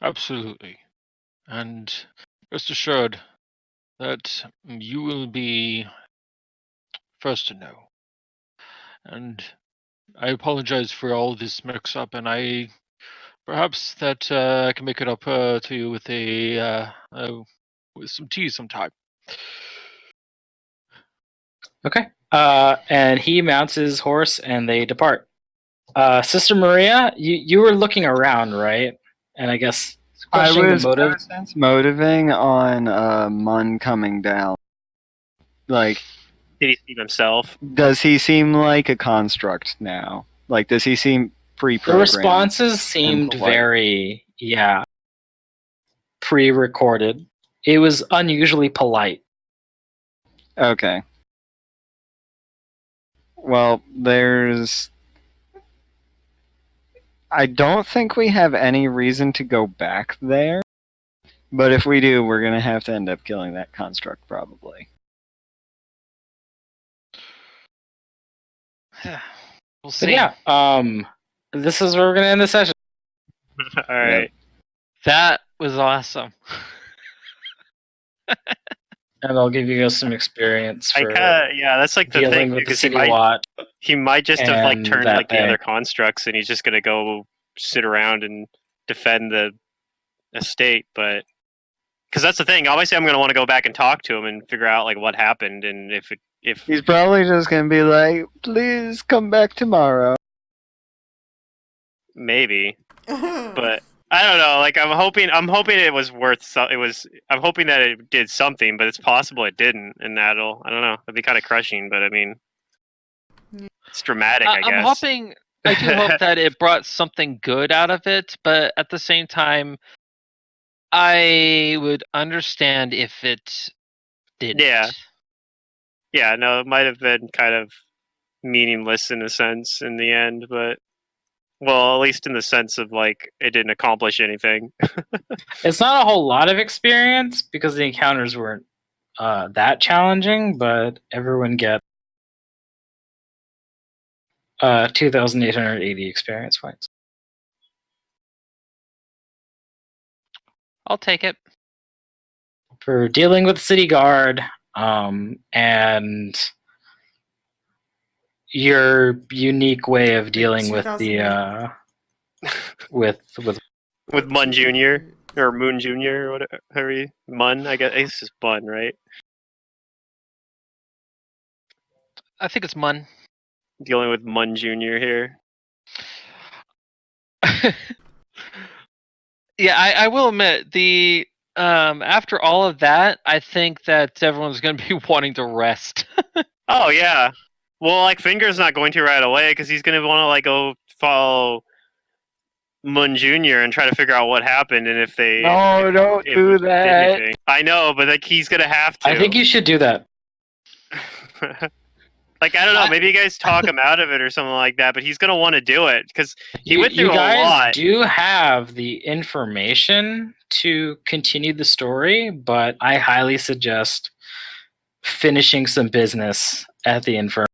Absolutely. And rest assured that you will be first to know. And I apologize for all this mix-up, and I perhaps that I can make it up to you with with some tea sometime. Okay. And he mounts his horse and they depart. Sister Maria, you were looking around, right? And I guess I questioning the was motive. motivating on Mun coming down. Like, Did he see himself? does he seem like a construct now? Like, does he seem The pre-programmed? responses seemed polite. very, pre-recorded. It was unusually polite. Okay. Well, I don't think we have any reason to go back there. But if we do, we're going to have to end up killing that construct, probably. We'll So see. yeah, this is where we're gonna end the session. All right. That was awesome. And I'll give you guys some experience I for kind of that's like the dealing thing with the because he city might lot. just have like and turned that like the thing. other constructs, and he's just gonna go sit around and defend the estate. But because that's the thing, obviously I'm gonna want to go back and talk to him and figure out like what happened and if He's probably just going to be like, please come back tomorrow. maybe. But I don't know. Like I'm hoping it was worth. I'm hoping that it did something, but it's possible it didn't, and I don't know. It'd be kind of crushing, but I mean, it's dramatic, I I'm guess. hoping. I do hope that it brought something good out of it, but at the same time, I would understand if it didn't. Yeah, no, it might have been kind of meaningless in a sense in the end, but well, at least in the sense of like it didn't accomplish anything. It's not a whole lot of experience because the encounters weren't that challenging, but everyone gets 2,880 experience points. I'll take it. For dealing with the city guard, and your unique way of dealing with the with With Mun Junior or Moon Junior or whatever. Mun, I guess it's just Mun, right? I think it's Mun. Dealing with Mun Junior here. Yeah, I will admit the after all of that, I think that everyone's going to be wanting to rest. Oh yeah. Well, like Finger's not going to right away because he's going to want to like go follow Mun Junior and try to figure out what happened and if they Don't do that. anything. I know, but like he's going to have to. I think you should do that. Like I don't know, maybe you guys talk him out of it or something like that. But he's going to want to do it because he went through you guys a lot. do have the information to continue the story, but I highly suggest finishing some business at the infirmary.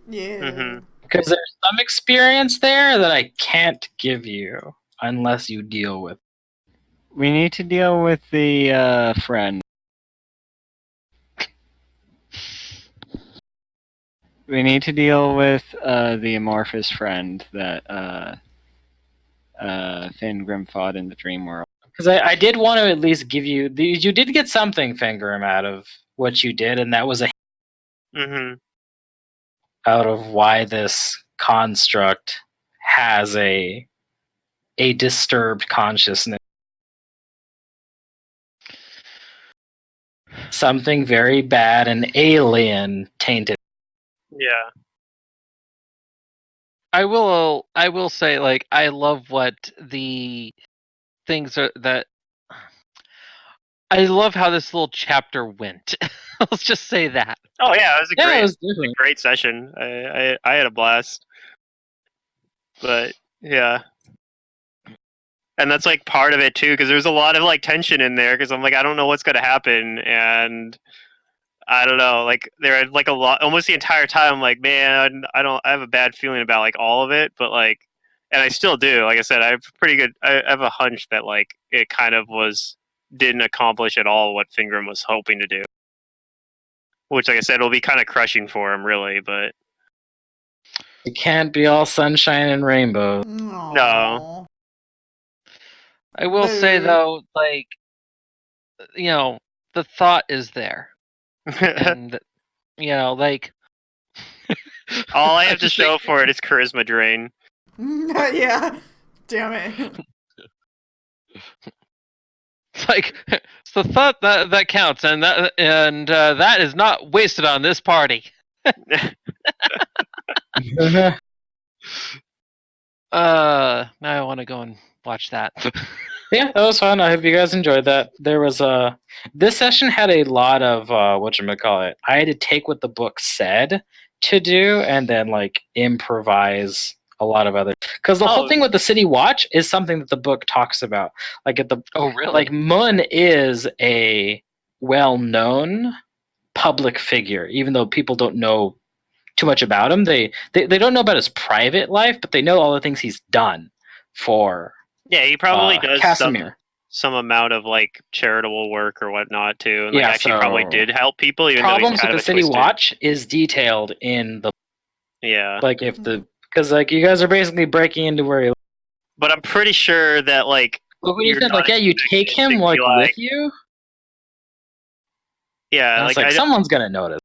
Yeah. Mm-hmm. Because there's some experience there that I can't give you unless you deal with. We need to deal with the friend. We need to deal with the amorphous friend that Finn Grim fought in the dream world. Because I did want to at least give you... You did get something, Fingrim, out of what you did, and that was a Mm-hmm. out of why this construct has a disturbed consciousness. Something very bad and alien tainted. Yeah. I will say, like, I love what the things are that I love how this little chapter went. Let's just say that. Oh yeah, it was a Yeah, great, it was different. great session. I had a blast. But yeah, and that's like part of it too, because there's a lot of like tension in there. Because I'm like, I don't know what's gonna happen, and I don't know. Like there had like a lot, almost the entire time. I'm like, man, I have a bad feeling about like all of it, but like, and I still do. Like I said, I have pretty good. I have a hunch that like it kind of didn't accomplish at all what Fingram was hoping to do. Which, like I said, will be kind of crushing for him, really. But It can't be all sunshine and rainbows. No. I will say Boo. though, like, the thought is there, and like. All I have to just show think- for it is charisma drain. Yeah. Damn it. It's like it's the thought that counts, and that is not wasted on this party. Now I want to go and watch that. Yeah, that was fun. I hope you guys enjoyed that. There was this session had a lot of whatchamacallit. I had to take what the book said to do and then like improvise a lot of other, because the whole thing with the City Watch is something that the book talks about. Like Oh, really? like Mun is a well-known public figure, even though people don't know too much about him. They don't know about his private life, but they know all the things he's done for Yeah, he probably does Casimir. some amount of like charitable work or whatnot too, and like Yeah, actually probably so did help people. Even though he's Problems kind with of the a City twisted. Watch is detailed in the Yeah, like if the because like you guys are basically breaking into where he. but I'm pretty sure that like Look what you you're said. Like not yeah, you take expecting him to like be with you. yeah, And like it's like someone's gonna notice.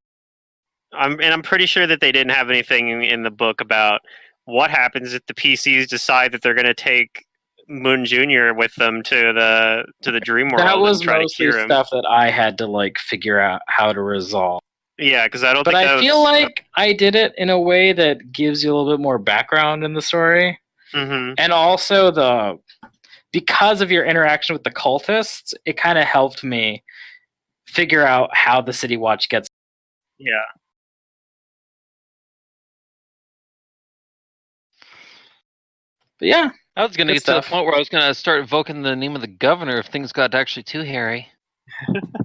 I'm pretty sure that they didn't have anything in the book about what happens if the PCs decide that they're going to take Moon Junior with them to the dream world That was and try to mostly cure him. stuff that I had to like figure out how to resolve. Yeah, because I don't But think that I feel was, like I did it in a way that gives you a little bit more background in the story. Mhm. And also because of your interaction with the cultists, it kind of helped me figure out how the City Watch gets. Yeah. But yeah, I was gonna Good get stuff. to the point where I was gonna start invoking the name of the governor if things got actually too hairy.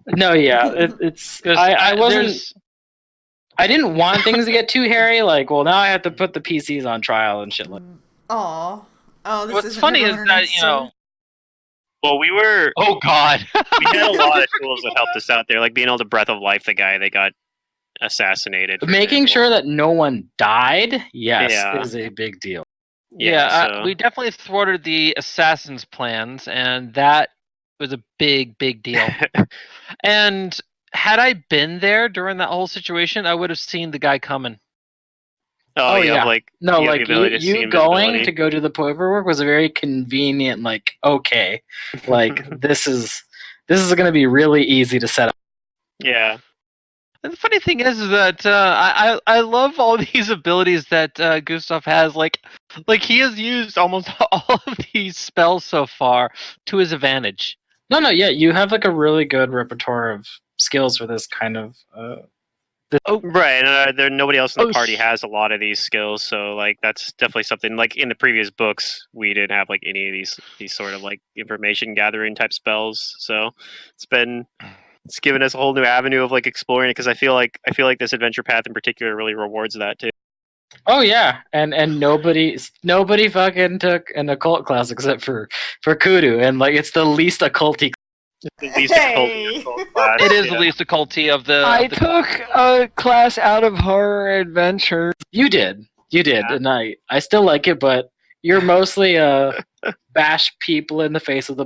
no, yeah, it's 'Cause I wasn't. there's- I didn't want things to get too hairy. Like, well, now I have to put the PCs on trial and shit. Like, Aw. Oh, this What's isn't funny is Neverwinter that Nights 2? Well, we were Oh God. we had a lot of tools that helped us out there, like being able to breath of life the guy that got assassinated. for making example. sure that no one died, yes, Yeah. is a big deal. so- We definitely thwarted the assassins' plans, and that was a big deal. And had I been there during that whole situation, I would have seen the guy coming. oh, Oh, you yeah. have like No, you have like the ability to see you going invisibility. to go to the paperwork was a very convenient. Like, okay, like this is going to be really easy to set up. Yeah. And the funny thing is that I love all these abilities that Gustav has. Like he has used almost all of these spells so far to his advantage. No, yeah, you have like a really good repertoire of skills for this kind of. Right, and nobody else in the Oh, party has a lot of these skills, so like that's definitely something. Like in the previous books, we didn't have like any of these sort of like information gathering type spells. So it's given us a whole new avenue of like exploring it, because I feel like this adventure path in particular really rewards that too. Oh yeah, and nobody fucking took an occult class except for Kudu, and like it's the least occulty. The least Hey! occult class. It is yeah. the least occulty of the. I of the took a class out of horror adventure. You did, Yeah. and I still like it, but you're mostly bash people in the face of the.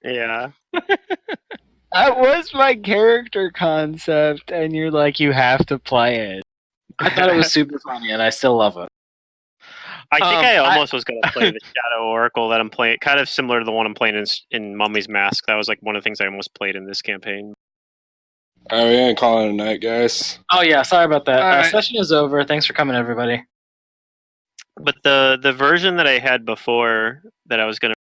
Yeah. That was my character concept, and you're like, you have to play it. I thought it was super funny, and I still love it. I think I I- almost was going to play the Shadow Oracle that I'm playing, kind of similar to the one I'm playing in Mummy's Mask. That was like one of the things I almost played in this campaign. All right, we ain't calling it a night, guys. Oh yeah, sorry about that. All right. Session is over. Thanks for coming, everybody. But the version that I had before that I was going to